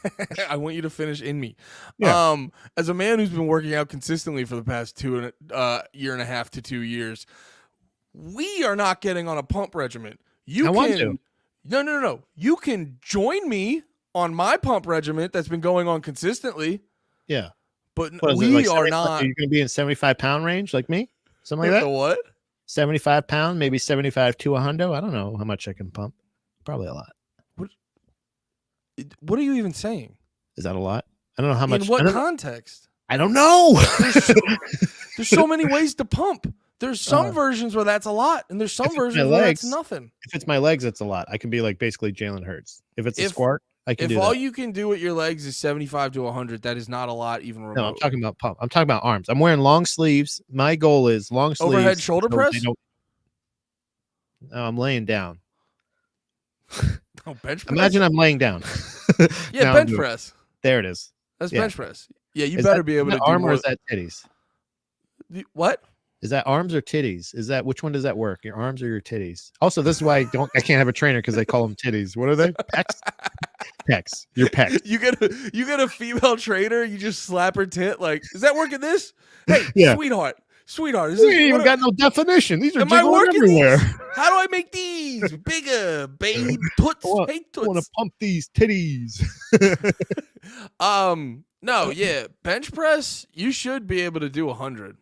S2: I want you to finish in me. Yeah. As a man who's been working out consistently for the past year and a half to 2 years, we are not getting on a pump regimen. No. You can join me on my pump regimen that's been going on consistently.
S1: Yeah.
S2: But we are not.
S1: Are you going to be in 75-pound range like me? Something like that?
S2: The what?
S1: 75 pound, maybe 75 to a hundo. I don't know how much I can pump. Probably a lot.
S2: What are you even saying?
S1: Is that a lot? I don't know how much.
S2: In what
S1: I don't,
S2: context?
S1: I don't know.
S2: There's so many ways to pump. There's some
S1: Uh,
S2: versions where that's a lot, and there's some
S1: if it's my
S2: versions where that's
S1: legs,
S2: nothing.
S1: If it's my legs, it's a lot. I can be like basically Jalen Hurts. If it's a
S2: If-
S1: squat, I can
S2: If
S1: do
S2: all
S1: that.
S2: you can do with your legs is 75 to 100, that is not a lot, even remotely.
S1: No, I'm talking about pump. I'm talking about arms. I'm wearing long sleeves. My goal is long sleeves.
S2: Overhead shoulder
S1: so
S2: press?
S1: they don't- No, I'm laying down.
S2: Oh, bench press.
S1: Imagine I'm laying down.
S2: Yeah,
S1: Now I'm
S2: bench
S1: doing-
S2: press.
S1: There it is.
S2: That's
S1: Yeah.
S2: bench press. Yeah, you
S1: Is
S2: better
S1: that-
S2: be able
S1: is
S2: to
S1: that
S2: do
S1: arm
S2: more.
S1: or is that titties?
S2: What?
S1: Is that arms or titties? Is that which one does that work? Your arms or your titties? Also, this is why I can't have a trainer because they call them titties. What are they? Pecs. Pecs. Your pecs.
S2: You get a female trainer, you just slap her tit like, is that working this? Hey,
S1: Yeah.
S2: sweethart, is
S1: We
S2: this,
S1: ain't even
S2: what
S1: got no definition. These are
S2: am I
S1: jiggling
S2: working
S1: everywhere.
S2: these? How do I make these bigger, babe? Toots, hey
S1: I want
S2: toots.
S1: to pump these titties.
S2: No, yeah, bench press, you should be able to do 100.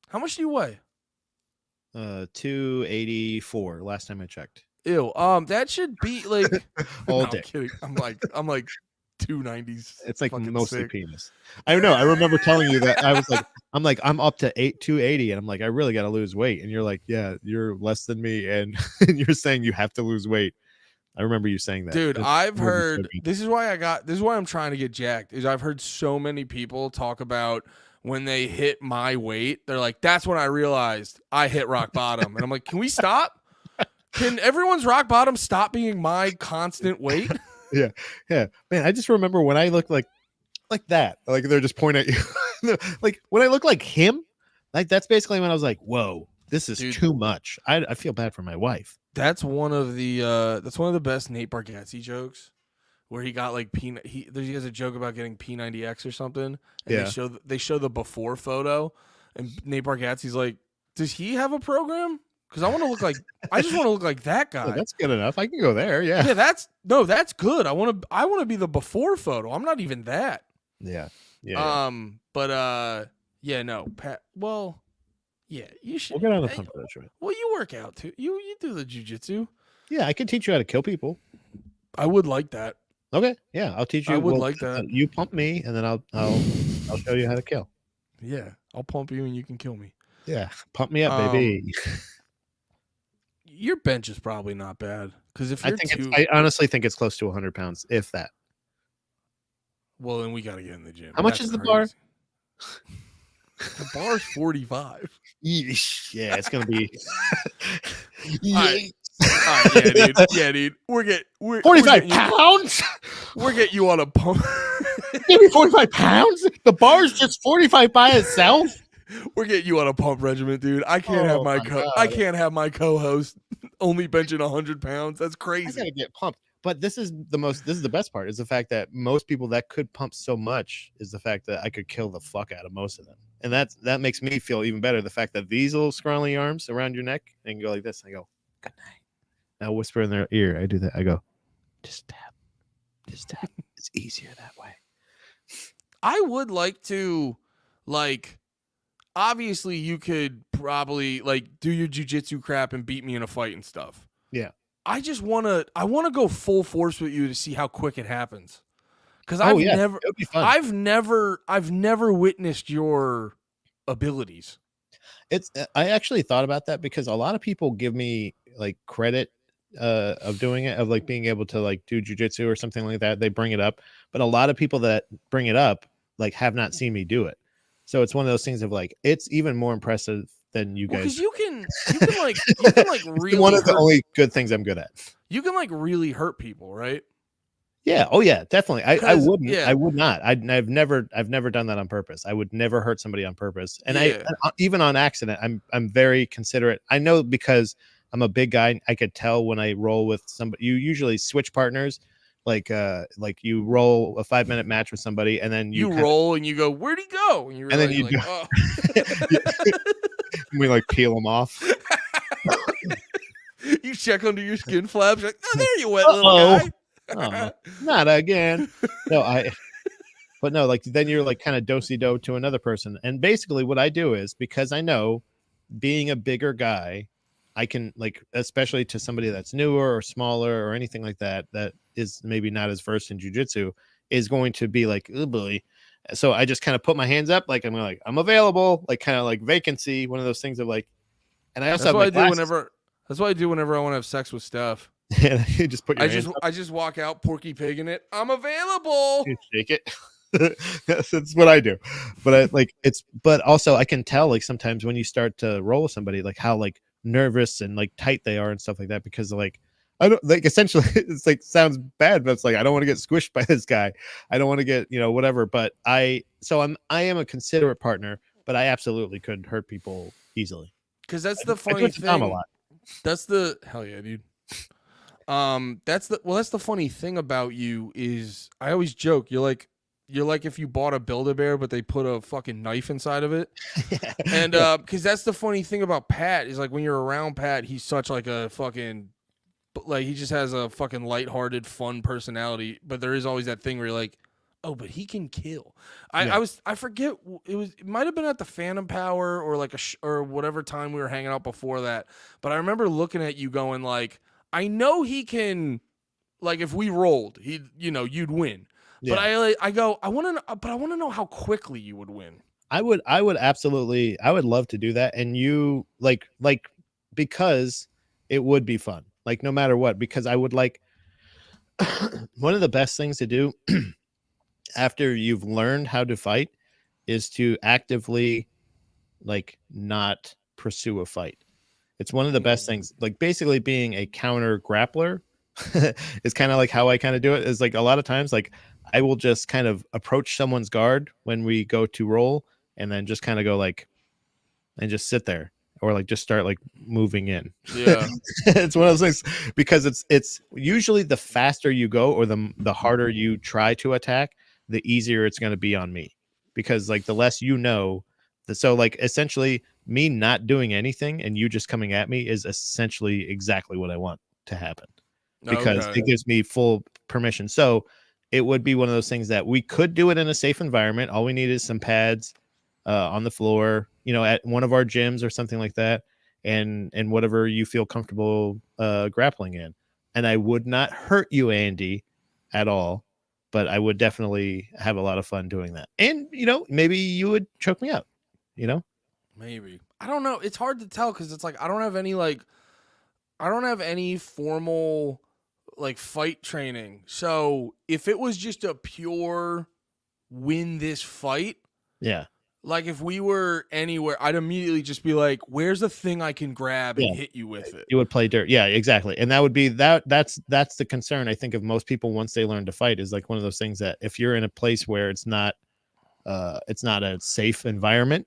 S2: How much do you weigh?
S1: 284 last time I checked.
S2: Ew. That should be like
S1: All
S2: no,
S1: day.
S2: I'm kidding. I'm like 290s.
S1: It's like
S2: fucking
S1: mostly
S2: sick.
S1: penis. I know. I remember telling you that. I was like, I'm up to 280, and I'm like, I really got to lose weight. And you're like, yeah, you're less than me, and, and you're saying you have to lose weight. I remember you saying that,
S2: Dude,
S1: That's
S2: I've
S1: really so
S2: heard
S1: good.
S2: this is why I'm trying to get jacked. Is I've heard so many people talk about when they hit my weight, they're like, that's when I realized I hit rock bottom. And I'm like, can we stop? Can everyone's rock bottom stop being my constant weight?
S1: Yeah, man. I just remember when I looked like that, like they're just pointing at you. Like when I look like him, like that's basically when I was like, whoa, this is
S2: Dude.
S1: too much. I feel bad for my wife.
S2: That's one of the best Nate Bargatze jokes, where he got like he has a joke about getting P90X or something, and
S1: Yeah.
S2: they show the before photo, and Nate Bargatze's like, does he have a program? Because I just want to look like that
S1: Oh,
S2: guy.
S1: that's good enough. I can go there. Yeah,
S2: Yeah, that's good. I want to be the before photo. I'm not even that.
S1: yeah.
S2: Yeah, no, Pat. Well, yeah, you should.
S1: We'll get on the
S2: Hey,
S1: pump for that shit.
S2: Well, you work out too. You do the jujitsu.
S1: Yeah, I can teach you how to kill people.
S2: I would like that.
S1: Okay, yeah, I'll teach you.
S2: I would like that.
S1: You pump me, and then I'll show you how to kill.
S2: Yeah, I'll pump you and you can kill me.
S1: Yeah, pump me up, baby.
S2: Your bench is probably not bad because if
S1: I
S2: you're
S1: think I honestly think it's close to 100 pounds, if that.
S2: well, then we got to get in the gym.
S1: How much
S2: That's
S1: is the bar?
S2: crazy. The bar's 45.
S1: Yeesh. Yeah, it's gonna be.
S2: right. All right, yeah, dude. We're
S1: 45
S2: getting
S1: pounds.
S2: We're getting you on a pump.
S1: Give me 45 pounds. The bar's just 45 by itself.
S2: We're getting you on a pump regimen, dude. I can't have
S1: Oh
S2: my
S1: my God.
S2: I can't have my co-host only benching 100 pounds. That's
S1: I
S2: crazy.
S1: gotta get pumped. But this is the best part is the fact that most people that could pump so much is the fact that I could kill the fuck out of most of them. And that makes me feel even better. The fact that these little scrawny arms around your neck and go like this, and I go, good night. I whisper in their ear. I do that. I go, just tap. Just tap. It's easier that way.
S2: I would like to, like, obviously you could probably like do your jujitsu crap and beat me in a fight and stuff.
S1: Yeah.
S2: I want to go full force with you to see how quick it happens. Because
S1: Oh,
S2: I've
S1: yeah.
S2: never,
S1: It would be fun.
S2: I've never witnessed your abilities.
S1: I actually thought about that because a lot of people give me like credit of doing it, of like being able to like do jujitsu or something like that. They bring it up, but a lot of people that bring it up like have not seen me do it. So it's one of those things of like it's even more impressive than you
S2: Because
S1: guys.
S2: you can like
S1: It's
S2: really
S1: one of the
S2: hurt-
S1: only good things I'm good at.
S2: you can like really hurt people, right?
S1: Yeah. Oh yeah, definitely. I
S2: 'Cause,
S1: wouldn't.
S2: yeah.
S1: I would not. I've never done that on purpose. I would never hurt somebody on purpose. And
S2: Yeah.
S1: I even on accident, I'm very considerate. I know because I'm a big guy. I could tell when I roll with somebody. You usually switch partners, like you roll a 5-minute match with somebody, and then
S2: You
S1: kinda-
S2: roll and you go, where'd he go? And,
S1: And then
S2: realize,
S1: you
S2: like, oh.
S1: we like peel them off.
S2: You check under your skin flaps. You're like, oh, there you went, little
S1: Uh-oh.
S2: guy.
S1: Oh, not again. No, but no, like then you're like kind of do-si-do to another person. And basically what I do is because I know being a bigger guy, I can like, especially to somebody that's newer or smaller or anything like that, that is maybe not as versed in jujitsu, is going to be like, oh boy. So I just kind of put my hands up, like I'm available, like kind of like vacancy, one of those things of like, and I also
S2: That's
S1: have
S2: what
S1: my
S2: I do
S1: glasses.
S2: whenever. That's what I do whenever I want to have sex with Steph.
S1: You just put your hands up,
S2: I just walk out, Porky Pig in it. I'm available.
S1: you shake it. That's what I do. But I like it's, but also I can tell like sometimes when you start to roll with somebody, like how like nervous and like tight they are and stuff like that, because like I don't like, essentially it's like sounds bad, but it's like I don't want to get squished by this guy. I don't want to get, whatever. But I am a considerate partner, but I absolutely could hurt people easily.
S2: Because that's the
S1: I do
S2: funny
S1: it to Tom a
S2: thing.
S1: lot.
S2: That's the hell yeah, dude. That's the funny thing about you is I always joke you're like if you bought a Build-A-Bear but they put a fucking knife inside of it. And because that's the funny thing about Pat is like when you're around Pat, he's such like a fucking like he just has a fucking lighthearted, fun personality. But there is always that thing where you're like, oh, but he can kill. I forget it might have been at the Phantom Power or like or whatever time we were hanging out before that. But I remember looking at you going like, I know he can, like if we rolled, you'd win.
S1: Yeah.
S2: But I want to know how quickly you would win.
S1: I would absolutely, I would love to do that. And you like, because it would be fun, like no matter what, because I would like, one of the best things to do after you've learned how to fight is to actively like not pursue a fight. It's one of the best things, like basically being a counter grappler is kind of like how I kind of do it, is like a lot of times, like I will just kind of approach someone's guard when we go to roll and then just kind of go like, and just sit there or like just start like moving in.
S2: Yeah.
S1: It's one of those things because it's usually the faster you go or the harder you try to attack, the easier it's going to be on me, because like the less so like essentially me not doing anything and you just coming at me is essentially exactly what I want to happen, because it gives me full permission. So it would be one of those things that we could do it in a safe environment. All we need is some pads on the floor, at one of our gyms or something like that, and whatever you feel comfortable grappling in. And I would not hurt you, Andy, at all, but I would definitely have a lot of fun doing that. And maybe you would choke me out.
S2: Maybe. I don't know. It's hard to tell because it's like I don't have any formal like fight training. So if it was just a pure win this fight,
S1: yeah,
S2: like if we were anywhere, I'd immediately just be like, where's the thing I can grab and hit you with it?
S1: You would play dirt. Yeah, exactly. And that would be that's the concern, I think, of most people once they learn to fight, is like one of those things that if you're in a place where it's not a safe environment,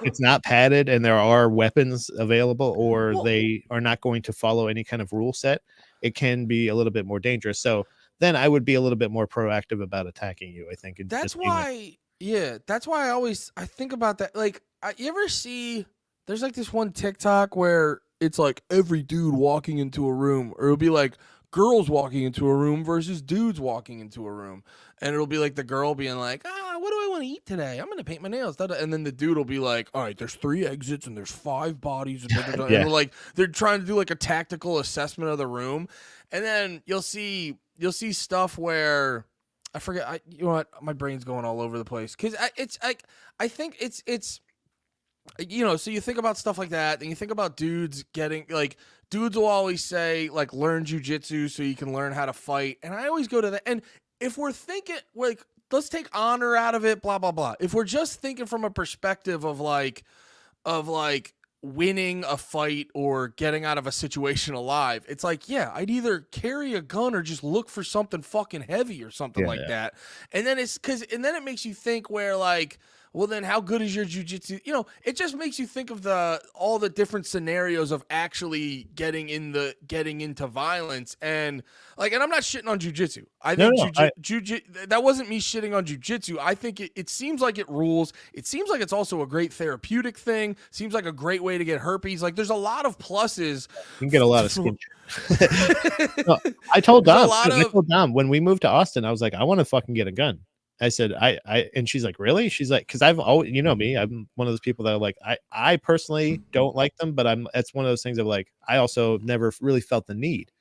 S1: it's not padded, and there are weapons available, or they are not going to follow any kind of rule set, it can be a little bit more dangerous. So then I would be a little bit more proactive about attacking you, I think. And
S2: that's why, that's why I think about that. Like, you ever see, there's like this one TikTok where it's like every dude walking into a room, or it'll be like girls walking into a room versus dudes walking into a room. And it'll be like the girl being like, what do I want to eat today? I'm going to paint my nails. And then the dude will be like, all right, there's 3 exits and there's 5 bodies. And
S1: Yeah.
S2: and like they're trying to do like a tactical assessment of the room. And then you'll see stuff where I forget. You know what? My brain's going all over the place. Because I think it's so you think about stuff like that, and you think about dudes getting like, dudes will always say like learn jujitsu so you can learn how to fight, and I always go to that. And if we're thinking like let's take honor out of it, blah blah blah. If we're just thinking from a perspective of like winning a fight or getting out of a situation alive, it's like, yeah, I'd either carry a gun or just look for something fucking heavy or something that. And then then it makes you think where like, well, then how good is your jujitsu? It just makes you think of all the different scenarios of actually getting into violence. And like, and I'm not shitting on jujitsu. I think that wasn't me shitting on jujitsu. I think it seems like it rules. It seems like it's also a great therapeutic thing. Seems like a great way to get herpes. Like, there's a lot of pluses.
S1: You can get a lot of skin. I told Dom when we moved to Austin, I was like, I want to fucking get a gun. and she's like, really? She's like, because I've always, you know me, I'm one of those people that are like, I personally don't like them, but it's one of those things of like, I also never really felt the need.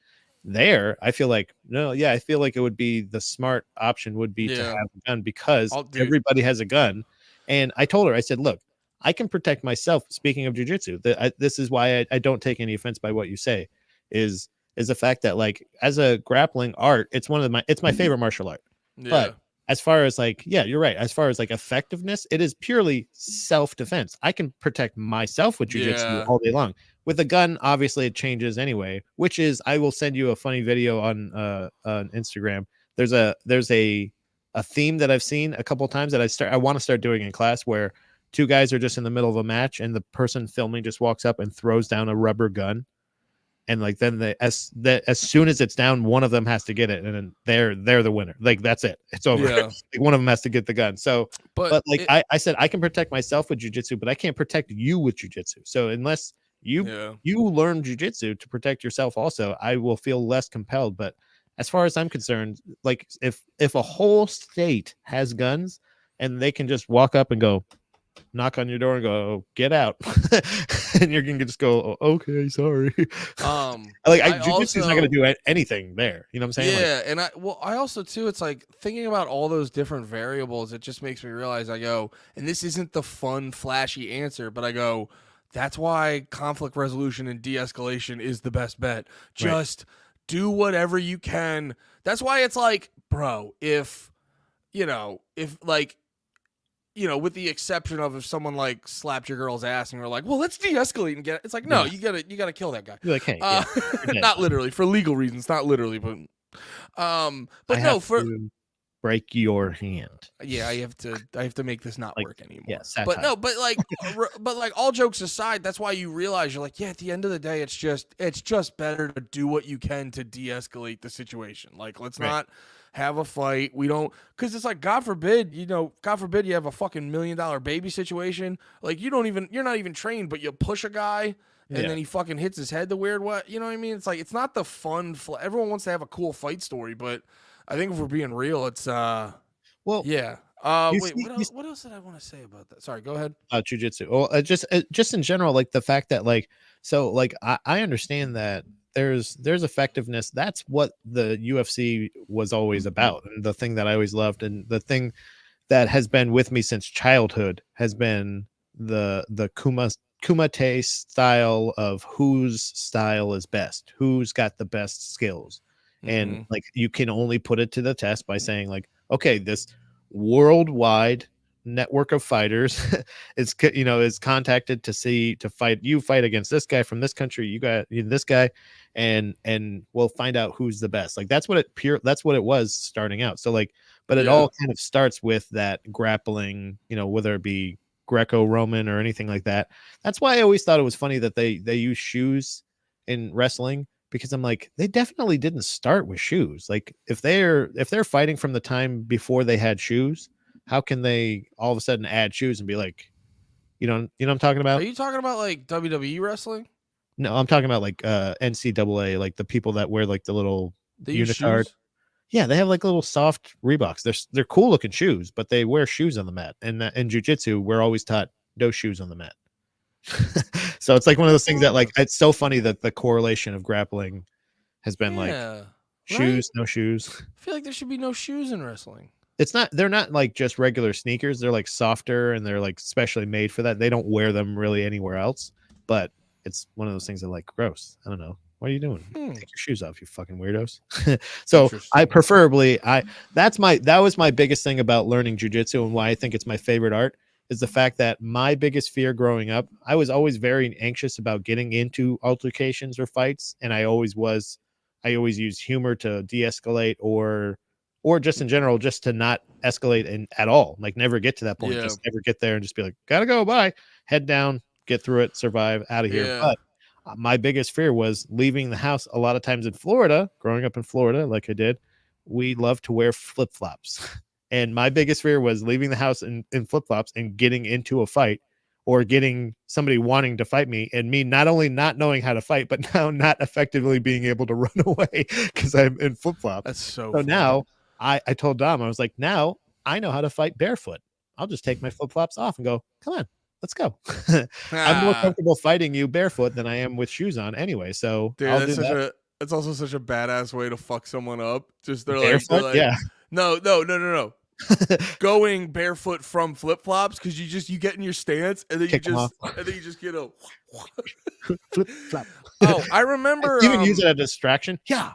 S1: There, I feel like, no, yeah, I feel like it would be the smart option would be to have a gun because everybody has a gun. And I told her, I said, look, I can protect myself. Speaking of jujitsu, this is why I don't take any offense by what you say, is the fact that like as a grappling art, it's my favorite martial art.
S2: Yeah.
S1: But as far as like, yeah, you're right. As far as like effectiveness, it is purely self-defense. I can protect myself with jujitsu all day long. With a gun, obviously it changes anyway, which is I will send you a funny video on Instagram. There's a theme that I've seen a couple of times that I want to start doing in class where two guys are just in the middle of a match and the person filming just walks up and throws down a rubber gun. And like then as soon as it's down, one of them has to get it, and then they're the winner. Like that's it. It's over.
S2: Yeah.
S1: Like one of them has to get the gun. So, but like I said, I can protect myself with jujitsu, but I can't protect you with jujitsu. So unless you learn jujitsu to protect yourself, also, I will feel less compelled. But as far as I'm concerned, like if a whole state has guns and they can just walk up and go knock on your door and go get out and you're gonna just go, oh, okay, sorry. Like jujitsu is not gonna do anything there, you know what I'm saying?
S2: Yeah. And I also too, it's like thinking about all those different variables, it just makes me realize, I go, and this isn't the fun flashy answer, but I go, that's why conflict resolution and de-escalation is the best bet. Just do whatever you can. That's why it's like, bro, if with the exception of if someone like slapped your girl's ass and you're like, well, let's de-escalate and get it. It's like, no, you gotta kill that guy.
S1: You're like, hey,
S2: not literally, for legal reasons, not literally, but
S1: break your hand.
S2: Yeah, I have to make this not work anymore.
S1: Yes,
S2: but no, but like, all jokes aside, that's why you realize you're like, yeah, at the end of the day, it's just better to do what you can to de-escalate the situation. Like, let's not have a fight. We don't, because it's like, God forbid you have a fucking $1 million baby situation. Like, you're not even trained, but you push a guy and then he fucking hits his head the weird way. You know what I mean? It's like, it's not the fun. Everyone wants to have a cool fight story, but I think if we're being real, it's yeah. What else did I want to say about that? Sorry, go ahead.
S1: Jiu-jitsu. Well, just in general, like the fact that like, so like I understand that there's effectiveness. That's what the UFC was always about, and the thing that I always loved, and the thing that has been with me since childhood has been the Kumite style of whose style is best, who's got the best skills. And like you can only put it to the test by saying like, okay, this worldwide network of fighters is contacted to fight against this guy from this country, you got this guy, and we'll find out who's the best. Like that's what it was starting out. So like, but it all kind of starts with that grappling, whether it be Greco-Roman or anything like that. That's why I always thought it was funny that they use shoes in wrestling, because I'm like, they definitely didn't start with shoes. Like if they're fighting from the time before they had shoes, how can they all of a sudden add shoes and be like, you know what I'm talking about?
S2: Are you talking about like WWE wrestling?
S1: No, I'm talking about like NCAA, like the people that wear like the little unitard. Yeah, they have like little soft Reeboks. They're cool looking shoes, but they wear shoes on the mat. And in jiu-jitsu, we're always taught no shoes on the mat. So it's like one of those things that like, it's so funny that the correlation of grappling has been like shoes, no shoes.
S2: I feel like there should be no shoes in wrestling.
S1: They're not like just regular sneakers. They're like softer and they're like specially made for that. They don't wear them really anywhere else, but it's one of those things that like gross. I don't know. What are you doing? Take your shoes off, you fucking weirdos. So that was my biggest thing about learning jiu-jitsu and why I think it's my favorite art, is the fact that my biggest fear growing up, I was always very anxious about getting into altercations or fights. And I always used humor to de-escalate or just in general, just to not escalate at all. Like never get to that point. Yeah. Just never get there and just be like, gotta go, bye. Head down, get through it, survive, out of here. Yeah. But my biggest fear was leaving the house. A lot of times in Florida, growing up in Florida, like I did, we love to wear flip-flops. And my biggest fear was leaving the house in flip-flops and getting into a fight, or getting somebody wanting to fight me and me not only not knowing how to fight, but now not effectively being able to run away because I'm in flip-flops.
S2: That's so
S1: funny. Now I told Dom, I was like, now I know how to fight barefoot. I'll just take my flip-flops off and go, come on, let's go. I'm more comfortable fighting you barefoot than I am with shoes on anyway. So
S2: Dude,
S1: I'll do that.
S2: that's also such a badass way to fuck someone up. Just they're
S1: Barefoot?
S2: like,
S1: Yeah.
S2: no. Going barefoot from flip flops because you get in your stance and then
S1: Kick 'em off.
S2: you just get a.
S1: Flip flop.
S2: Oh, I remember.
S1: Even use it as a distraction. Yeah.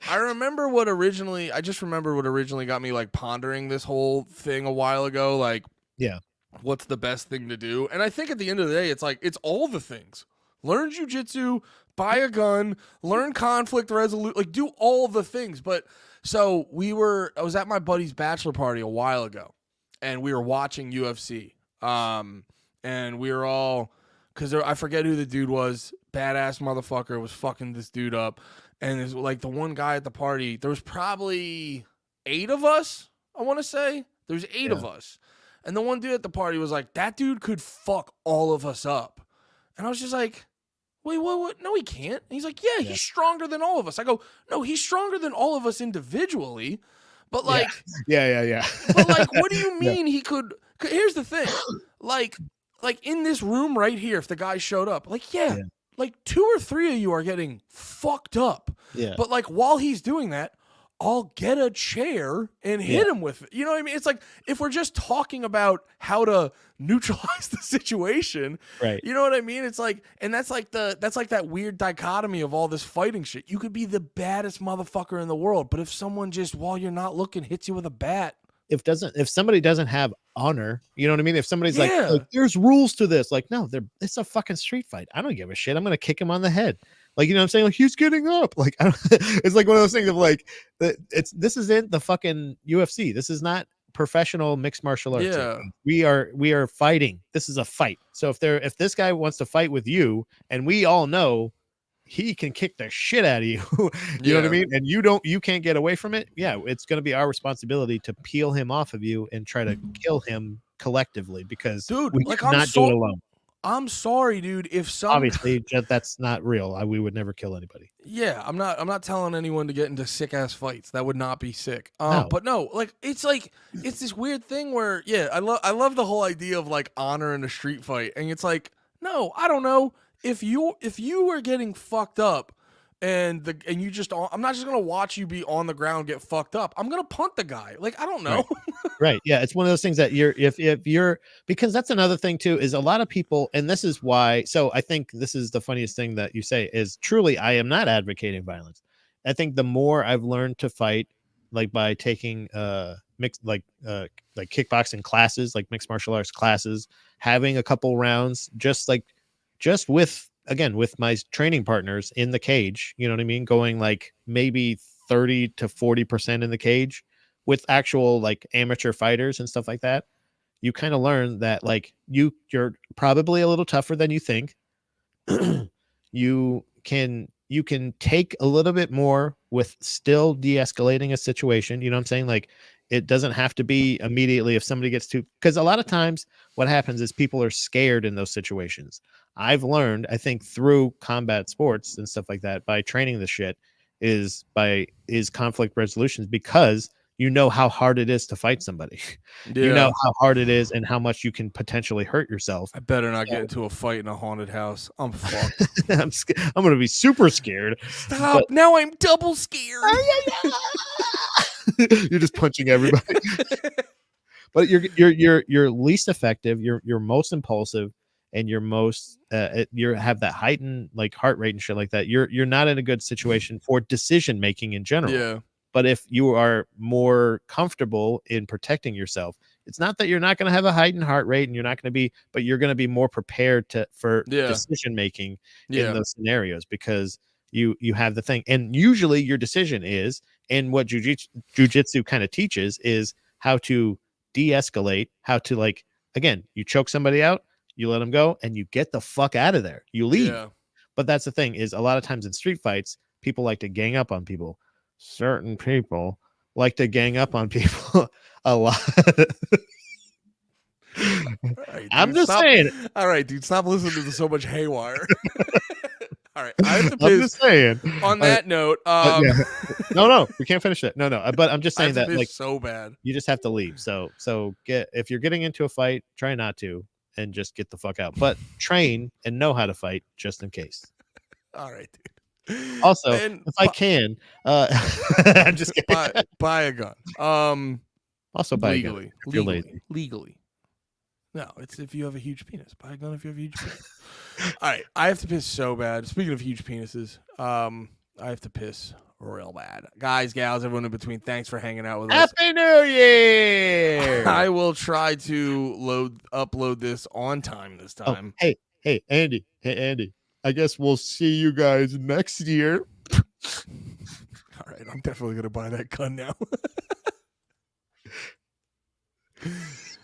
S2: I remember what originally got me like pondering this whole thing a while ago. Like,
S1: Yeah.
S2: what's the best thing to do? And I think at the end of the day, it's like it's all the things. Learn jujitsu, buy a gun, learn conflict resolution, like do all the things. But so I was at my buddy's bachelor party a while ago, and we were watching UFC. And we were all, because I forget who the dude was, badass motherfucker was fucking this dude up. And it's like the one guy at the party, there was probably 8 of us, I want to say. There's 8 of us. And the one dude at the party was like, that dude could fuck all of us up. And I was just like, wait, what? No, he can't. And he's like, yeah, he's stronger than all of us. I go, no, he's stronger than all of us individually. But like,
S1: yeah.
S2: but like, what do you mean he could? Here's the thing. Like in this room right here, if the guy showed up, like, like 2 or 3 of you are getting fucked up.
S1: Yeah.
S2: But like while he's doing that, I'll get a chair and hit him with it. You know what I mean? It's like if we're just talking about how to neutralize the situation,
S1: Right.
S2: You know what I mean? It's like, and that's like that weird dichotomy of all this fighting shit. You could be the baddest motherfucker in the world, but if someone just while you're not looking hits you with a bat,
S1: if somebody doesn't have honor, you know what I mean? If somebody's like, there's rules to this, like, no, it's a fucking street fight. I don't give a shit. I'm gonna kick him on the head. Like, you know what I'm saying? Like, he's getting up. Like, it's like one of those things of like, this isn't the fucking UFC. This is not professional mixed martial arts.
S2: Yeah.
S1: We are fighting. This is a fight. So if this guy wants to fight with you, and we all know he can kick the shit out of you, you know what I mean? And you can't get away from it. Yeah, it's going to be our responsibility to peel him off of you and try to kill him collectively, because
S2: dude,
S1: we
S2: like,
S1: cannot do it alone.
S2: I'm sorry, dude. If
S1: Obviously that's not real. We would never kill anybody.
S2: Yeah, I'm not telling anyone to get into sick ass fights. That would not be sick.
S1: No.
S2: But no, like it's this weird thing where I love the whole idea of like honor in a street fight, and it's like, no, I don't know if you are getting fucked up. And you just, I'm not just gonna watch you be on the ground get fucked up. I'm gonna punt the guy. Like, I don't know.
S1: Right. Yeah. It's one of those things that if you're, because that's another thing too, is a lot of people, and this is why. So I think this is the funniest thing that you say is truly, I am not advocating violence. I think the more I've learned to fight, like by taking mixed like kickboxing classes, like mixed martial arts classes, having a couple rounds, just with my training partners in the cage, you know what I mean? Going like maybe 30 to 40% in the cage with actual like amateur fighters and stuff like that. You kind of learn that like you're probably a little tougher than you think. You can take a little bit more with still de-escalating a situation. You know what I'm saying? Like, it doesn't have to be immediately if somebody gets too, because a lot of times what happens is people are scared in those situations. I've learned, I think, through combat sports and stuff like that, by training this shit, is conflict resolutions, because you know how hard it is to fight somebody.
S2: Yeah.
S1: You know how hard it is and how much you can potentially hurt yourself.
S2: I better not get into a fight in a haunted house. I'm fucked.
S1: I'm going to be super scared.
S2: Stop. Now I'm double scared.
S1: You're just punching everybody. But you're least effective, you're most impulsive, and you're most you have that heightened like heart rate and shit like that. You're not in a good situation for decision making in general.
S2: Yeah.
S1: But if you are more comfortable in protecting yourself, it's not that you're not going to have a heightened heart rate, and you're not going to be, but you're going to be more prepared for decision making in those scenarios, because you have the thing. And usually your decision is, and what jujitsu kind of teaches, is how to de-escalate, how to, like, again, you choke somebody out, you let them go, and you get the fuck out of there. You leave. Yeah. But that's the thing, is a lot of times in street fights, people like to gang up on people. Certain people like to gang up on people a lot.
S2: Right,
S1: I'm just saying.
S2: All right, dude, stop listening to so much haywire. All All right, I have to
S1: I'm
S2: piss.
S1: just saying.
S2: On that note,
S1: yeah. No, we can't finish it. No. But I'm just
S2: I
S1: saying
S2: have to
S1: that
S2: piss
S1: like
S2: so bad.
S1: you just have to leave. So if you're getting into a fight, try not to and just get the fuck out. But train and know how to fight just in case.
S2: All right, dude.
S1: Also,
S2: And
S1: if I can, I'm just kidding.
S2: buy a gun.
S1: Also, buy a gun
S2: legally,
S1: if you're lazy.
S2: legally. No, it's if you have a huge penis. Buy a gun if you have a huge penis. All right, I have to piss so bad. Speaking of huge penises, I have to piss real bad. Guys, gals, everyone in between, thanks for hanging out with us.
S1: Happy New Year!
S2: I will try to upload this on time this time.
S1: Oh, hey, Andy. I guess we'll see you guys next year.
S2: All right, I'm definitely gonna buy that gun now.